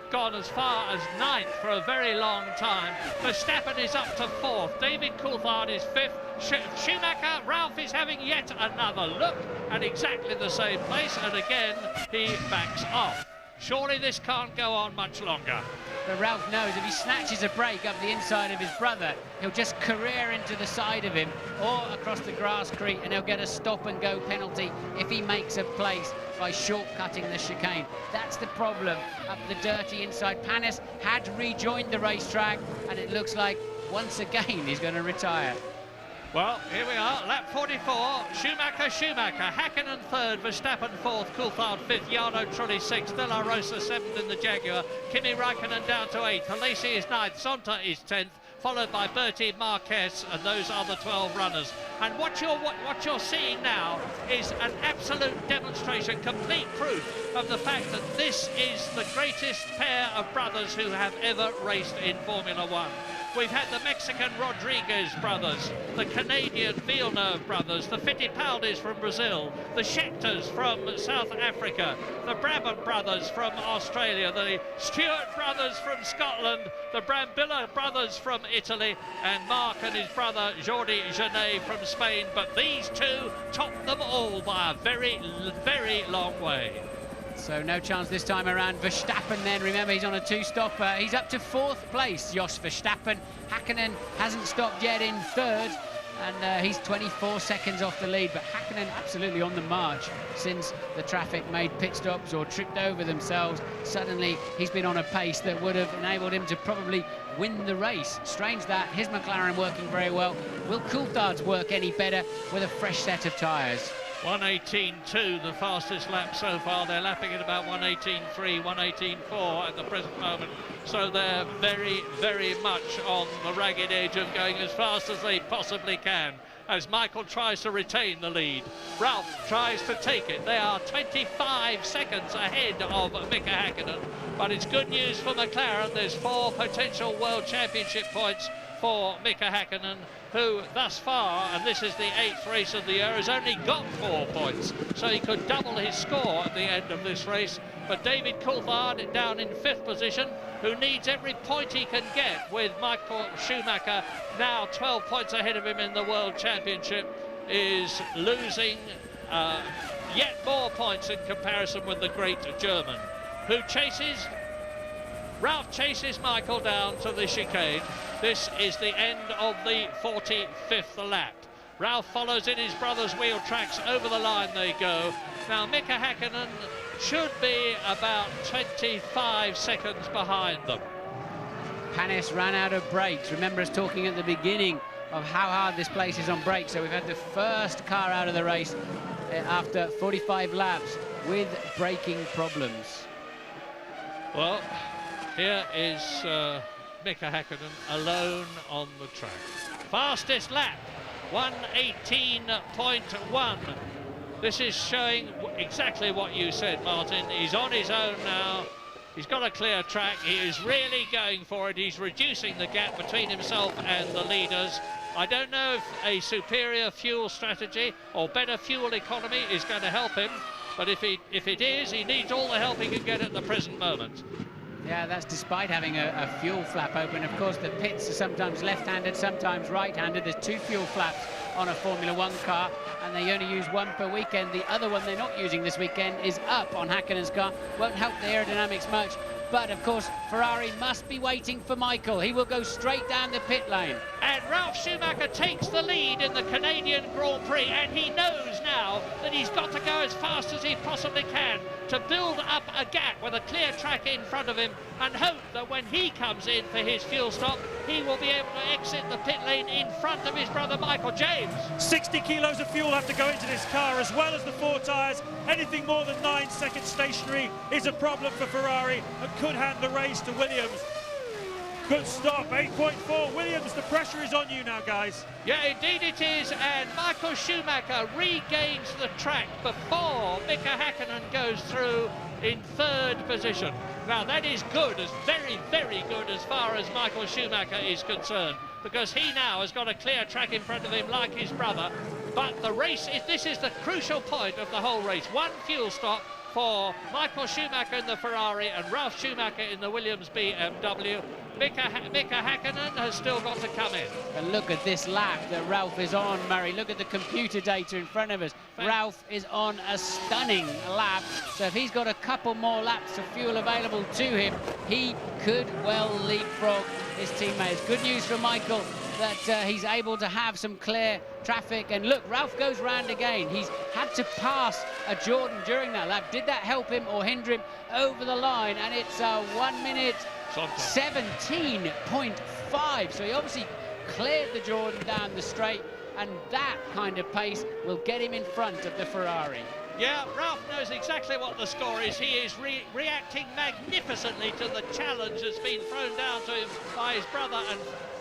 gone as far as 9th for a very long time. Verstappen is up to 4th. David Coulthard is 5th. Schumacher, Ralf is having yet another look at exactly the same place, and again he backs off. Surely this can't go on much longer. But Ralf knows if he snatches a break up the inside of his brother, he'll just career into the side of him or across the grasscrete, and he'll get a stop-and-go penalty if he makes a place by shortcutting the chicane. That's the problem up the dirty inside. Panis had rejoined the racetrack, and it looks like once again he's going to retire. Well, here we are, lap 44, Schumacher, Häkkinen 3rd, Verstappen 4th, Coulthard 5th, Jarno Trulli 6th, De La Rosa 7th in the Jaguar, Kimi Räikkönen down to 8th, Alesi is 9th, Zonta is 10th, followed by Bertie, Marquez, and those are the 12 runners. And what you're seeing now is an absolute demonstration, complete proof of the fact that this is the greatest pair of brothers who have ever raced in Formula One. We've had the Mexican Rodriguez brothers, the Canadian Villeneuve brothers, the Fittipaldis from Brazil, the Schechters from South Africa, the Brabham brothers from Australia, the Stewart brothers from Scotland, the Brambilla brothers from Italy, and Mark and his brother Jordi Genet from Spain. But these two top them all by a very, very long way. So no chance this time around. Verstappen then, remember he's on a 2-stopper. He's up to 4th place, Jos Verstappen. Häkkinen hasn't stopped yet in 3rd, and he's 24 seconds off the lead. But Häkkinen absolutely on the march since the traffic made pit stops or tripped over themselves. Suddenly he's been on a pace that would have enabled him to probably win the race. Strange that, his McLaren working very well. Will Coulthard's work any better with a fresh set of tyres? 1:18.2, the fastest lap so far. They're lapping at about 1:18.3, 1:18.4 at the present moment. So they're very, very much on the ragged edge of going as fast as they possibly can, as Michael tries to retain the lead. Ralf tries to take it. They are 25 seconds ahead of Mika Häkkinen. But it's good news for McLaren. There's 4 potential World Championship points for Mika Häkkinen, who thus far, and this is the 8th race of the year, has only got 4 points, so he could double his score at the end of this race. But David Coulthard down in 5th position, who needs every point he can get, with Michael Schumacher now 12 points ahead of him in the World Championship, is losing yet more points in comparison with the great German, who chases... Ralf chases Michael down to the chicane. This is the end of the 45th lap. Ralf follows in his brother's wheel tracks. Over the line they go. Now Mika Häkkinen should be about 25 seconds behind them. Panis ran out of brakes. Remember us talking at the beginning of how hard this place is on brakes. So we've had the first car out of the race after 45 laps with braking problems. Well, here is Mika Häkkinen alone on the track. Fastest lap, 1:18.1. This is showing exactly what you said, Martin. He's on his own now. He's got a clear track. He is really going for it. He's reducing the gap between himself and the leaders. I don't know if a superior fuel strategy or better fuel economy is going to help him, but if it is, he needs all the help he can get at the present moment. Yeah, that's despite having a fuel flap open. Of course, the pits are sometimes left-handed, sometimes right-handed. There's 2 fuel flaps on a Formula 1 car, and they only use 1 per weekend. The other one they're not using this weekend is up on Häkkinen's car. Won't help the aerodynamics much. But, of course, Ferrari must be waiting for Michael. He will go straight down the pit lane. And Ralf Schumacher takes the lead in the Canadian Grand Prix, and he knows now that he's got to go as fast as he possibly can to build up a gap with a clear track in front of him, and hope that when he comes in for his fuel stop, he will be able to exit the pit lane in front of his brother Michael. James. 60 kilos of fuel have to go into this car, as well as the 4 tyres. Anything more than 9 seconds stationary is a problem for Ferrari and could hand the race to Williams. Good stop, 8.4. Williams, the pressure is on you now, guys. Yeah, indeed it is, and Michael Schumacher regains the track before Mika Häkkinen goes through in 3rd position. Now that is good, as very, very good as far as Michael Schumacher is concerned, because he now has got a clear track in front of him like his brother. But the race, this is the crucial point of the whole race. 1 fuel stop for Michael Schumacher in the Ferrari and Ralf Schumacher in the Williams BMW. Mika Häkkinen has still got to come in. And look at this lap that Ralf is on, Murray. Look at the computer data in front of us. Ralf is on a stunning lap. So if he's got a couple more laps of fuel available to him, he could well leapfrog his teammates. Good news for Michael that he's able to have some clear traffic. And look, Ralf goes round again. He's had to pass a Jordan during that lap. Did that help him or hinder him over the line? And it's 1 minute 17.5. So he obviously cleared the Jordan down the straight, and that kind of pace will get him in front of the Ferrari. Yeah, Ralf knows exactly what the score is. He is reacting magnificently to the challenge that's been thrown down to him by his brother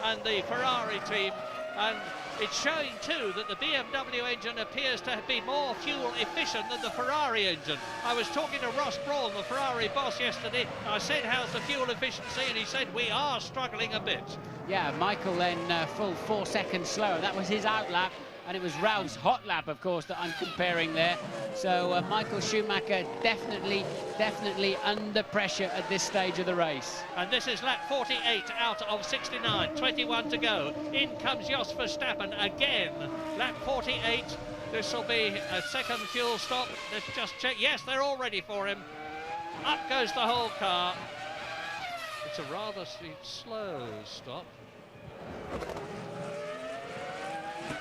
and the Ferrari team. And it's showing too that the BMW engine appears to be more fuel efficient than the Ferrari engine. I was talking to Ross Brawn, the Ferrari boss, yesterday. I said, how's the fuel efficiency? And he said, we are struggling a bit. Yeah, Michael then full 4 seconds slower. That was his out lap. And it was Ralph's hot lap, of course, that I'm comparing there. So Michael Schumacher definitely under pressure at this stage of the race. And this is lap 48 out of 69, 21 to go. In comes Jos Verstappen again. Lap 48. This will be a second fuel stop. Let's just check. Yes, they're all ready for him. Up goes the whole car. It's a rather slow stop.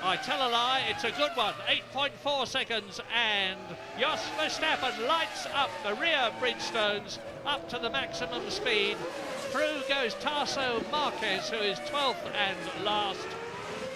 I tell a lie, it's a good one. 8.4 seconds, and Jos Verstappen lights up the rear Bridgestones up to the maximum speed. Through goes Tarso Marquez, who is 12th and last.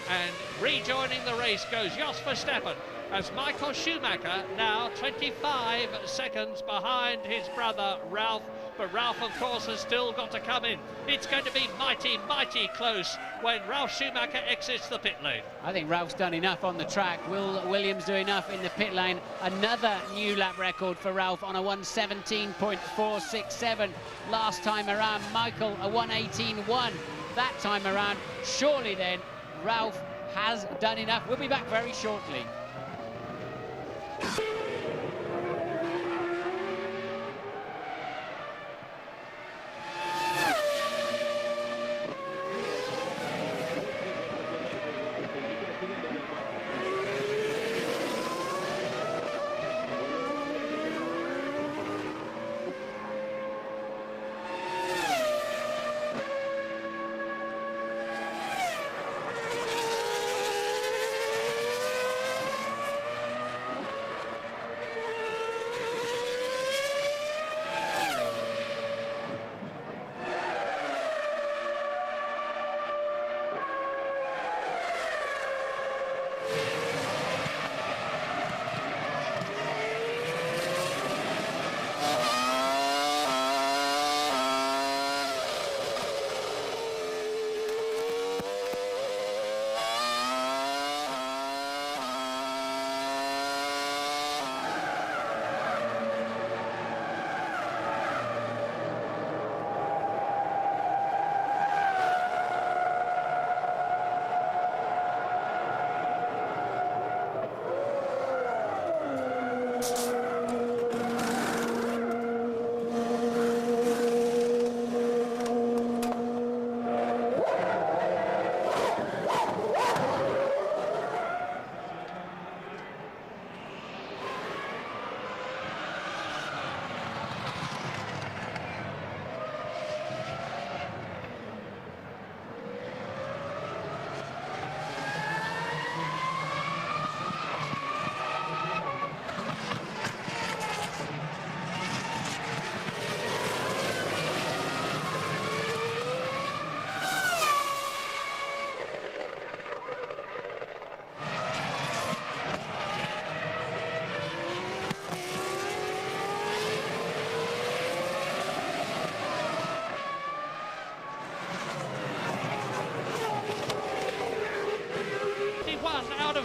And rejoining the race goes Jos Verstappen, as Michael Schumacher now 25 seconds behind his brother Ralf. But Ralf, of course, has still got to come in. It's going to be mighty, mighty close when Ralf Schumacher exits the pit lane. I think Ralph's done enough on the track. Will Williams do enough in the pit lane? Another new lap record for Ralf on a 1:17.467 last time around. Michael, a 1:18.1 that time around. Surely then, Ralf has done enough. We'll be back very shortly.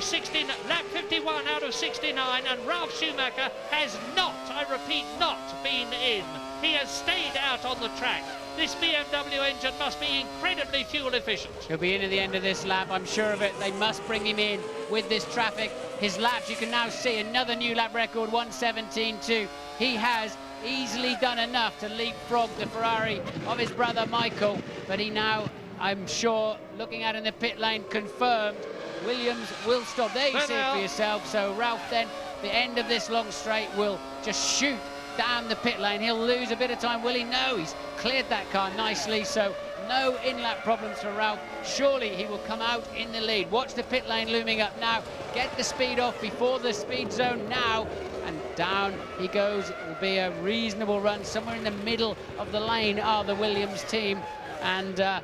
of 16, lap 51 out of 69, and Ralf Schumacher has not, I repeat, not been in. He has stayed out on the track. This BMW engine must be incredibly fuel efficient. He'll be in at the end of this lap, I'm sure of it. They must bring him in with this traffic. His laps, you can now see another new lap record, 1:17.2. He has easily done enough to leapfrog the Ferrari of his brother Michael, but he now, I'm sure, looking at in the pit lane, confirmed Williams will stop. There you see it for yourself. So Ralf then, the end of this long straight, will just shoot down the pit lane. He'll lose a bit of time, will he? No, he's cleared that car nicely, so no in-lap problems for Ralf. Surely he will come out in the lead. Watch the pit lane looming up now. Get the speed off before the speed zone now, and down he goes. It will be a reasonable run. Somewhere in the middle of the lane are the Williams team, and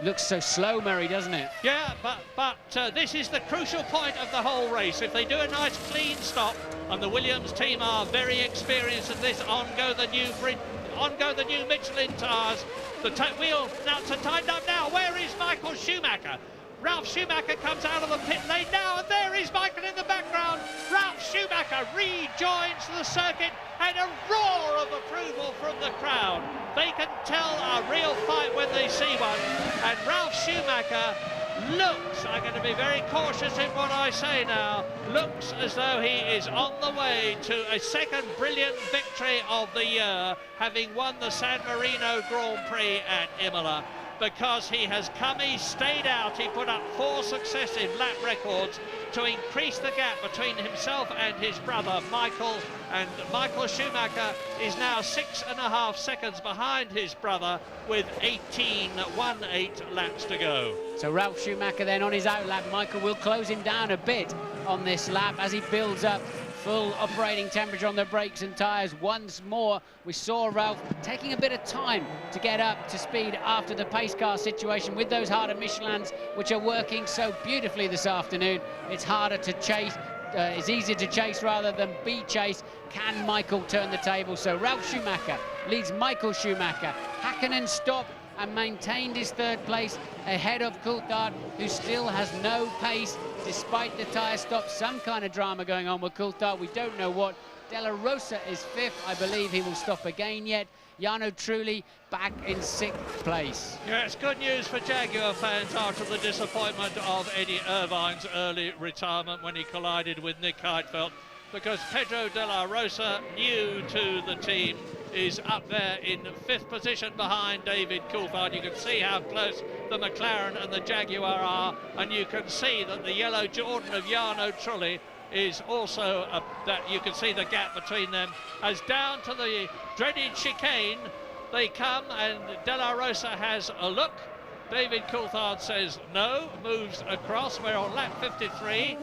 looks so slow, Murray, doesn't it? Yeah, but this is the crucial point of the whole race. If they do a nice clean stop, and the Williams team are very experienced at this, on go the new Michelin tyres. The wheel now to tighten up now. Where is Michael Schumacher? Ralf Schumacher comes out of the pit lane now, and there is Michael in the background. Ralf Schumacher rejoins the circuit, and a roar of approval from the crowd. They can tell a real fight when they see one, and Ralf Schumacher looks, I'm going to be very cautious in what I say now, looks as though he is on the way to a second brilliant victory of the year, having won the San Marino Grand Prix at Imola. Because he has come, he stayed out, he put up 4 successive lap records to increase the gap between himself and his brother Michael, and Michael Schumacher is now 6.5 seconds behind his brother with 18.18 laps to go. So Ralf Schumacher then on his out lap. Michael will close him down a bit on this lap as he builds up full operating temperature on the brakes and tyres once more. We saw Ralf taking a bit of time to get up to speed after the pace car situation with those harder Michelins, which are working so beautifully this afternoon. It's harder to chase, it's easier to chase rather than be chased. Can Michael turn the table? So Ralf Schumacher leads Michael Schumacher. Hakkinen stopped and maintained his third place ahead of Coulthard, who still has no pace despite the tyre stop. Some kind of drama going on with Coulthard, we don't know what. Della Rosa is 5th. I believe he will stop again yet. Jarno Trulli back in 6th place. Yeah, it's good news for Jaguar fans after the disappointment of Eddie Irvine's early retirement when he collided with Nick Heidfeld, because Pedro Della Rosa, new to the team, is up there in 5th position behind David Coulthard. You can see how close the McLaren and the Jaguar are, and you can see that the yellow Jordan of Jarno Trulli is also that you can see the gap between them. As down to the dreaded chicane they come, and Della Rosa has a look. David Coulthard says no, moves across. We're on lap 53,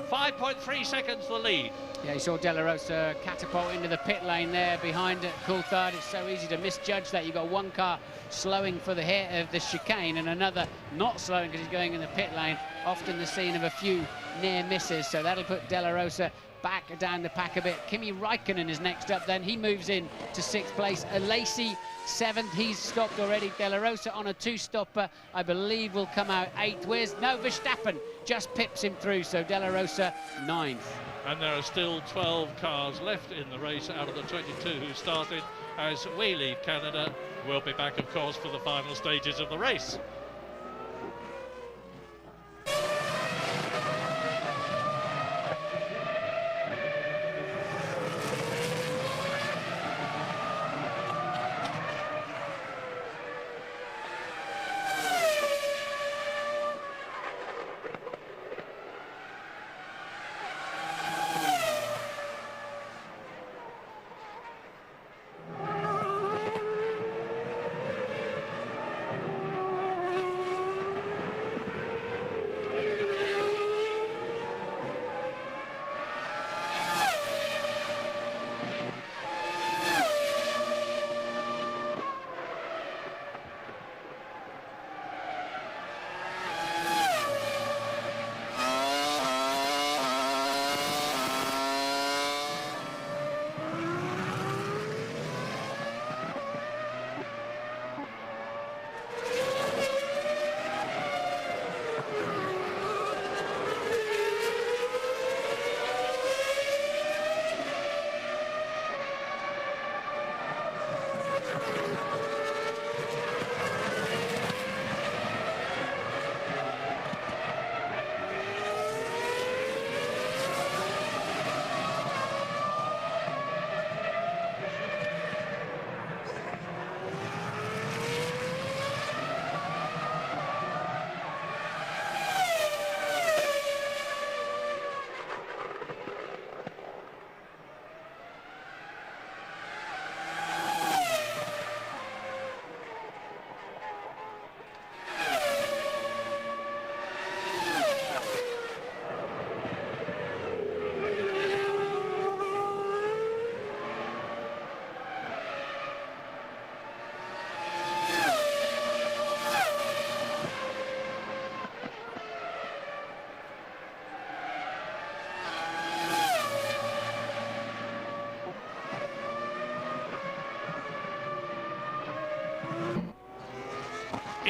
5.3 seconds the lead. Yeah, you saw Della Rosa catapult into the pit lane there behind Coulthard. It's so easy to misjudge that. You've got one car slowing for the hit of the chicane and another not slowing because he's going in the pit lane. Often the scene of a few near misses, so that'll put Della Rosa back down the pack a bit. Kimi Räikkönen is next up then. He moves in to 6th place. Alesi 7th. He's stopped already. Della Rosa on a 2-stopper, I believe, will come out 8th. Verstappen just pips him through, so Della Rosa 9th. And there are still 12 cars left in the race out of the 22 who started as we leave Canada. We'll be back, of course, for the final stages of the race.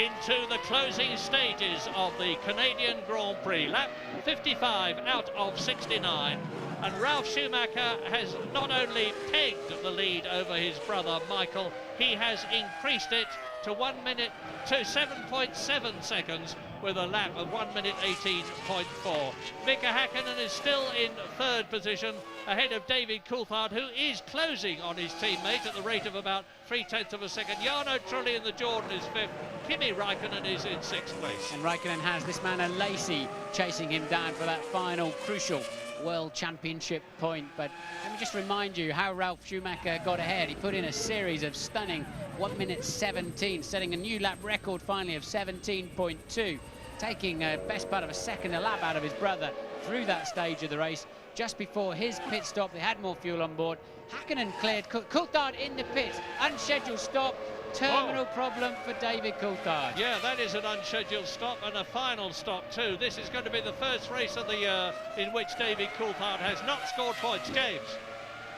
into the closing stages of the Canadian Grand Prix. Lap 55 out of 69. And Ralf Schumacher has not only pegged the lead over his brother Michael, he has increased it to 7.7 seconds with a lap of 1 minute 18.4. Mika Häkkinen is still in third position ahead of David Coulthard, who is closing on his teammate at the rate of about 0.3 of a second. Jarno Trulli in the Jordan is fifth. Kimi Räikkönen is in sixth place. And Räikkönen has this man Lacey chasing him down for that final crucial World Championship point. But let me just remind you how Ralf Schumacher got ahead. He put in a series of stunning 1 minute 17, setting a new lap record finally of 17.2, taking a best part of a second a lap out of his brother through that stage of the race. Just before his pit stop, they had more fuel on board. Häkkinen cleared, Coulthard in the pits, unscheduled stop, terminal problem for David Coulthard. Yeah, that is an unscheduled stop and a final stop too. This is going to be the first race of the year in which David Coulthard has not scored points. James.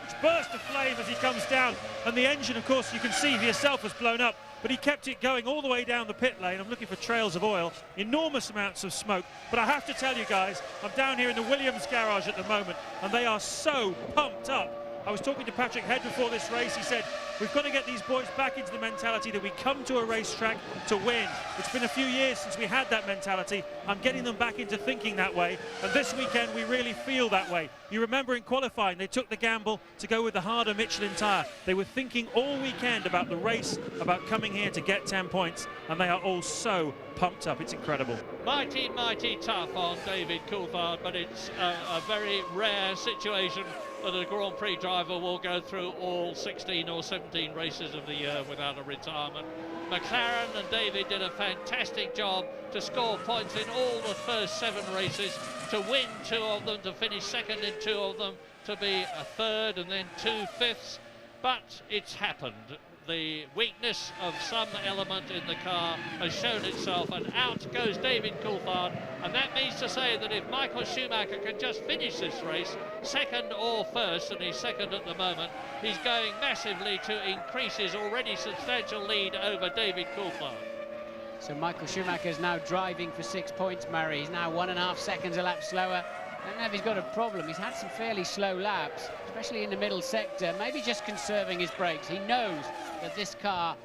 It's burst of flame as he comes down, and the engine, of course, you can see for yourself, has blown up, but he kept it going all the way down the pit lane. I'm looking for trails of oil, enormous amounts of smoke, but I have to tell you guys, I'm down here in the Williams garage at the moment, and they are so pumped up. I was talking to Patrick Head before this race. He said, we've got to get these boys back into the mentality that we come to a racetrack to win. It's been a few years since we had that mentality. I'm getting them back into thinking that way. And this weekend, we really feel that way. You remember in qualifying, they took the gamble to go with the harder Michelin tyre. They were thinking all weekend about the race, about coming here to get 10 points. And they are all so pumped up. It's incredible. Mighty, mighty tough on David Coulthard, but it's a very rare situation that a Grand Prix driver will go through all 16 or 17 races of the year without a retirement. McLaren and David did a fantastic job to score points in all the first 7 races, to win 2 of them, to finish second in 2 of them, to be a third and then 2 fifths. But it's happened. The weakness of some element in the car has shown itself, and out goes David Coulthard. And that means to say that if Michael Schumacher can just finish this race second or first, and he's second at the moment, he's going massively to increase his already substantial lead over David Coulthard. So Michael Schumacher is now driving for 6 points, Murray. He's now 1.5 seconds a lap slower. I don't know if he's got a problem. He's had some fairly slow laps, especially in the middle sector, maybe just conserving his brakes. He knows that this car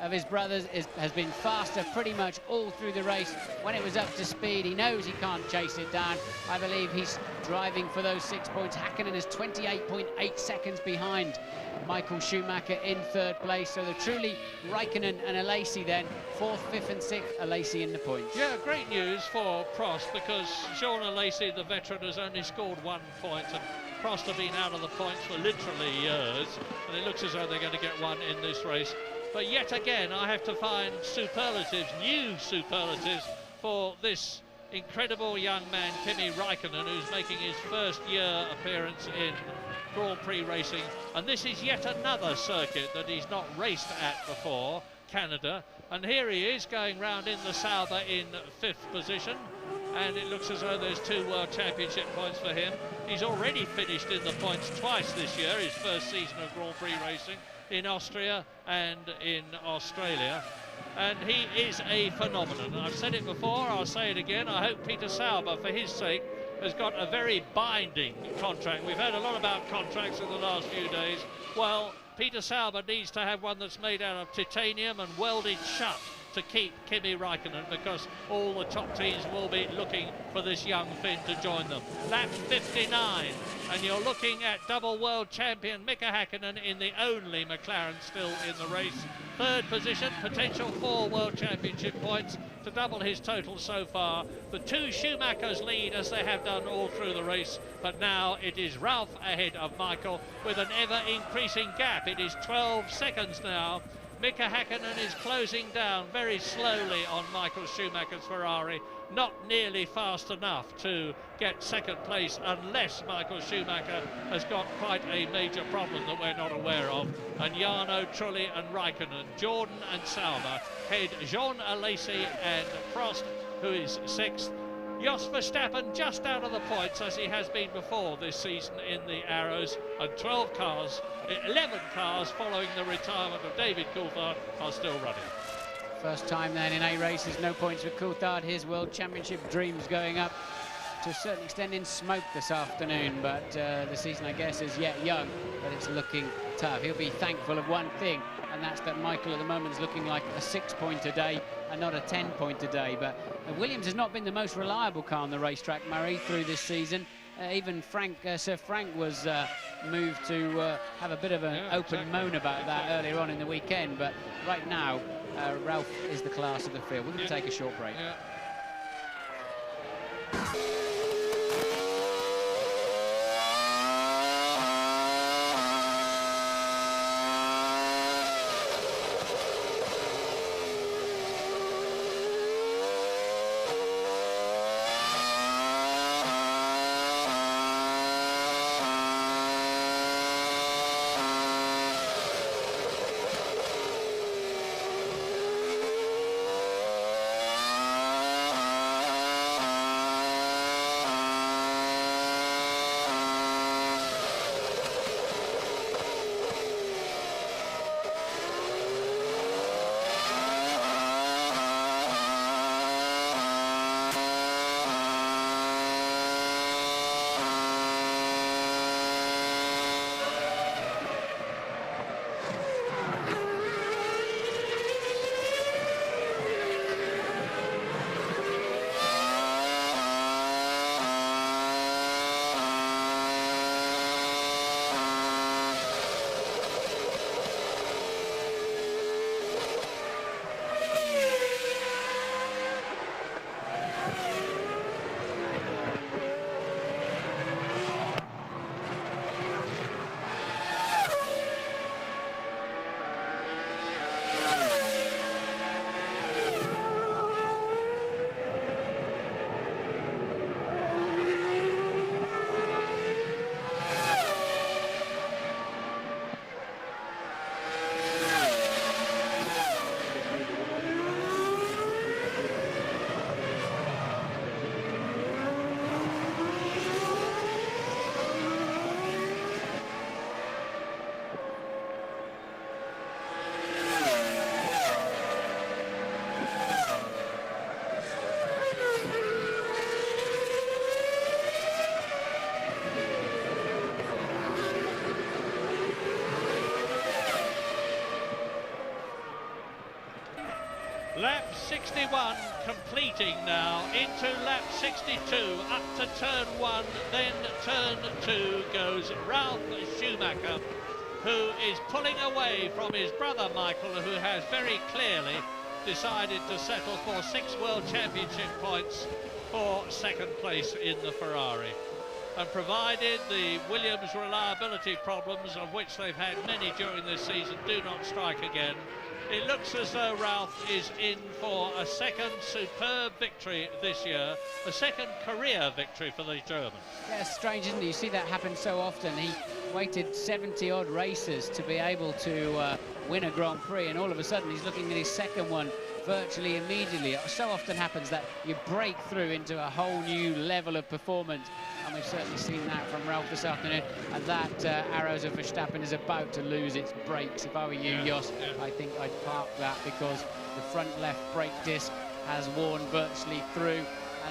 of his brother's has been faster pretty much all through the race. When it was up to speed, he knows he can't chase it down. I believe he's driving for those 6 points. Häkkinen is 28.8 seconds behind Michael Schumacher in third place. So they're truly Räikkönen and Alesi then, 4th, 5th and 6th, Alesi in the points. Yeah, great news for Prost, because Jean Alesi, the veteran, has only scored 1 point, and Prost have been out of the points for literally years, and it looks as though they're going to get one in this race. But yet again, I have to find superlatives, new superlatives, for this incredible young man, Kimi Räikkönen, who's making his first year appearance in Grand Prix racing. And this is yet another circuit that he's not raced at before, Canada. And here he is going round in the Sauber in 5th position. And it looks as though there's 2 World Championship points for him. He's already finished in the points twice this year, his first season of Grand Prix racing, in Austria and in Australia. And he is a phenomenon. I've said it before, I'll say it again. I hope Peter Sauber, for his sake, has got a very binding contract. We've heard a lot about contracts in the last few days. Well, Peter Sauber needs to have one that's made out of titanium and welded shut to keep Kimi Räikkönen, because all the top teams will be looking for this young Finn to join them. Lap 59, and you're looking at double world champion Mika Häkkinen in the only McLaren still in the race. Third position, potential 4 World Championship points to double his total so far. The 2 Schumachers lead as they have done all through the race, but now it is Ralf ahead of Michael with an ever-increasing gap. It is 12 seconds now. Mika Häkkinen is closing down very slowly on Michael Schumacher's Ferrari, not nearly fast enough to get second place unless Michael Schumacher has got quite a major problem that we're not aware of. And Jarno Trulli and Räikkönen, Jordan and Sauber head Jean Alesi and Prost, who is 6th. Jos Verstappen just out of the points, as he has been before this season in the Arrows, and 11 cars following the retirement of David Coulthard are still running. First time then in 8 races, no points for Coulthard. His World Championship dreams going up to a certain extent in smoke this afternoon, but the season, I guess, is yet young, but it's looking tough. He'll be thankful of one thing, and that's that Michael at the moment is looking like a 6-point a day and not a 10-point a day. But Williams has not been the most reliable car on the racetrack, Murray, through this season. Even Sir Frank was moved to have a bit of an open moan about that earlier on in the weekend, but right now Ralph is the class of the field. We're going to take a short break. Lap 61 completing now into lap 62, up to turn 1, then turn 2 goes Ralph Schumacher, who is pulling away from his brother Michael, who has very clearly decided to settle for 6 World Championship points for second place in the Ferrari. And provided the Williams reliability problems, of which they've had many during this season, do not strike again, it looks as though Ralph is in for a second superb victory this year, a second career victory for the German. Yeah, it's strange, isn't it? You see that happen so often. He waited 70-odd races to be able to win a Grand Prix, and all of a sudden he's looking at his second one virtually immediately. It so often happens that you break through into a whole new level of performance, and we've certainly seen that from Ralph this afternoon. And that Arrows of Verstappen is about to lose its brakes. If I were you, Jos, I think I'd park that, because the front left brake disc has worn virtually through,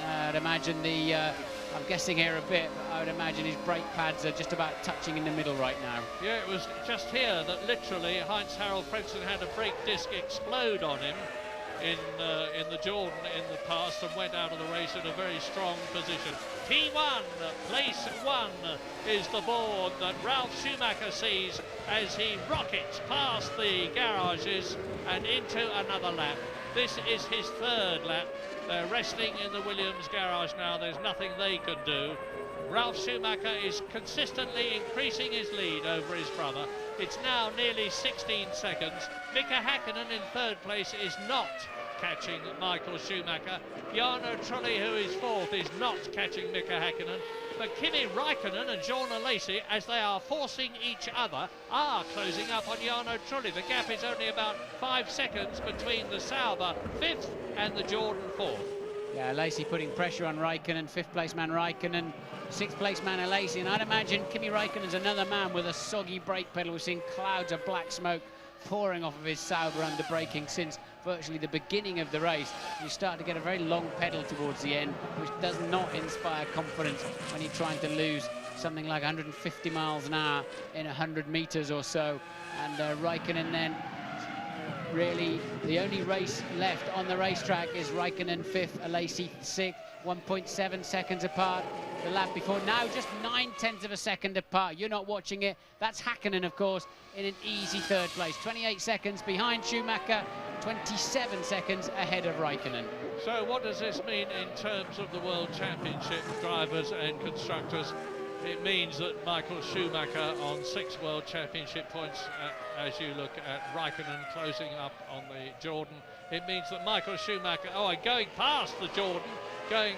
and I'd imagine the I'm guessing here a bit, but I would imagine his brake pads are just about touching in the middle right now. Yeah, it was just here that literally Heinz-Harald Frentzen had a brake disc explode on him in the Jordan in the past, and went out of the race in a very strong position. P1, place 1 is the board that Ralph Schumacher sees as he rockets past the garages and into another lap. This is his 3rd lap. They're resting in the Williams garage now. There's nothing they can do. Ralph Schumacher is consistently increasing his lead over his brother. It's now nearly 16 seconds. Mika Häkkinen in 3rd place is not catching Michael Schumacher. Jarno Trulli, who is 4th, is not catching Mika Häkkinen. But Kimi Räikkönen and Jorna Lacey, as they are forcing each other, are closing up on Jarno Trulli. The gap is only about 5 seconds between the Sauber 5th and the Jordan 4th. Yeah, Lacey putting pressure on Räikkönen, 5th place man Räikkönen, 6th place man Lacey, and I'd imagine Kimi Räikkönen's another man with a soggy brake pedal. We've seen clouds of black smoke pouring off of his Sauber under braking since virtually the beginning of the race, you start to get a very long pedal towards the end, which does not inspire confidence when you're trying to lose something like 150 miles an hour in 100 meters or so. And Raikkonen then, really the only race left on the racetrack is Raikkonen 5th, Alesi 6th, 1.7 seconds apart. The lap before, now just 9/10 of a second apart. You're not watching it. That's Häkkinen, of course, in an easy 3rd place. 28 seconds behind Schumacher, 27 seconds ahead of Raikkonen. So what does this mean in terms of the World Championship drivers and constructors? It means that Michael Schumacher on 6 World Championship points, as you look at Raikkonen closing up on the Jordan. It means that Michael Schumacher, and going past the Jordan, going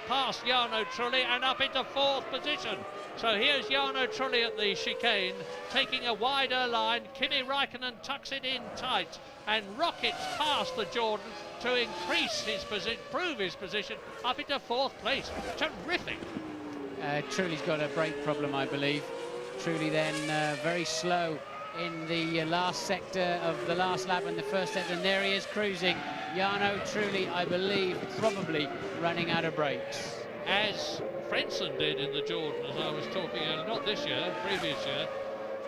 past Jarno Trulli and up into 4th position. So here's Jarno Trulli at the chicane, taking a wider line. Kimi Raikkonen tucks it in tight and rockets past the Jordan to increase his position, prove his position up into 4th place. Terrific. Trulli's got a brake problem, I believe. Trulli then very slow in the last sector of the last lap and the first sector, and there he is cruising. Jarno Trulli, I believe, probably running out of brakes. As Frentzen did in the Jordan, as I was talking earlier, not this year, previous year.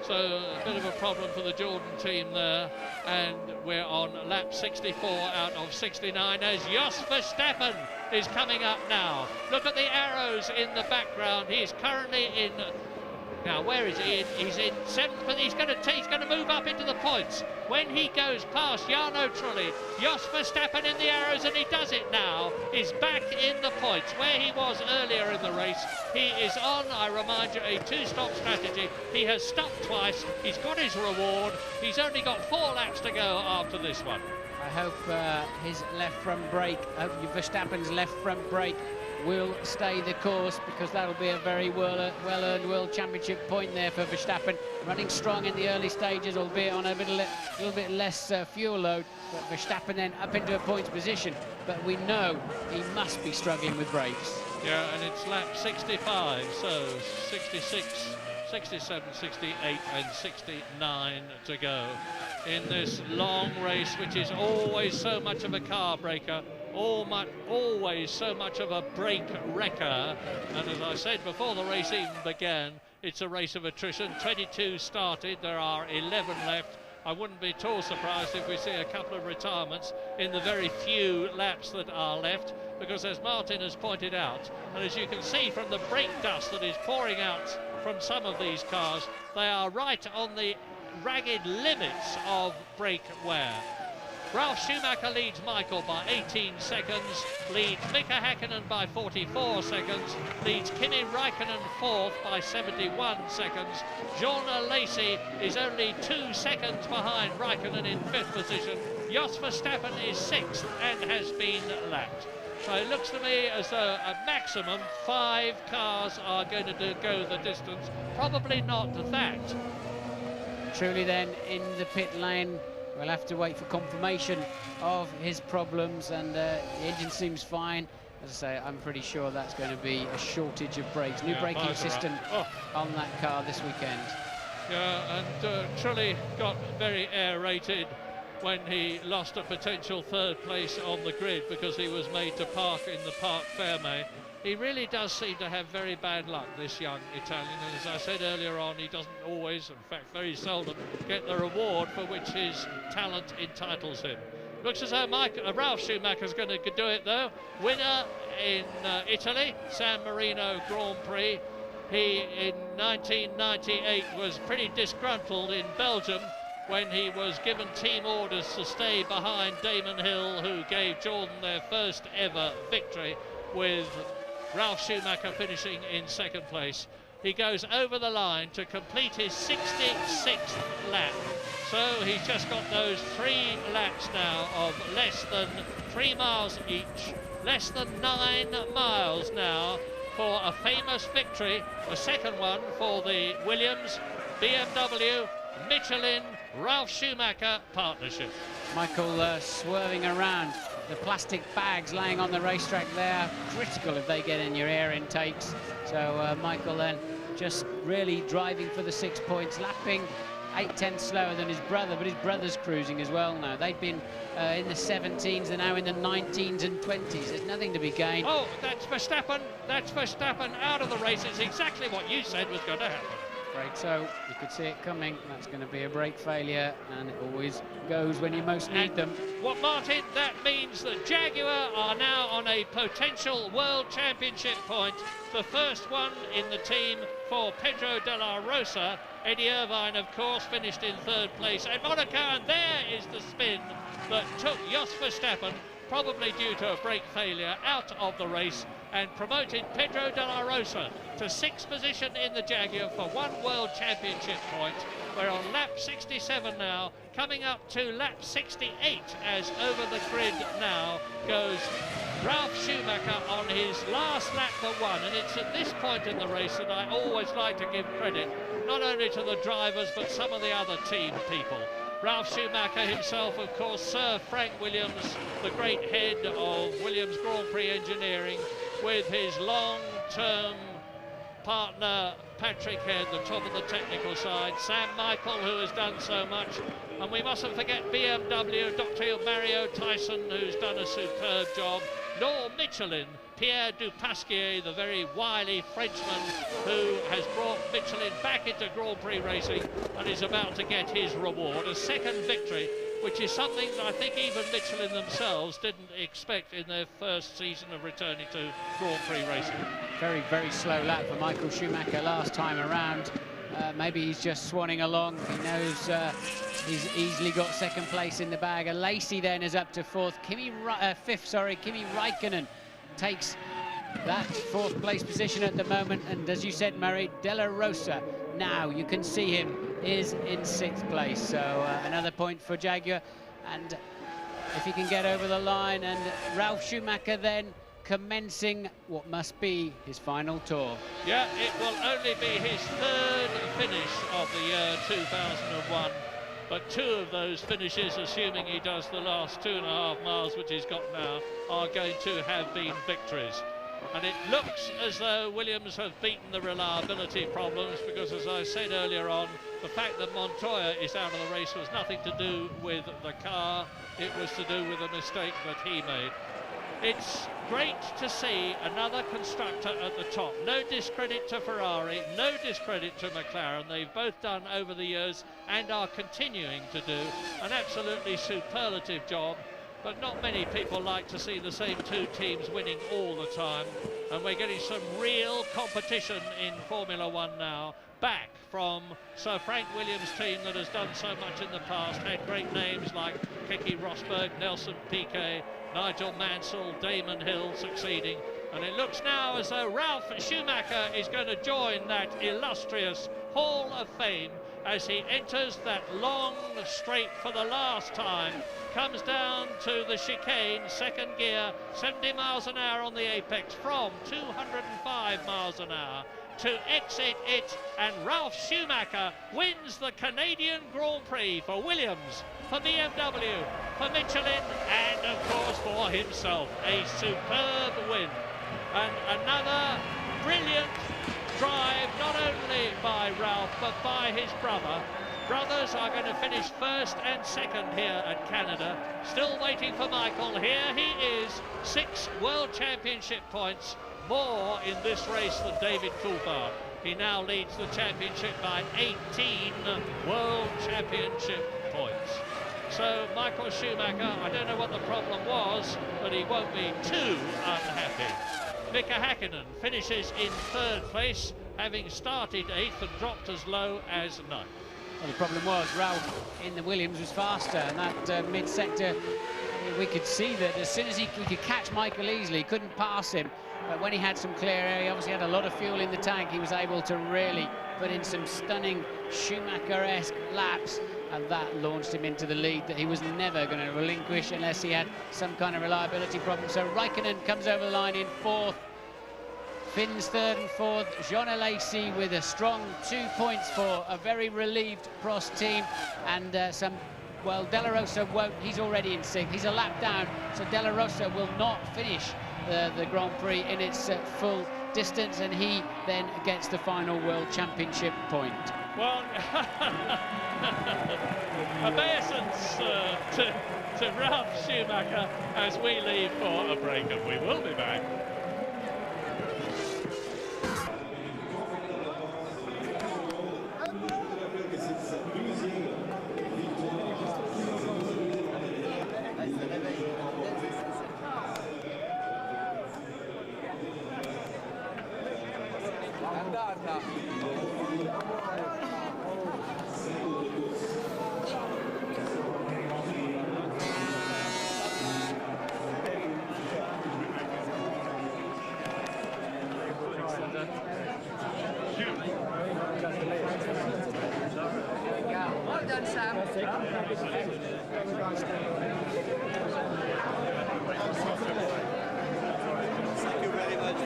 So a bit of a problem for the Jordan team there, and we're on lap 64 out of 69 as Jos Verstappen is coming up now. Look at the arrows in the background. He's currently in, now where is he? He's in 7th, but he's going to move up into the points. When he goes past Jarno Trulli, Jos Verstappen in the arrows, and he does it now, is back in the points where he was earlier in the race. He is on, I remind you, a 2-stop strategy. He has stopped twice, he's got his reward, he's only got 4 laps to go after this one. I hope his left front brake, Verstappen's left front brake will stay the course, because that'll be a very well-earned World Championship point there for Verstappen. Running strong in the early stages, albeit on a little bit less fuel load, but Verstappen then up into a points position. But we know he must be struggling with brakes. Yeah, and it's lap 65, so 66, 67, 68 and 69 to go in this long race, which is always so much of a car breaker, always so much of a brake wrecker. And as I said before the race even began, it's a race of attrition. 22 started, there are 11 left. I wouldn't be at all surprised if we see a couple of retirements in the very few laps that are left, because as Martin has pointed out, and as you can see from the brake dust that is pouring out from some of these cars, they are right on the ragged limits of brake wear. Ralf Schumacher leads Michael by 18 seconds, leads Mika Häkkinen by 44 seconds, leads Kimi Raikkonen 4th by 71 seconds. Jean Alesi is only 2 seconds behind Raikkonen in 5th position. Jos Verstappen is 6th and has been lapped. So it looks to me as though a maximum 5 cars are going to go the distance. Probably not that. Trulli then in the pit lane. We'll have to wait for confirmation of his problems, and the engine seems fine. As I say, I'm pretty sure that's going to be a shortage of brakes. New braking system on that car this weekend. Yeah, and Trulli got very air-rated when he lost a potential 3rd place on the grid because he was made to park in the Parc Fermé. He really does seem to have very bad luck, this young Italian, and as I said earlier on, he doesn't always, in fact very seldom, get the reward for which his talent entitles him. Looks as though Ralf Schumacher's going to do it though. Winner in Italy, San Marino Grand Prix. He, in 1998, was pretty disgruntled in Belgium when he was given team orders to stay behind Damon Hill, who gave Jordan their first ever victory, with Ralf Schumacher finishing in 2nd place. He goes over the line to complete his 66th lap. So he's just got those 3 laps now of less than 3 miles each, less than 9 miles now for a famous victory, a 2nd one for the Williams, BMW, Michelin, Ralf Schumacher partnership. Michael swerving around. The plastic bags laying on the racetrack there, critical if they get in your air intakes. So Michael then just really driving for the 6 points, lapping 8/10 slower than his brother, but his brother's cruising as well now. They've been in the 17s, they're now in the 19s and 20s. There's nothing to be gained. Oh, that's Verstappen. That's Verstappen out of the race. It's exactly what you said was going to happen. Afraid so. You could see it coming. That's going to be a brake failure, and it always goes when you most need them. Well, Martin, that means that Jaguar are now on a potential World Championship point. The first one in the team for Pedro de la Rosa. Eddie Irvine, of course, finished in 3rd place at Monaco, and there is the spin that took Jos Verstappen, probably due to a brake failure, out of the race and promoted Pedro de la Rosa to 6th position in the Jaguar for 1 World Championship point. We're on lap 67 now, coming up to lap 68 as over the grid now goes Ralf Schumacher on his last lap for 1, and it's at this point in the race that I always like to give credit not only to the drivers but some of the other team people. Ralf Schumacher himself, of course, Sir Frank Williams, the great head of Williams Grand Prix Engineering, with his long-term partner Patrick Head, the top of the technical side, Sam Michael, who has done so much, and we mustn't forget BMW, Dr. Mario Tyson, who's done a superb job, nor Michelin, Pierre Dupasquier, the very wily Frenchman who has brought Michelin back into Grand Prix racing and is about to get his reward, a 2nd victory, which is something that I think even Michelin themselves didn't expect in their first season of returning to Grand Prix racing. Very, very slow lap for Michael Schumacher last time around. Maybe he's just swanning along. He knows he's easily got 2nd place in the bag. Lacey then is up to 4th. 5th, sorry. Kimi Räikkönen takes that 4th place position at the moment. And as you said, Murray, De La Rosa, now you can see him, is in 6th place. So another point for Jaguar. And if he can get over the line, and Ralf Schumacher then commencing what must be his final tour. Yeah, it will only be his 3rd finish of the year 2001, but 2 of those finishes, assuming he does the last 2.5 miles, which he's got now, are going to have been victories. And it looks as though Williams have beaten the reliability problems, because as I said earlier on, the fact that Montoya is out of the race was nothing to do with the car, it was to do with a mistake that he made. It's great to see another constructor at the top. No discredit to Ferrari, no discredit to McLaren. They've both done over the years and are continuing to do an absolutely superlative job. But not many people like to see the same 2 teams winning all the time. And we're getting some real competition in Formula One now, back from Sir Frank Williams' team that has done so much in the past, had great names like Keke Rosberg, Nelson Piquet, Nigel Mansell, Damon Hill succeeding. And it looks now as though Ralf Schumacher is going to join that illustrious Hall of Fame as he enters that long straight for the last time, comes down to the chicane, 2nd gear, 70 miles an hour on the apex from 205 miles an hour to exit it, and Ralf Schumacher wins the Canadian Grand Prix for Williams, for BMW, for Michelin, and of course for himself. A superb win, and another brilliant drive, not only by Ralf but by his brother. Brothers are going to finish 1st and 2nd here at Canada. Still waiting for Michael. Here he is, 6 World Championship points, more in this race than David Coulthard. He now leads the championship by 18 World Championship points. So Michael Schumacher, I don't know what the problem was, but he won't be too unhappy. Mika Häkkinen finishes in 3rd place, having started 8th and dropped as low as 9th. Well, the problem was Ralf in the Williams was faster, and that mid-sector, we could see that as soon as he could catch Michael easily, he couldn't pass him. But when he had some clear air, he obviously had a lot of fuel in the tank, he was able to really put in some stunning Schumacher-esque laps, and that launched him into the lead that he was never going to relinquish unless he had some kind of reliability problem. So Räikkönen comes over the line in 4th, Finn's 3rd and 4th, Jean Lacey with a strong 2 points for a very relieved Prost team, and well, De La Rosa won't, he's already in 6th, he's a lap down, so De La Rosa will not finish the Grand Prix in its full distance, and he then gets the final World Championship point. Well, obeisance to Ralf Schumacher as we leave for a break, and we will be back. Well done, Sam. Thank you very much.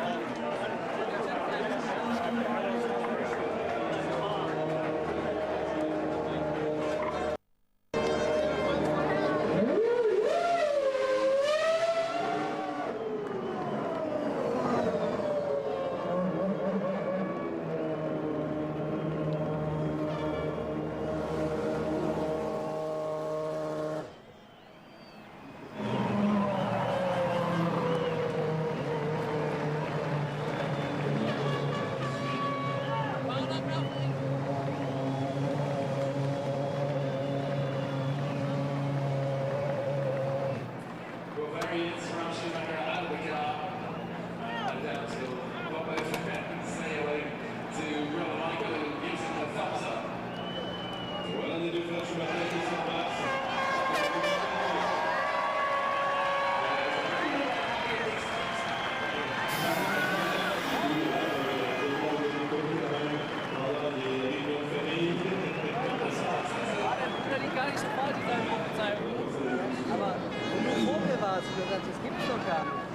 Aber nur vor mir war es, das gibt's doch gar nicht.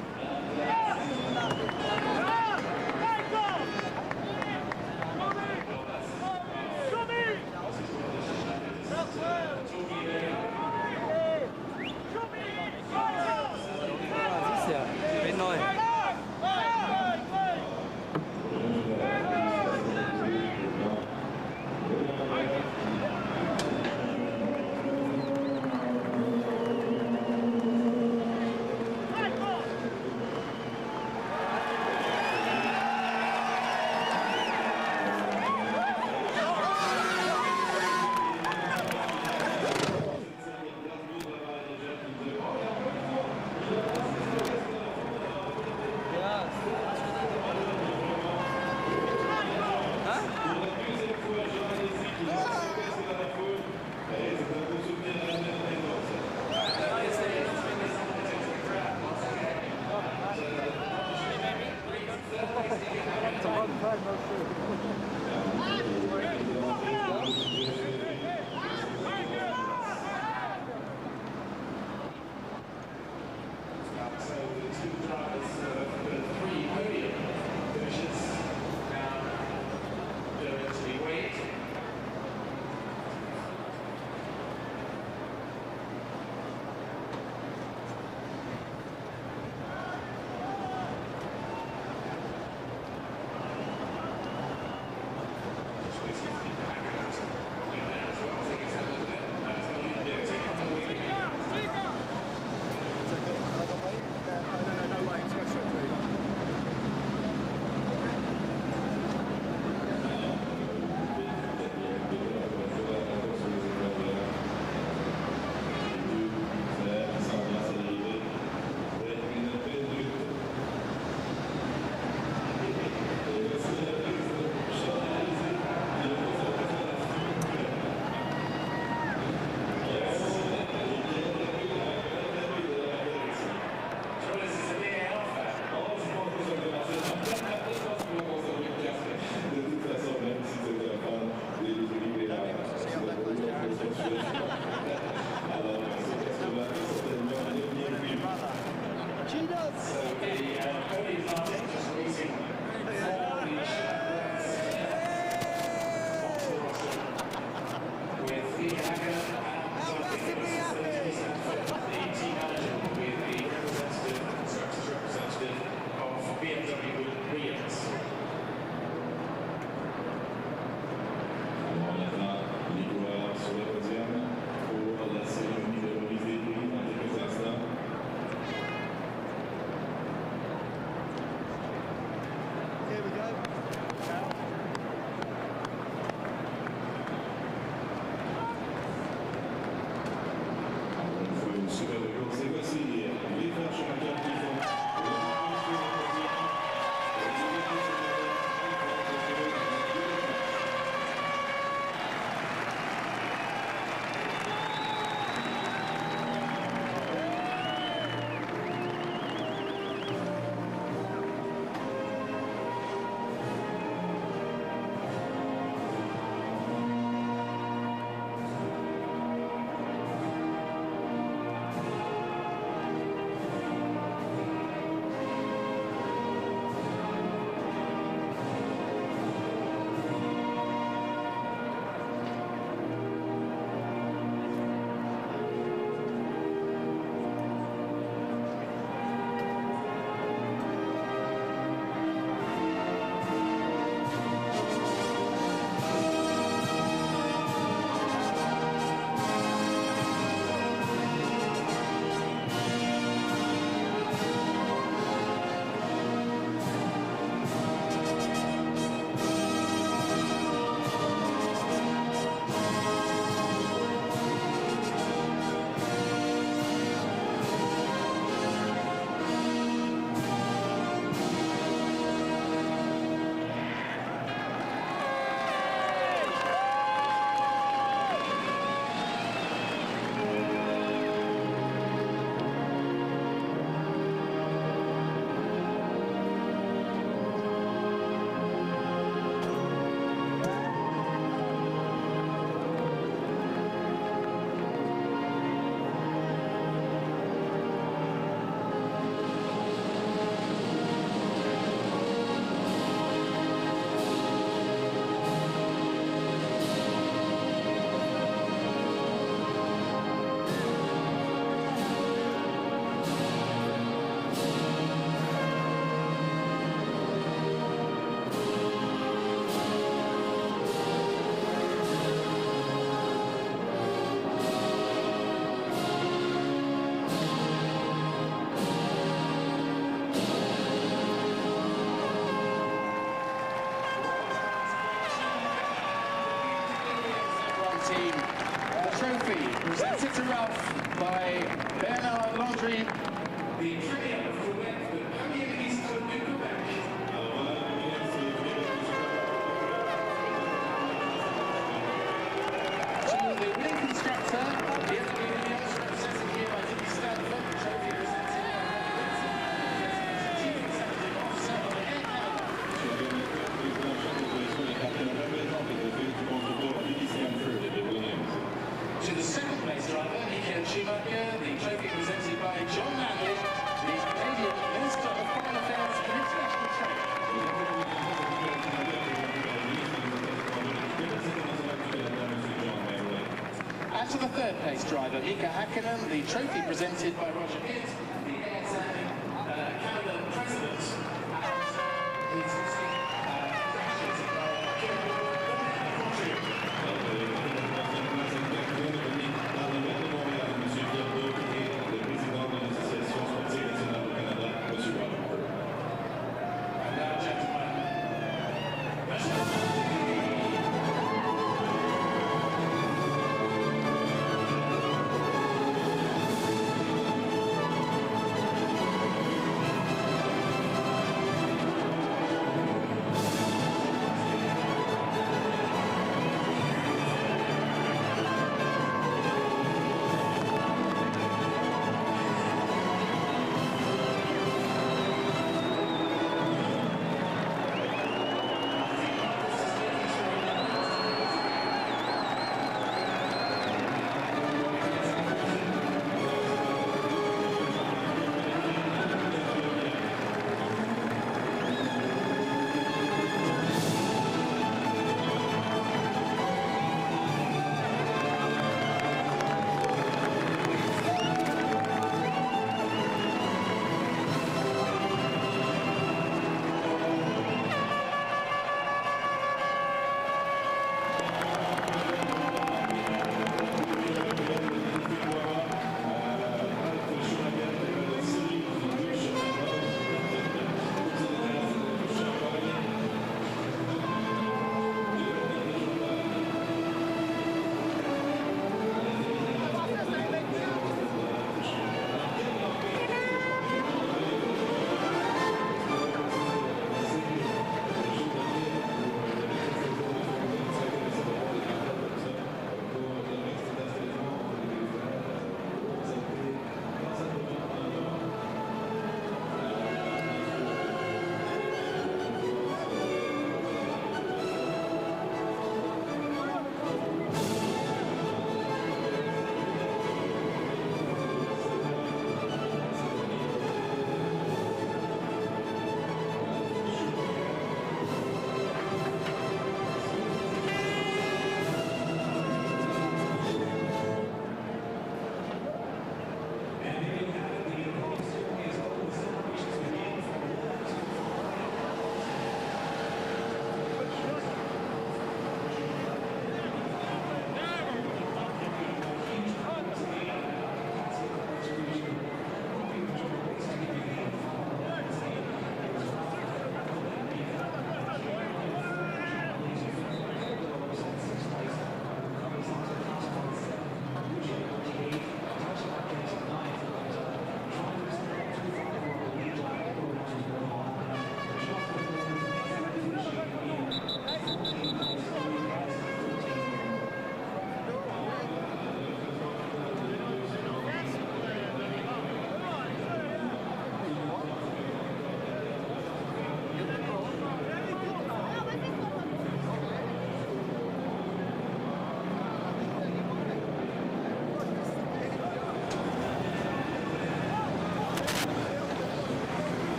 to rough by Bernard Landry, the trainer for the Premier East of Quebec. To the wing constructor, the LWBS represented here by Jimmy Stanford, the trophy presented by Chief Executive Officer of Air Canada. To the second place driver, Michael Schumacher, the trophy presented by John Mandel, the Canadian Men's Club of Foreign Affairs and International Trade. And to the third place driver, Mika Hakkinen, the trophy presented by Roger Pitt, the ASM Canada President, and his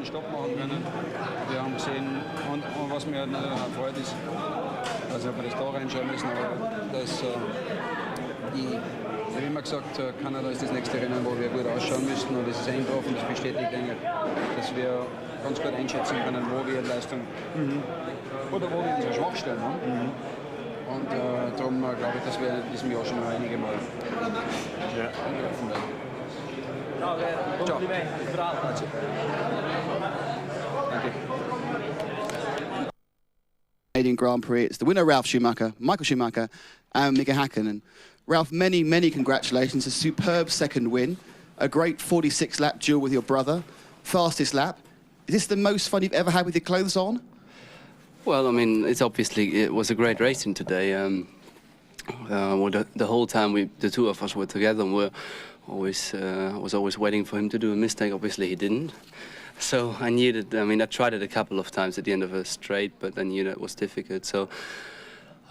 Stopp machen können. Wir haben gesehen, und was mir freut ist, Also bei der Store reinschauen müssen, aber wie immer gesagt, Kanada ist das nächste Rennen, wo wir gut ausschauen müssen, und das ist eingetroffen, das bestätigt eigentlich, dass wir ganz gut einschätzen können, wo wir Leistung oder wo wir unsere Schwachstellen haben. Und darum glaube ich, dass wir in diesem Jahr schon noch einige Mal angreifen werden. Ciao. Danke. Canadian Grand Prix. It's the winner, Ralf Schumacher, Michael Schumacher, and Mika Häkkinen. Ralf, many, many congratulations. A superb second win, a great 46-lap duel with your brother, fastest lap. Is this the most fun you've ever had with your clothes on? Well, I mean, it was a great racing today. The whole time the two of us were together, and I was always waiting for him to do a mistake. Obviously, he didn't. So I knew that. I mean, I tried it a couple of times at the end of a straight, but I knew that was difficult. So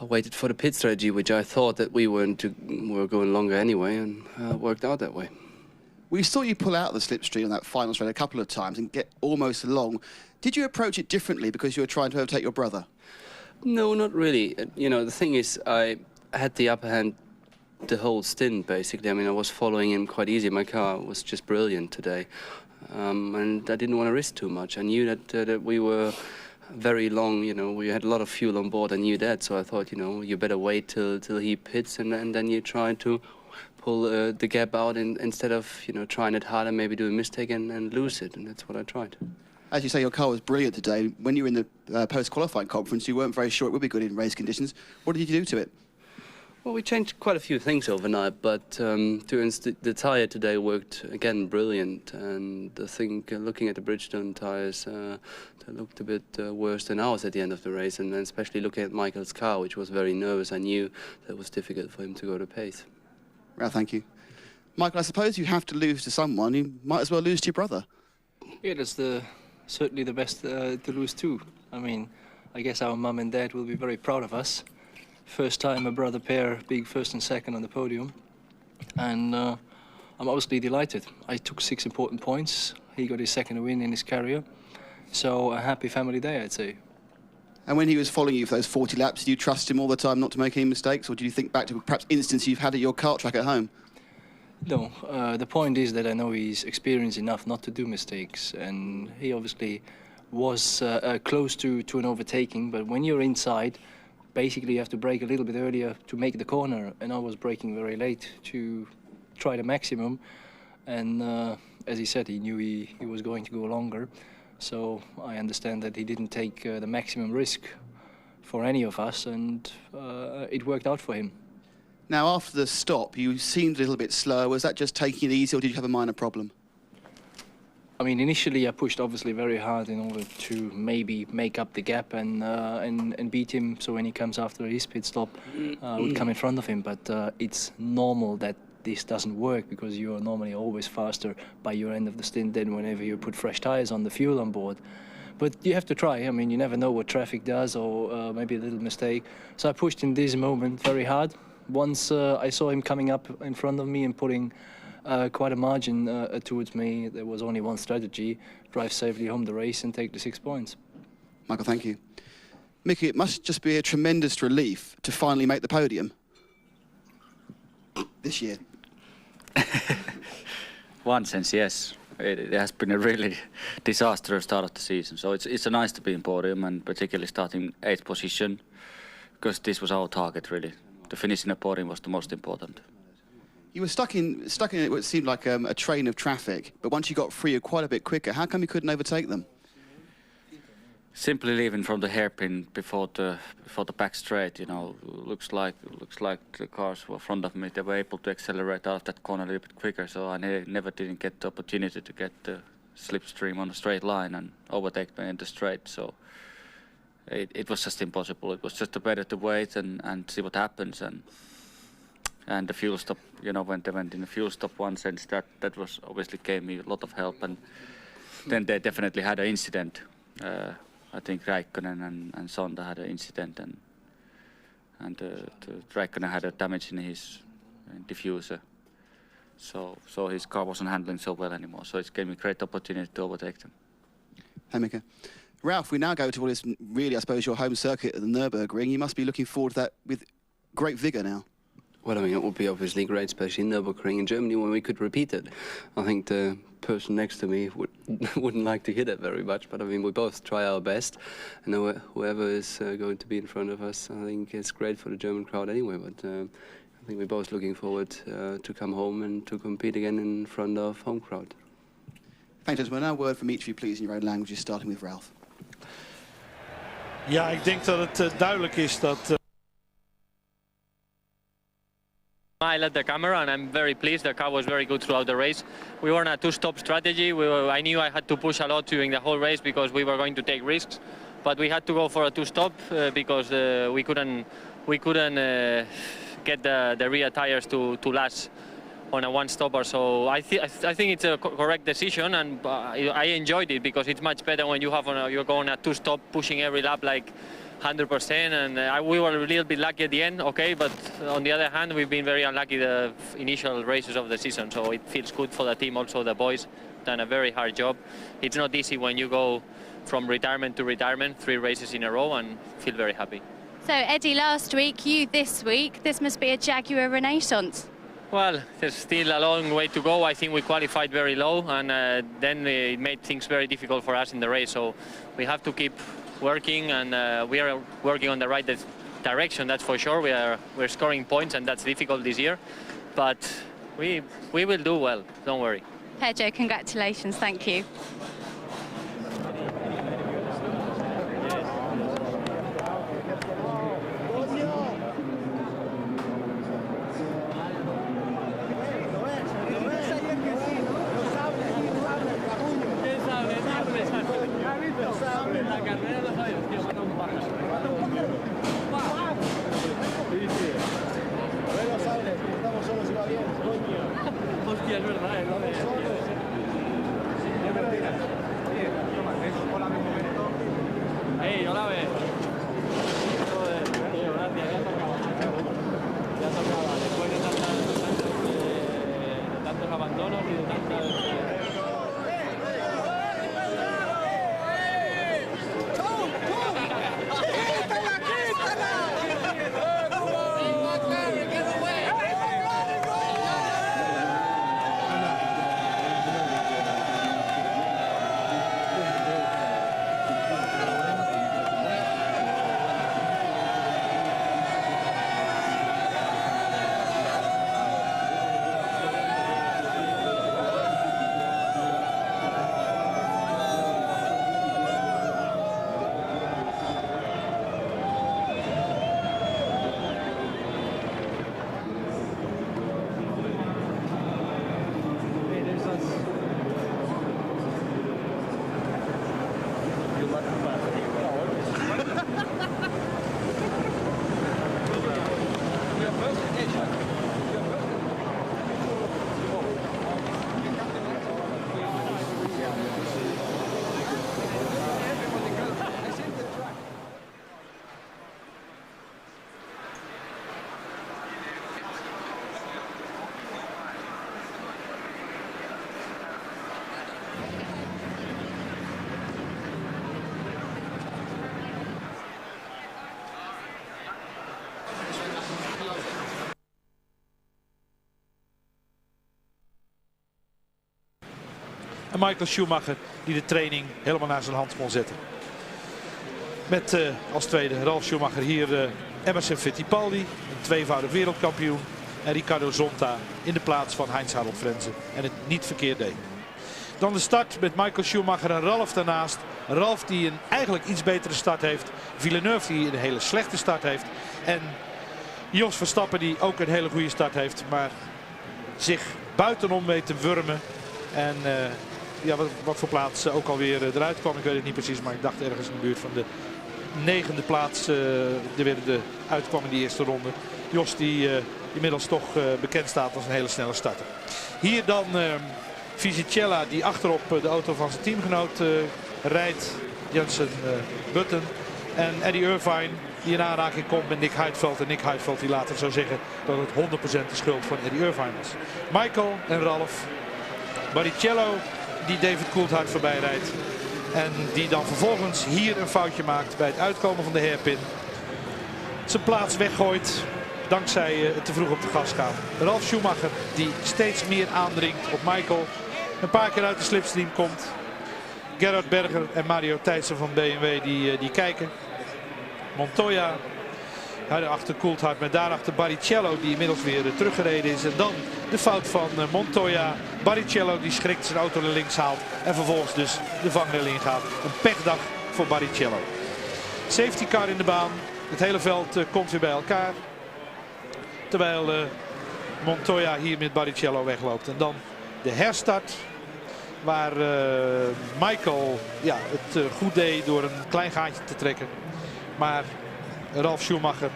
I waited for the pit strategy, which I thought that we were going longer anyway, and worked out that way. We saw you pull out the slipstream on that final straight a couple of times and get almost along. Did you approach it differently because you were trying to overtake your brother? No, not really. You know, the thing is, I had the upper hand the whole stint, basically. I mean, I was following him quite easy. My car was just brilliant today. And I didn't want to risk too much. I knew that we were very long, you know, we had a lot of fuel on board. I knew that, so I thought, you know, you better wait till he pits, and then you try to pull the gap out instead of, you know, trying it hard and maybe do a mistake and lose it, and that's what I tried. As you say, your car was brilliant today. When you were in the post-qualifying conference, you weren't very sure it would be good in race conditions. What did you do to it? Well, we changed quite a few things overnight, but the tyre today worked again brilliant, and I think looking at the Bridgestone tyres, they looked a bit worse than ours at the end of the race, and then especially looking at Michael's car, which was very nervous, I knew that it was difficult for him to go to pace. Well, thank you. Michael, I suppose you have to lose to someone. You might as well lose to your brother. Yeah, that's certainly the best to lose to. I mean, I guess our mum and dad will be very proud of us. First time a brother pair being first and second on the podium, and I'm obviously delighted. I took 6 important points. He got his second win in his career, so a happy family day, I'd say. And when he was following you for those 40 laps, did you trust him all the time not to make any mistakes, or do you think back to perhaps instances you've had at your kart track at home? No, the point is that I know he's experienced enough not to do mistakes, and he obviously was close to an overtaking, but when you're inside, basically you have to brake a little bit earlier to make the corner, and I was braking very late to try the maximum, and as he said, he knew he was going to go longer, so I understand that he didn't take the maximum risk for any of us, and it worked out for him. Now, after the stop, you seemed a little bit slower. Was that just taking it easy, or did you have a minor problem? I mean, initially I pushed obviously very hard in order to maybe make up the gap and beat him, so when he comes after his pit stop, I would come in front of him. But it's normal that this doesn't work, because you are normally always faster by your end of the stint than whenever you put fresh tires on the fuel on board. But you have to try. I mean, you never know what traffic does, or maybe a little mistake. So I pushed in this moment very hard. Once I saw him coming up in front of me and putting quite a margin towards me, there was only one strategy: drive safely home the race and take the 6 points. Michael, thank you. Mickey, it must just be a tremendous relief to finally make the podium this year. One sense, yes. It has been a really disastrous start of the season, so it's nice to be in podium, and particularly starting 8th position, because this was our target, really. The finish in the podium was the most important. You were stuck in what seemed like a train of traffic, but once you got free, you're quite a bit quicker. How come you couldn't overtake them? Simply leaving from the hairpin before the back straight, you know, looks like the cars were in front of me. They were able to accelerate out of that corner a little bit quicker, so I never didn't get the opportunity to get the slipstream on a straight line and overtake me in the straight. So it was just impossible. It was just better to wait and see what happens, and the fuel stop, you know, when they went in the fuel stop one sense, that was obviously gave me a lot of help, and then they definitely had an incident. I think Räikkönen and Sonda had an incident, and Räikkönen had a damage in his diffuser, so his car wasn't handling so well anymore. So it gave me a great opportunity to overtake them. Hey, Mika. Ralph, we now go to what is really, I suppose, your home circuit at the Nürburgring. You must be looking forward to that with great vigour now. Well, I mean, it would be obviously great, especially in Nürburgring in Germany, when we could repeat it. I think the person next to me wouldn't like to hear that very much, but I mean, we both try our best. And whoever is going to be in front of us, I think it's great for the German crowd anyway. But I think we're both looking forward to come home and to compete again in front of home crowd. Thanks, gentlemen. Now a word from each of you, please, in your own languages, starting with Ralph. Ja, ik denk dat het duidelijk is dat... I led the camera and I'm very pleased. The car was very good throughout the race. We were on a two-stop strategy. I knew I had to push a lot during the whole race because we were going to take risks. But we had to go for a two-stop because we couldn't get the rear tires to last on a one-stopper. So I think it's a correct decision, and I enjoyed it because it's much better when you're going a two-stop, pushing every lap like 100%, and we were a little bit lucky at the end, okay, but on the other hand, we've been very unlucky the initial races of the season, so it feels good for the team. Also, the boys done a very hard job. It's not easy when you go from retirement to retirement, 3 races in a row, and feel very happy. So, Eddie, last week, you this week, this must be a Jaguar renaissance. Well, there's still a long way to go. I think we qualified very low, and then it made things very difficult for us in the race, so we have to keep working, and we are working on the right direction, that's for sure. We're scoring points, and that's difficult this year, but we will do well, don't worry. Pedro, congratulations, thank you. En Michael Schumacher die de training helemaal naar zijn hand kon zetten. Met als tweede Ralf Schumacher hier Emerson Fittipaldi, een tweevoudig wereldkampioen. En Ricardo Zonta in de plaats van Heinz-Harald Frenzen. En het niet verkeerd deed. Dan de start met Michael Schumacher en Ralf daarnaast. Ralf die een eigenlijk iets betere start heeft. Villeneuve die een hele slechte start heeft. En Jos Verstappen die ook een hele goede start heeft. Maar zich buitenom weet te wurmen. En ja, wat voor plaats ook alweer eruit kwam. Ik weet het niet precies, maar ik dacht ergens in de buurt van de 9e plaats er weer uitkwam in die eerste ronde. Jos die inmiddels toch bekend staat als een hele snelle starter. Hier dan Fisichella die achterop de auto van zijn teamgenoot rijdt. Jensen Button. En Eddie Irvine die in aanraking komt met Nick Heidfeld. En Nick Heidfeld die later zou zeggen dat het 100% de schuld van Eddie Irvine was. Michael en Ralf. Barrichello die David Coulthard voorbij rijdt. En die dan vervolgens hier een foutje maakt bij het uitkomen van de hairpin. Zijn plaats weggooit dankzij het te vroeg op de gas gaan. Ralf Schumacher die steeds meer aandringt op Michael. Een paar keer uit de slipstream komt. Gerhard Berger en Mario Thijssen van BMW die kijken. Montoya achter Coulthard met daarachter Barrichello die inmiddels weer teruggereden is. En dan de fout van Montoya. Barrichello die schrikt, zijn auto naar links haalt en vervolgens dus de vangrail ingaat. Een pechdag voor Barrichello. Safety car in de baan. Het hele veld komt weer bij elkaar. Terwijl Montoya hier met Barrichello wegloopt. En dan de herstart. Waar Michael het goed deed door een klein gaatje te trekken. Maar Ralf Schumacher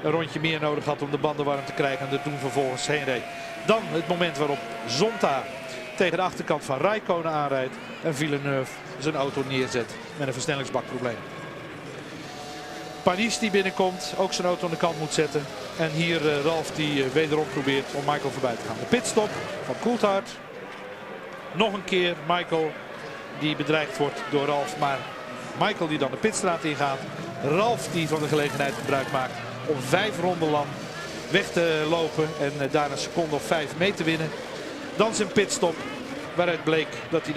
een rondje meer nodig had om de banden warm te krijgen. En er toen vervolgens heen reed. Dan het moment waarop Zonta tegen de achterkant van Räikkönen aanrijdt. En Villeneuve zijn auto neerzet met een versnellingsbakprobleem. Panis die binnenkomt, ook zijn auto aan de kant moet zetten. En hier Ralf die wederom probeert om Michael voorbij te gaan. De pitstop van Coulthard. Nog een keer Michael die bedreigd wordt door Ralf. Maar Michael die dan de pitstraat ingaat. Ralf die van de gelegenheid gebruik maakt om 5 ronden lang weg te lopen. En daar een seconde of 5 mee te winnen. Dan zijn pitstop waaruit bleek dat hij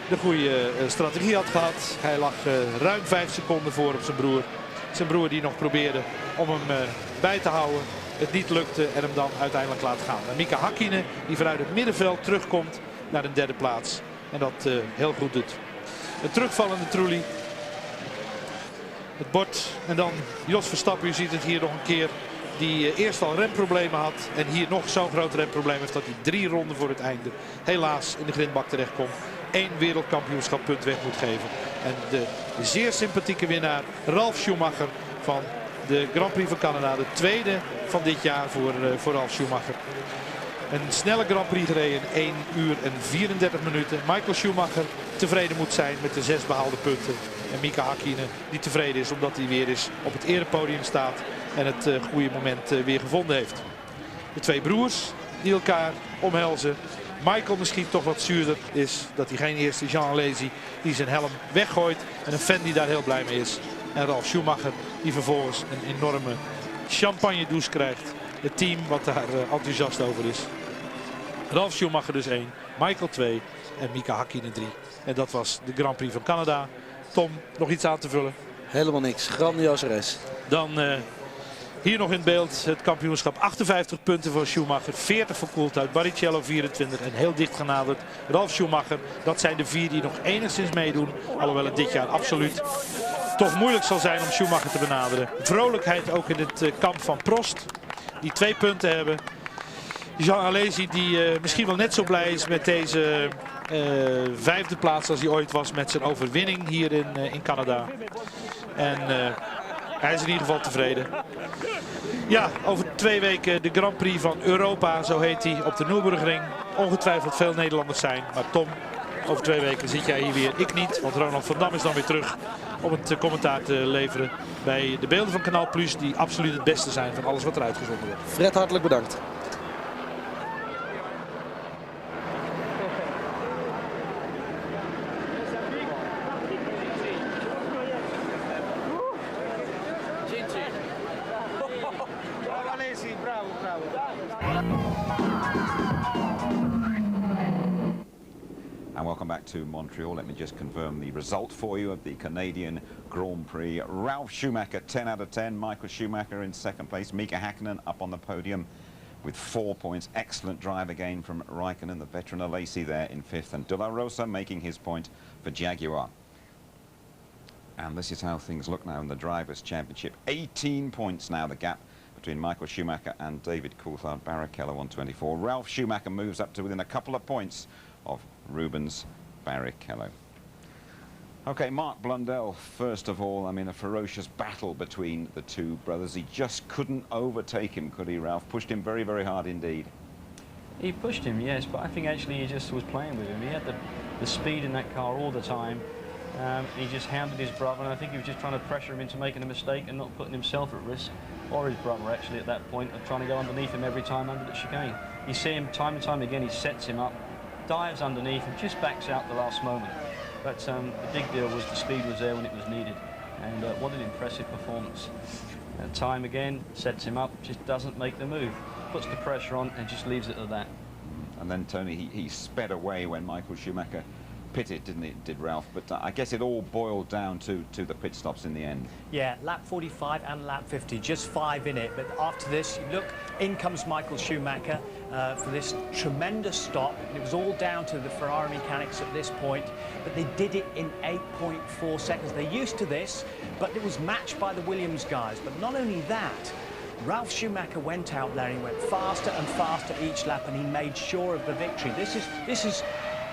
de goede strategie had gehad. Hij lag ruim 5 seconden voor op zijn broer. Zijn broer die nog probeerde om hem bij te houden. Het niet lukte en hem dan uiteindelijk laat gaan. En Mika Häkkinen die vanuit het middenveld terugkomt naar de derde plaats. En dat heel goed doet. Een terugvallende Trulli. Het bord en dan Jos Verstappen. U ziet het hier nog een keer. Die eerst al remproblemen had. En hier nog zo'n groot remprobleem heeft dat hij 3 ronden voor het einde helaas in de grindbak terechtkomt. 1 wereldkampioenschappunt weg moet geven. En de zeer sympathieke winnaar Ralf Schumacher van de Grand Prix van Canada. De tweede van dit jaar voor Ralf Schumacher. Een snelle Grand Prix gereden in 1 uur en 34 minuten. Michael Schumacher tevreden moet zijn met de 6 behaalde punten. En Mika Häkkinen die tevreden is omdat hij weer eens op het erepodium staat. En het goede moment weer gevonden heeft. De 2 broers die elkaar omhelzen. Michael misschien toch wat zuurder is dat hij geen eerste Jean Alesi die zijn helm weggooit. En een fan die daar heel blij mee is. En Ralf Schumacher die vervolgens een enorme champagne douche krijgt. Het team wat daar enthousiast over is. Ralf Schumacher dus 1, Michael 2 en Mika Häkkinen 3. En dat was de Grand Prix van Canada. Tom, nog iets aan te vullen? Helemaal niks. Grandioze race. Dan hier nog in beeld het kampioenschap. 58 punten voor Schumacher, 40 voor Coulthard, Barrichello 24 en heel dicht genaderd Ralf Schumacher. Dat zijn de 4 die nog enigszins meedoen. Alhoewel het dit jaar absoluut toch moeilijk zal zijn om Schumacher te benaderen. Vrolijkheid ook in het kamp van Prost. Die 2 punten hebben. Jean Alesi die misschien wel net zo blij is met deze 5e plaats als hij ooit was met zijn overwinning hier in Canada. En hij is in ieder geval tevreden. Ja, over 2 weken de Grand Prix van Europa, zo heet hij, op de Nürburgring. Ongetwijfeld veel Nederlanders zijn, maar Tom, over 2 weken zit jij hier weer. Ik niet, want Ronald van Dam is dan weer terug om het commentaar te leveren bij de beelden van Kanaal Plus, die absoluut het beste zijn van alles wat er uitgezonden wordt. Fred, hartelijk bedankt. And welcome back to Montreal. Let me just confirm the result for you of the Canadian Grand Prix. Ralf Schumacher 10 out of 10. Michael Schumacher in 2nd place. Mika Häkkinen up on the podium with 4 points. Excellent drive again from Räikkönen, the veteran Alesi there in 5th. And De La Rosa making his point for Jaguar. And this is how things look now in the Drivers' Championship. 18 points now, the gap between Michael Schumacher and David Coulthard. Barrichello on 24. Ralf Schumacher moves up to within a couple of points of Rubens Barrichello. Okay, Mark Blundell, first of all, I mean, a ferocious battle between the 2 brothers. He just couldn't overtake him, could he, Ralph? Pushed him very, very hard indeed. He pushed him, yes, but I think actually he just was playing with him. He had the speed in that car all the time. He just hounded his brother, and I think he was just trying to pressure him into making a mistake and not putting himself at risk, or his brother actually at that point, of trying to go underneath him every time under the chicane. You see him time and time again, he sets him up, dives underneath and just backs out the last moment. But the big deal was the speed was there when it was needed. And what an impressive performance. Time again sets him up, just doesn't make the move. Puts the pressure on and just leaves it at that. And then, Tony, he sped away when Michael Schumacher pitted, didn't he, did Ralph? But I guess it all boiled down to the pit stops in the end. Yeah, lap 45 and lap 50, just 5 in it. But after this, you look, in comes Michael Schumacher for this tremendous stop. It was all down to the Ferrari mechanics at this point, but they did it in 8.4 seconds. They're used to this, but it was matched by the Williams guys. But not only that, Ralf Schumacher went out there and he went faster and faster each lap, and he made sure of the victory. This is,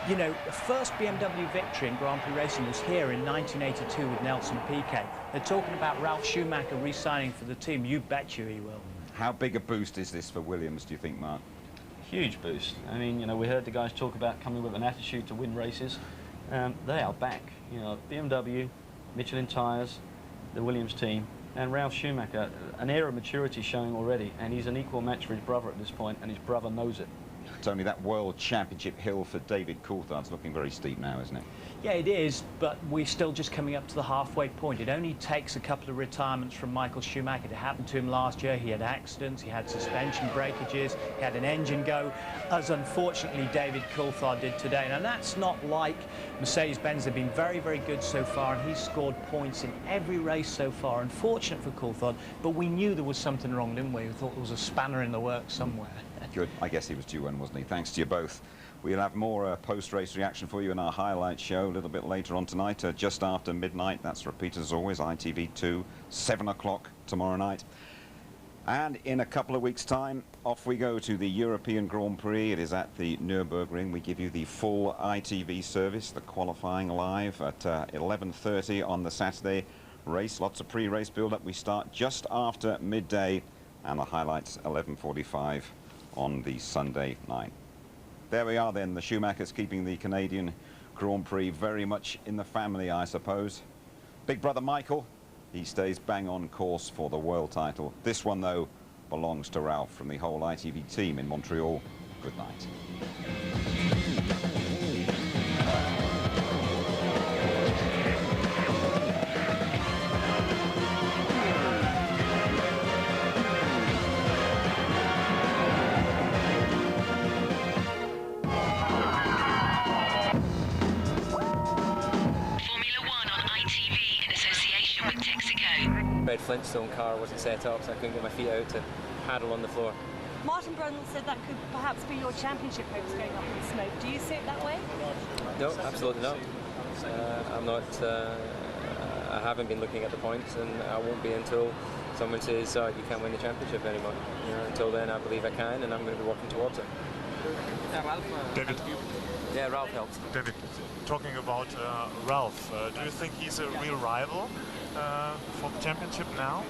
you know, the first BMW victory in Grand Prix racing was here in 1982 with Nelson Piquet. They're talking about Ralf Schumacher re-signing for the team. You bet you he will. How big a boost is this for Williams, do you think, Mark? Huge boost. I mean, you know, we heard the guys talk about coming with an attitude to win races. They are back. You know, BMW, Michelin tyres, the Williams team, and Ralf Schumacher, an air of maturity showing already, and he's an equal match for his brother at this point, and his brother knows it. Tony, that World Championship hill for David Coulthard's looking very steep now, isn't it? Yeah, it is, but we're still just coming up to the halfway point. It only takes a couple of retirements from Michael Schumacher. It happened to him last year. He had accidents, he had suspension breakages, he had an engine go, as unfortunately David Coulthard did today. Now, that's not like Mercedes-Benz. They've been very, very good so far, and he's scored points in every race so far. Unfortunate for Coulthard, but we knew there was something wrong, didn't we? We thought there was a spanner in the works somewhere. Good. I guess he was due one, wasn't he? Thanks to you both. We'll have more post-race reaction for you in our highlight show a little bit later on tonight, just after midnight. That's repeated as always, ITV2, 7 o'clock tomorrow night. And in a couple of weeks' time, off we go to the European Grand Prix. It is at the Nürburgring. We give you the full ITV service, the qualifying live at 11:30 on the Saturday race. Lots of pre-race build-up. We start just after midday, and the highlights 11:45 on the Sunday night. There we are then, the Schumachers keeping the Canadian Grand Prix very much in the family, I suppose. Big brother Michael, he stays bang on course for the world title. This one, though, belongs to Ralph from the whole ITV team in Montreal. Good night. Red Flintstone car wasn't set up, so I couldn't get my feet out to paddle on the floor. Martin Brundle said that could perhaps be your championship hopes going up in smoke. Do you see it that way? No, absolutely not. I'm not. I haven't been looking at the points, and I won't be until someone says, "Oh, you can't win the championship anymore." You know, until then, I believe I can, and I'm going to be working towards it. David. Yeah, Ralph helps. David, talking about Ralph, do you think he's a real rival for the championship now?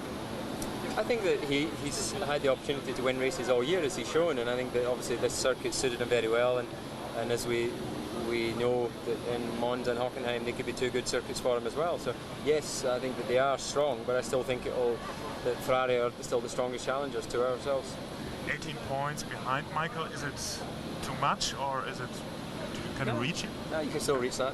I think that he's had the opportunity to win races all year, as he's shown, and I think that obviously this circuit suited him very well, and as we know that in Monza and Hockenheim they could be two good circuits for him as well. So yes, I think that they are strong, but I still think that Ferrari are still the strongest challengers to ourselves. 18 points behind Michael, is it too much, or is it? Can you reach it? No, you can still reach that.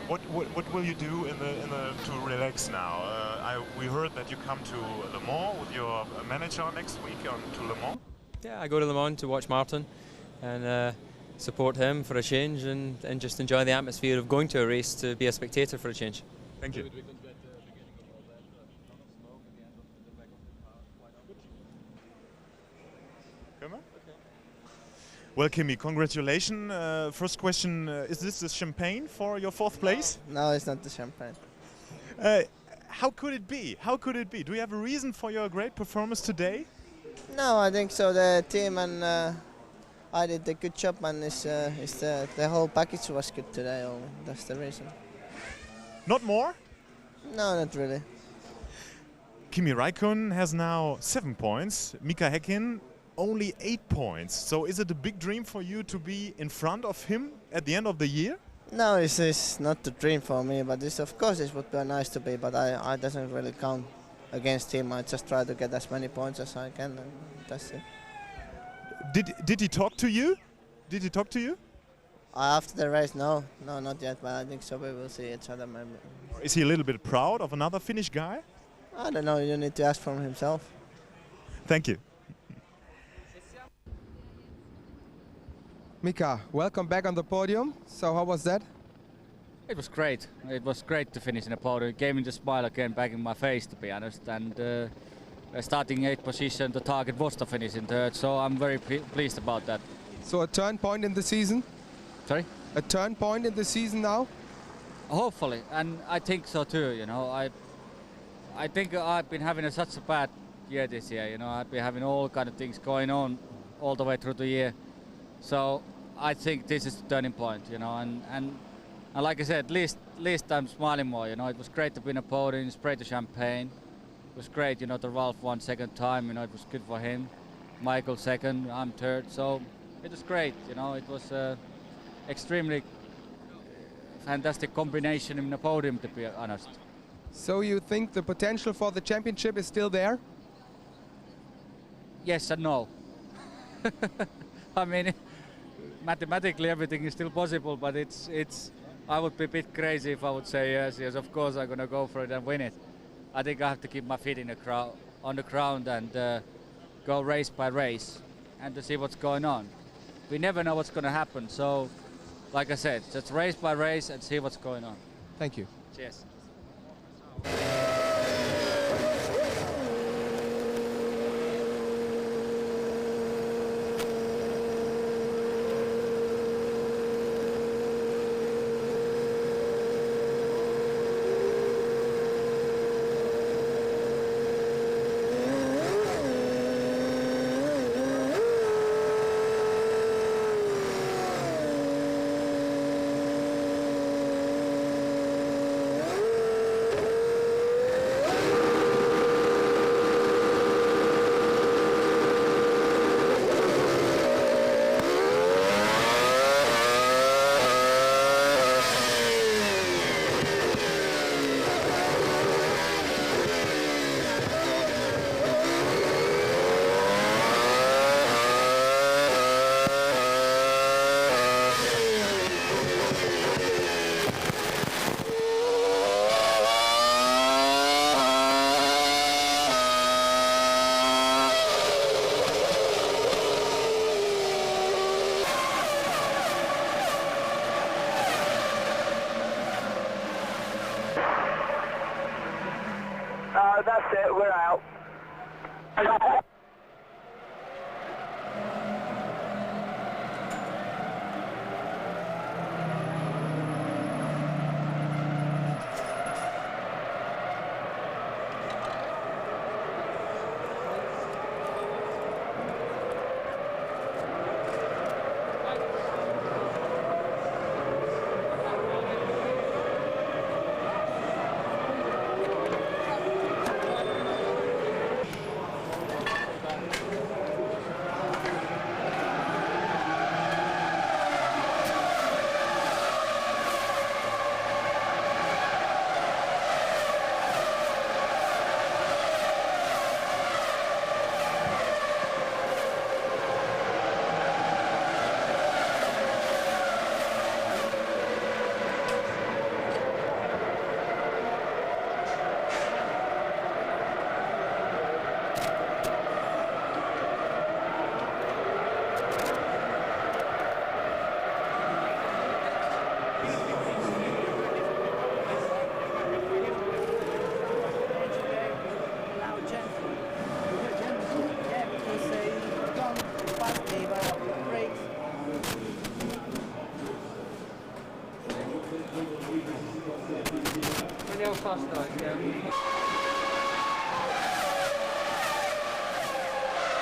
What will you do to relax now? We heard that you come to Le Mans with your manager next week to Le Mans. Yeah, I go to Le Mans to watch Martin and support him for a change, and just enjoy the atmosphere of going to a race, to be a spectator for a change. Thank you. Well, Kimi, congratulations. First question, is this the champagne for your fourth place? No, it's not the champagne. How could it be? How could it be? Do you have a reason for your great performance today? No, I think so. The team and I did a good job, and the whole package was good today. That's the reason. Not more? No, not really. Kimi Räikkönen has now 7 points. Mika Häkkinen only 8 points. So is it a big dream for you to be in front of him at the end of the year? No, it's not a dream for me, but of course it would be nice to be, but I doesn't really count against him. I just try to get as many points as I can, and that's it. Did he talk to you? Did he talk to you? After the race, no, not yet. But I think so. We will see each other. Maybe. Is he a little bit proud of another Finnish guy? I don't know. You need to ask from himself. Thank you. Mika, welcome back on the podium. So how was that? It was great. It was great to finish in the podium. It gave me the smile again back in my face, to be honest. And starting 8th position, the target was to finish in 3rd. So I'm very pleased about that. So a turn point in the season? Sorry? A turn point in the season now? Hopefully, and I think so too. You know, I think I've been having such a bad year this year. You know, I've been having all kind of things going on all the way through the year. So I think this is the turning point. You know, and like I said, at least I'm smiling more. You know, it was great to be in a podium, spray the champagne. It was great. You know, the Ralph won 2nd time. You know, it was good for him. Michael 2nd, I'm 3rd. So it was great. You know, it was extremely fantastic combination in the podium, to be honest. So you think the potential for the championship is still there? Yes and no. I mean, mathematically everything is still possible, but it's. I would be a bit crazy if I would say yes. Yes, of course I'm gonna go for it and win it. I think I have to keep my feet in on the ground and go race by race and to see what's going on. We never know what's gonna happen, so like I said, just race by race and see what's going on. Thank you. Cheers. That's it, we're out.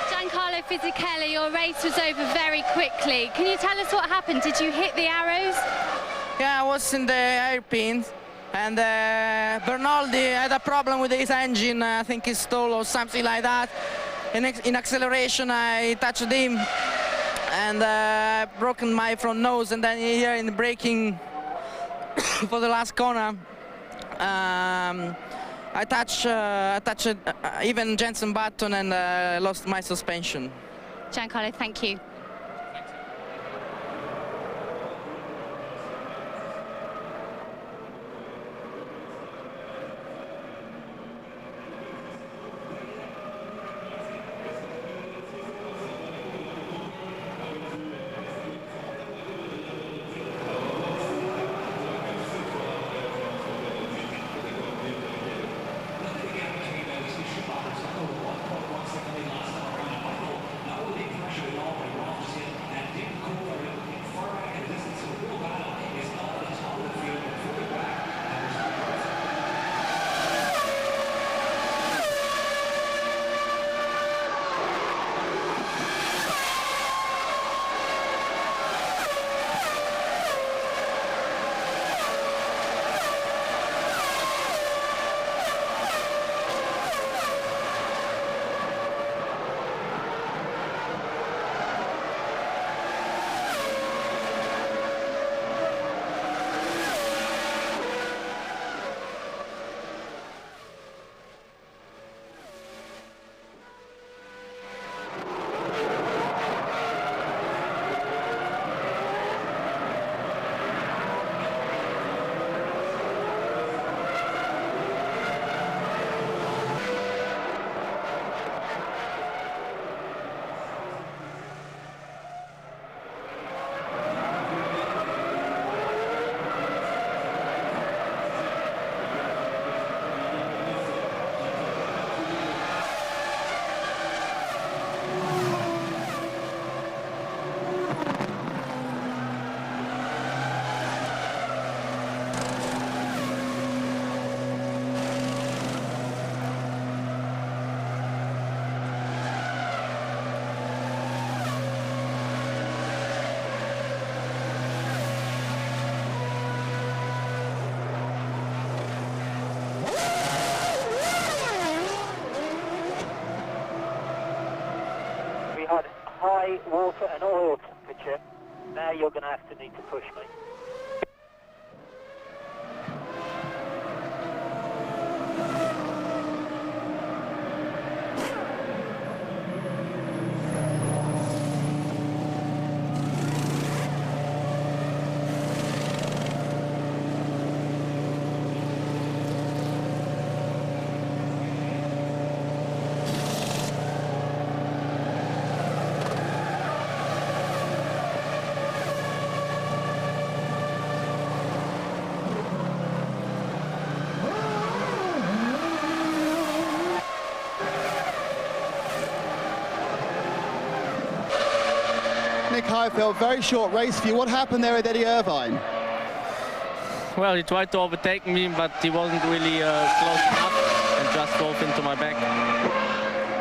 Giancarlo Fisichella, your race was over very quickly. Can you tell us what happened? Did you hit the arrows? Yeah, I was in the hairpin, and Bernaldi had a problem with his engine. I think he stalled or something like that. In acceleration, I touched him, and broken my front nose. And then here in the braking for the last corner, I touched even Jensen Button and lost my suspension. Giancarlo, thank you. high water and oil temperature. Now you're going to need to push me. Nick Highfield, very short race for you. What happened there with Eddie Irvine? Well, he tried to overtake me, but he wasn't really close enough and just drove into my back.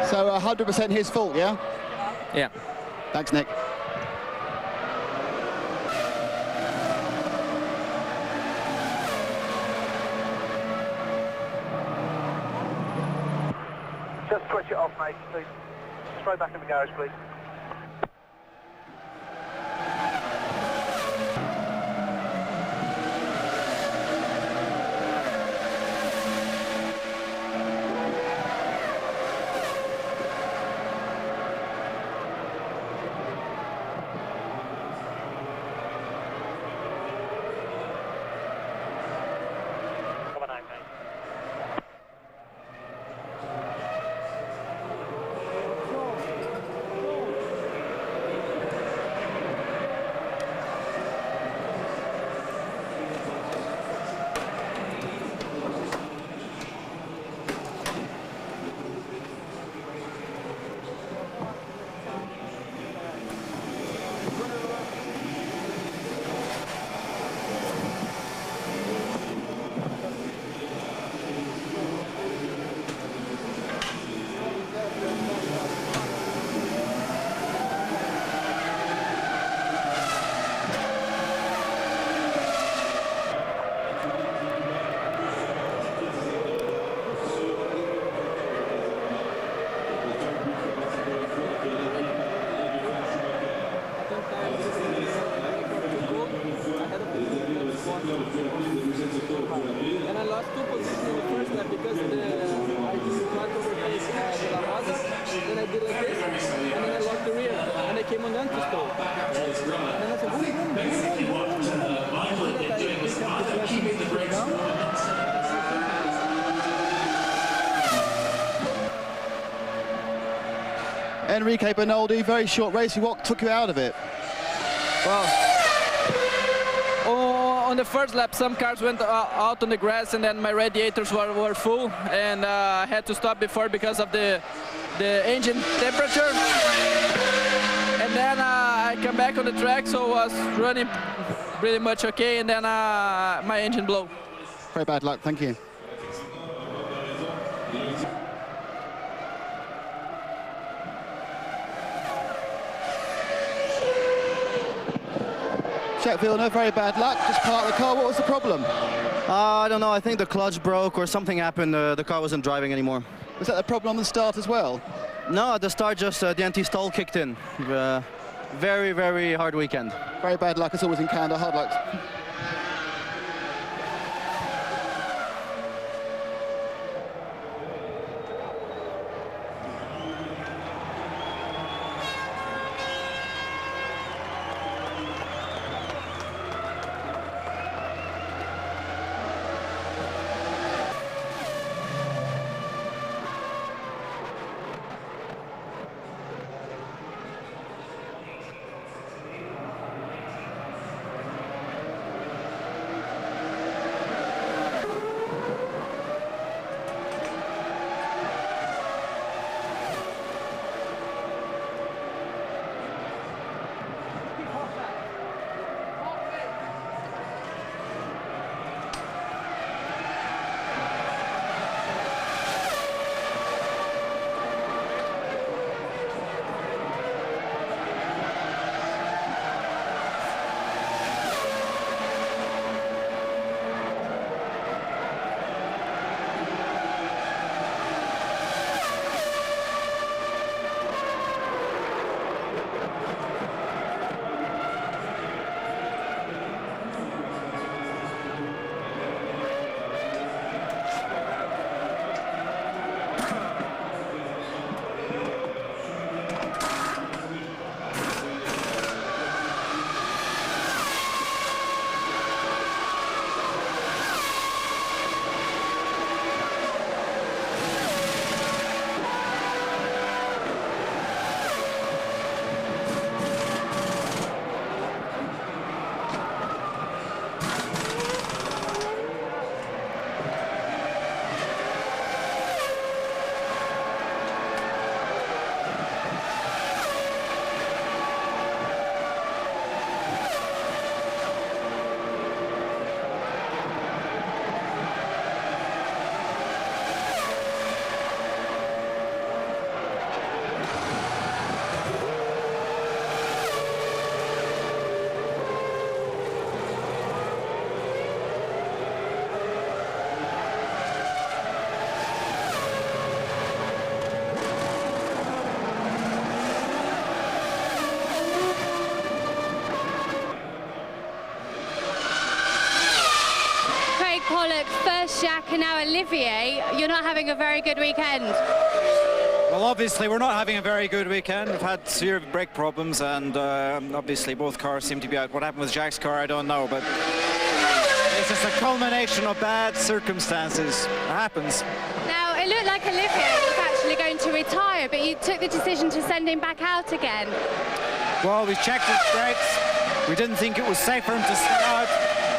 So 100% his fault, yeah? Yeah. Thanks, Nick. Just switch it off, mate, please. Straight back in the garage, please. And I lost 2 positions in the first lap because I did not overtake the La Rosa, then I did like this, and then I lost the rear, and I came on the anti-stall. And then I said, Enrique Bernaldi, very short race. What took you out of it? Well, on the first lap, some cars went out on the grass, and then my radiators were full, and I had to stop before because of the engine temperature. And then I come back on the track, so I was running pretty much okay, and then my engine blew. Very bad luck, thank you. Jack Villeneuve, very bad luck, just parked the car. What was the problem? I don't know, I think the clutch broke or something happened, the car wasn't driving anymore. Was that the problem on the start as well? No, at the start just the anti-stall kicked in. Very, very hard weekend. Very bad luck, it's always in Canada, hard luck. Oh, look, first Jacques and now Olivier. You're not having a very good weekend. Well, obviously, we're not having a very good weekend. We've had severe brake problems, and obviously both cars seem to be out. What happened with Jacques' car, I don't know, but it's just a culmination of bad circumstances. It happens. Now, it looked like Olivier was actually going to retire, but you took the decision to send him back out again. Well, we checked his brakes. We didn't think it was safe for him to stay out.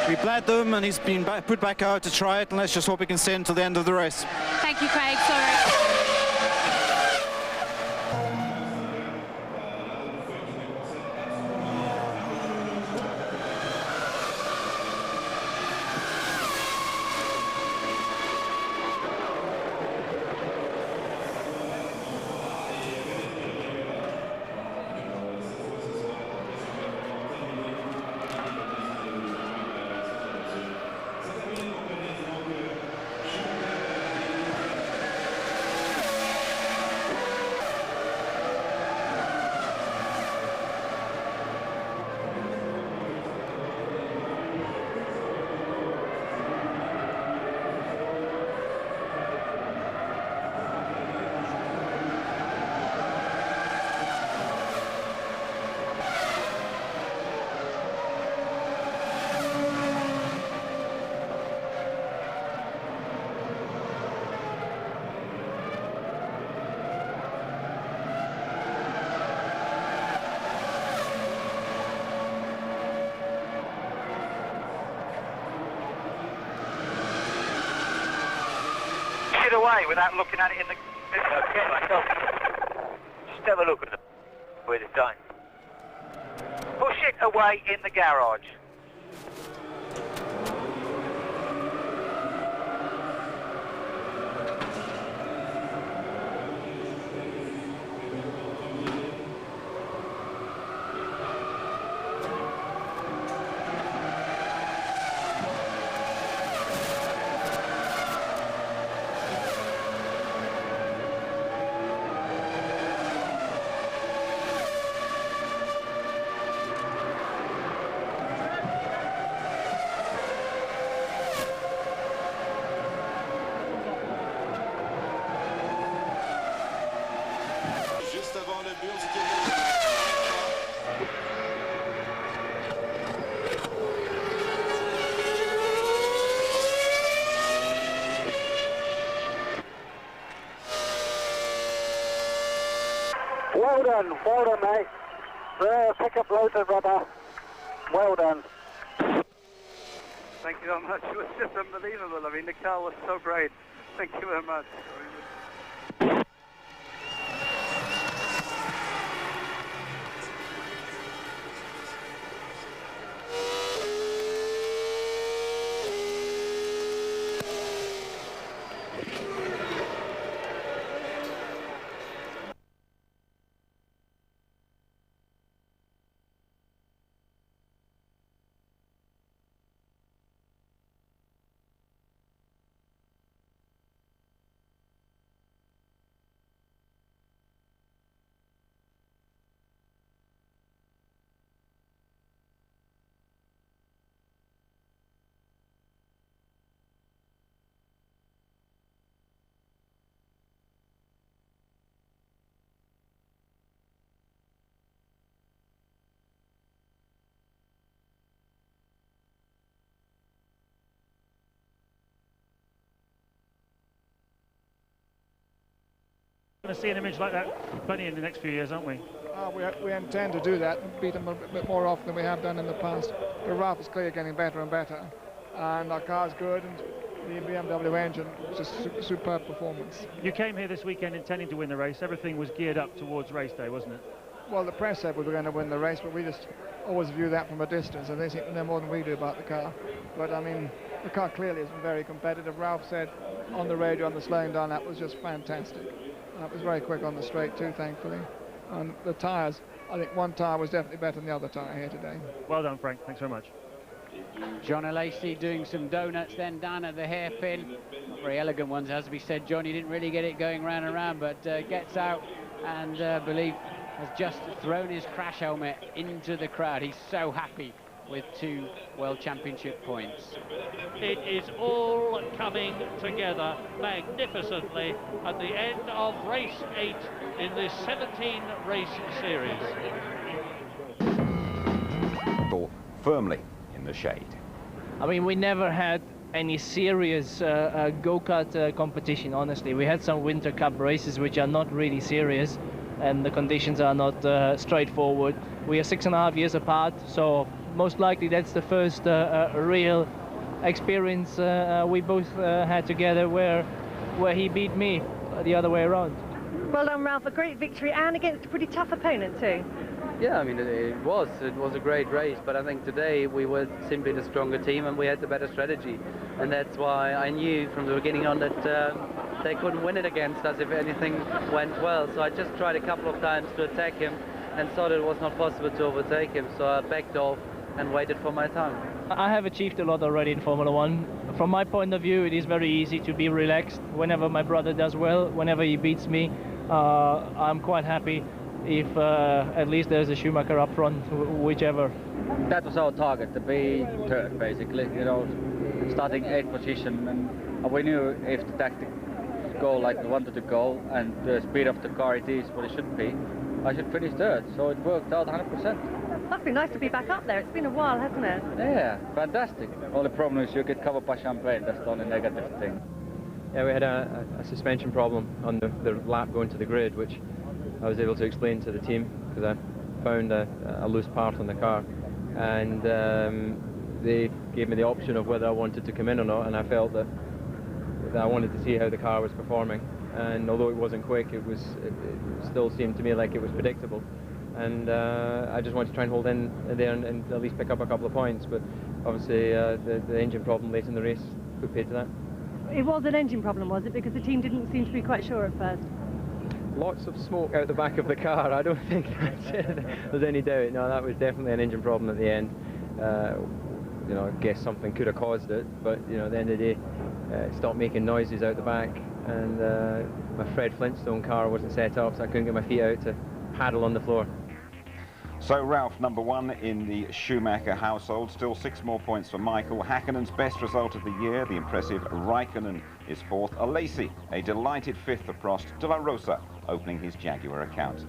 We bled them, and he's been put back out to try it, and let's just hope he can stay until the end of the race. Thank you, Craig. Sorry. Away without looking at it in the... Okay, myself. Just have a look at it with it done. Push it away in the garage. Well done, mate. Pick up loads of rubber. Well done. Thank you very much. It was just unbelievable. I mean, the car was so great. Thank you very much. Going to see an image like that plenty in the next few years, aren't we? We intend to do that and beat them a bit more often than we have done in the past. The Ralph is clearly getting better and better, and our car's good, and the BMW engine, just superb performance. You came here this weekend intending to win the race. Everything was geared up towards race day, wasn't it? Well, the press said we were going to win the race, but we just always view that from a distance, and they seem to know more than we do about the car. But I mean, the car clearly isn't very competitive. Ralph said on the radio on the slowing down, that was just fantastic. It was very quick on the straight too, thankfully. And the tyres, I think one tyre was definitely better than the other tyre here today. Well done, Frank. Thanks very much. John Lacey doing some donuts then down at the hairpin. Not very elegant ones, as we said. Johnny didn't really get it going round and round, but gets out and believe has just thrown his crash helmet into the crowd. He's so happy with 2 World Championship points. It is all coming together magnificently at the end of race 8 in this 17-race series. Firmly in the shade. I mean, we never had any serious go-kart competition, honestly. We had some Winter Cup races which are not really serious, and the conditions are not straightforward. We are 6.5 years apart, so most likely that's the first real experience we both had together where he beat me the other way around. Well done, Ralph. A great victory, and against a pretty tough opponent too. Yeah, I mean, it was a great race, but I think today we were simply the stronger team and we had the better strategy, and that's why I knew from the beginning on that they couldn't win it against us if anything went well. So I just tried a couple of times to attack him and thought it was not possible to overtake him, so I backed off and waited for my time. I have achieved a lot already in Formula One. From my point of view, it is very easy to be relaxed. Whenever my brother does well, whenever he beats me, I'm quite happy if at least there's a Schumacher up front, whichever. That was our target, to be third, basically. You know, starting 8th position, and we knew if the tactics go like we wanted to go, and the speed of the car it is what it should be, I should finish third. So it worked out 100%. Must be nice to be back up there. It's been a while, hasn't it? Yeah, fantastic. Only problem is you get covered by champagne. That's the only negative thing. Yeah, we had a suspension problem on the lap going to the grid, which I was able to explain to the team because I found a loose part on the car, and they gave me the option of whether I wanted to come in or not, and I felt that I wanted to see how the car was performing, and although it wasn't quick, it still seemed to me like it was predictable, and I just wanted to try and hold in there and at least pick up a couple of points, but obviously the engine problem late in the race put paid to that. It was an engine problem, was it? Because the team didn't seem to be quite sure at first. Lots of smoke out the back of the car. I don't think there's any doubt. No, that was definitely an engine problem at the end. You know, I guess something could have caused it, but you know, at the end of the day, it stopped making noises out the back, and my Fred Flintstone car wasn't set up, so I couldn't get my feet out to paddle on the floor. So Ralph, #1 in the Schumacher household. Still 6 more points for Michael. Hackinen's best result of the year. The impressive Raikkonen is 4th. Alesi, a delighted 5th for Prost. De La Rosa opening his Jaguar account.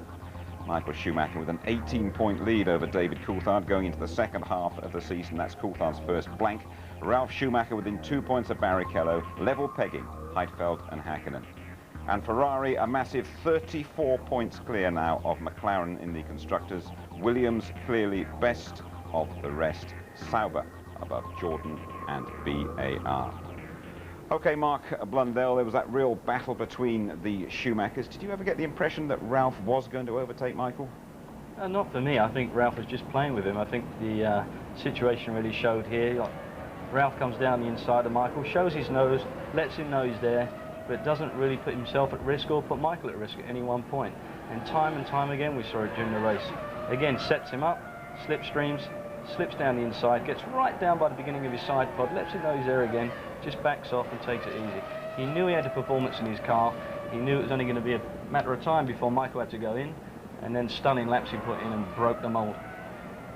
Michael Schumacher with an 18-point lead over David Coulthard going into the second half of the season. That's Coulthard's first blank. Ralf Schumacher within 2 points of Barrichello, level pegging Heidfeld and Hakkinen. And Ferrari a massive 34 points clear now of McLaren in the constructors. Williams clearly best of the rest. Sauber above Jordan and BAR. Okay, Mark Blundell, there was that real battle between the Schumachers. Did you ever get the impression that Ralph was going to overtake Michael? Not for me. I think Ralph was just playing with him. I think the situation really showed here. Ralph comes down the inside of Michael, shows his nose, lets him know he's there, but doesn't really put himself at risk or put Michael at risk at any one point. And time again we saw it during the race. Again, sets him up, slipstreams, slips down the inside, gets right down by the beginning of his side pod, lets him know he's there again, just backs off and takes it easy. He knew he had a performance in his car. He knew it was only going to be a matter of time before Michael had to go in, and then stunning laps he put in and broke the mould.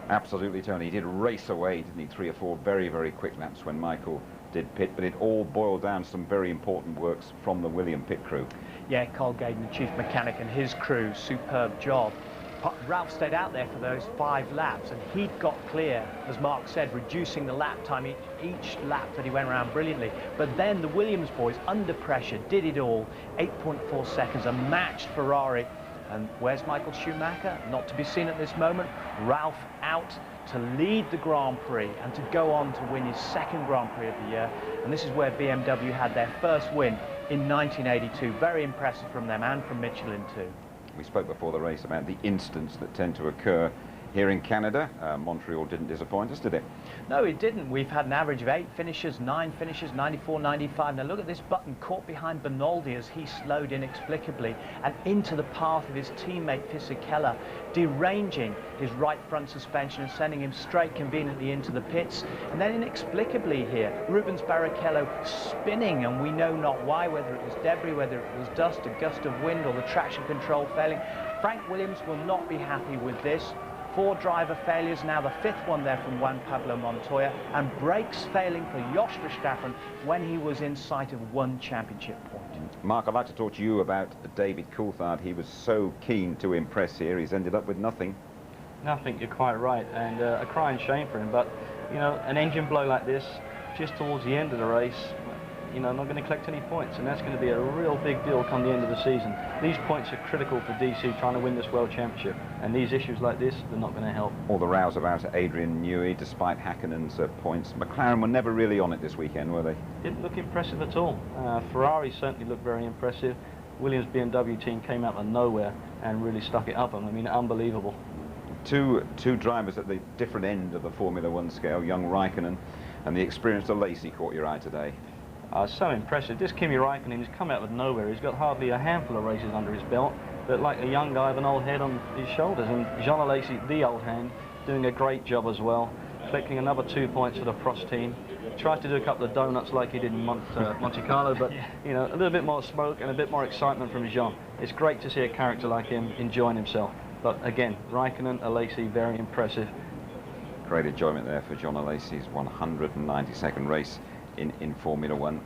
Absolutely, Tony. He did race away, didn't he? 3 or 4 very, very quick laps when Michael did pit, but it all boiled down to some very important works from the William pit crew. Yeah, Carl Gaydon, the chief mechanic, and his crew, superb job. Ralph stayed out there for those 5 laps, and he'd got clear, as Mark said, reducing the lap time each lap that he went around brilliantly. But then the Williams boys, under pressure, did it all. 8.4 seconds, a matched Ferrari. And where's Michael Schumacher? Not to be seen at this moment. Ralph out to lead the Grand Prix and to go on to win his 2nd Grand Prix of the year. And this is where BMW had their first win in 1982. Very impressive from them and from Michelin too. We spoke before the race about the incidents that tend to occur here in Canada. Montreal didn't disappoint us, did it? No, it didn't. We've had an average of 8 finishes, 9 finishes, 94, 95. Now look at this button caught behind Bernaldi as he slowed inexplicably and into the path of his teammate Fisichella, deranging his right front suspension and sending him straight conveniently into the pits. And then inexplicably here, Rubens Barrichello spinning, and we know not why, whether it was debris, whether it was dust, a gust of wind, or the traction control failing. Frank Williams will not be happy with this. 4 driver failures, now the 5th one there from Juan Pablo Montoya, and brakes failing for Jos Verstappen when he was in sight of 1 championship point. Mark, I'd like to talk to you about David Coulthard. He was so keen to impress here. He's ended up with nothing. Nothing, you're quite right, and a crying shame for him. But, you know, an engine blow like this, just towards the end of the race, you know, not going to collect any points, and that's going to be a real big deal come the end of the season. These points are critical for DC trying to win this World Championship, and these issues like this, they're not going to help. All the rows about Adrian Newey, despite Häkkinen's points. McLaren were never really on it this weekend, were they? Didn't look impressive at all. Ferrari certainly looked very impressive. Williams BMW team came out of nowhere and really stuck it up. I mean, unbelievable. Two drivers at the different end of the Formula One scale, young Raikkonen and the experienced Alesi caught your eye today. So impressive. This Kimi Raikkonen has come out of nowhere. He's got hardly a handful of races under his belt, but like a young guy with an old head on his shoulders. And Jean Alesi, the old hand, doing a great job as well, collecting another 2 points for the Prost team. Tried to do a couple of donuts like he did in Monte Carlo, but you know, a little bit more smoke and a bit more excitement from Jean. It's great to see a character like him enjoying himself. But again, Raikkonen, Alesi, very impressive. Great enjoyment there for John Alesi's 192nd race in Formula One.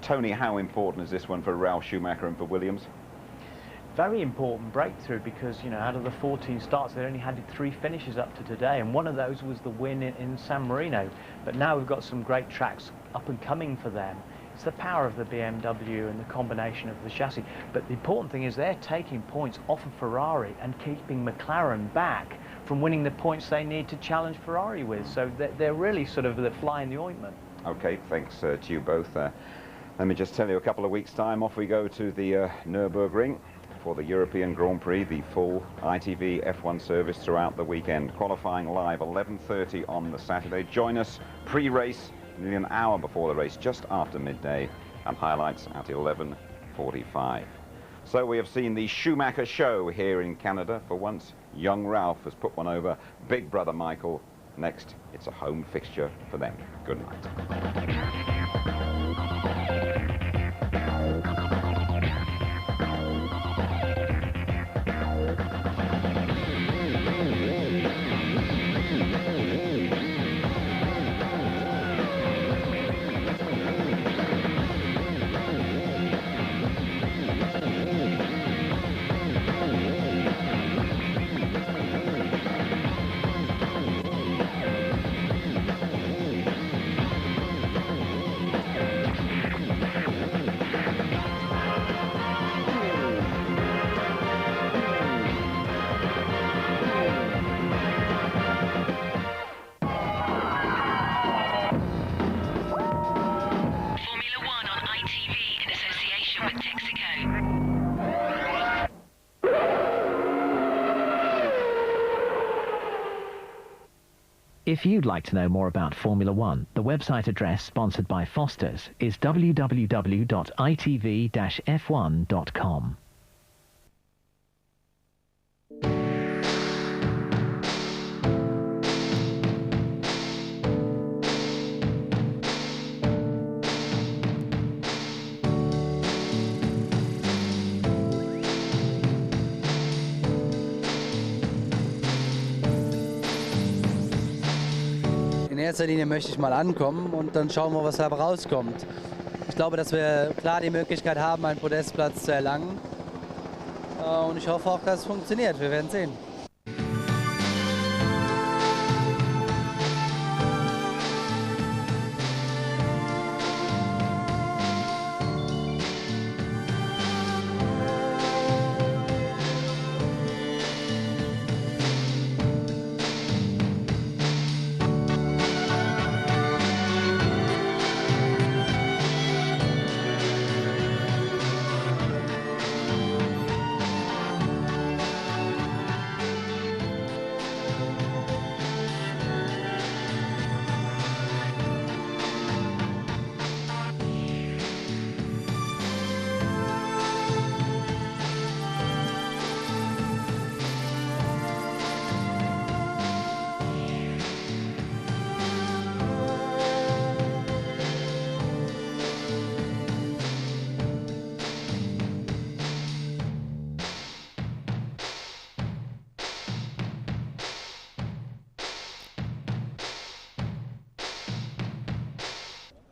Tony, how important is this one for Ralf Schumacher and for Williams? Very important breakthrough because, you know, out of the 14 starts, they only had 3 finishes up to today, and one of those was the win in San Marino. But now we've got some great tracks up and coming for them. It's the power of the BMW and the combination of the chassis. But the important thing is they're taking points off of Ferrari and keeping McLaren back from winning the points they need to challenge Ferrari with. So they're really sort of the fly in the ointment. Okay, thanks to you both. Let me just tell you, a couple of weeks' time, off we go to the Nürburgring for the European Grand Prix, the full ITV F1 service throughout the weekend. Qualifying live 11:30 on the Saturday. Join us pre-race, nearly an hour before the race, just after midday, and highlights at 11:45. So we have seen the Schumacher show here in Canada. For once, young Ralph has put one over big brother Michael. Next, it's a home fixture for them. Good night. If you'd like to know more about Formula One, the website address sponsored by Foster's is www.itv-f1.com. In erster Linie möchte ich mal ankommen und dann schauen wir, was dabei rauskommt. Ich glaube, dass wir klar die Möglichkeit haben, einen Podestplatz zu erlangen. Und ich hoffe auch, dass es funktioniert. Wir werden sehen.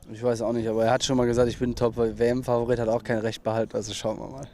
Ich weiß auch nicht, aber er hat schon mal gesagt, ich bin Top-WM-Favorit, hat auch kein Recht behalten, also schauen wir mal.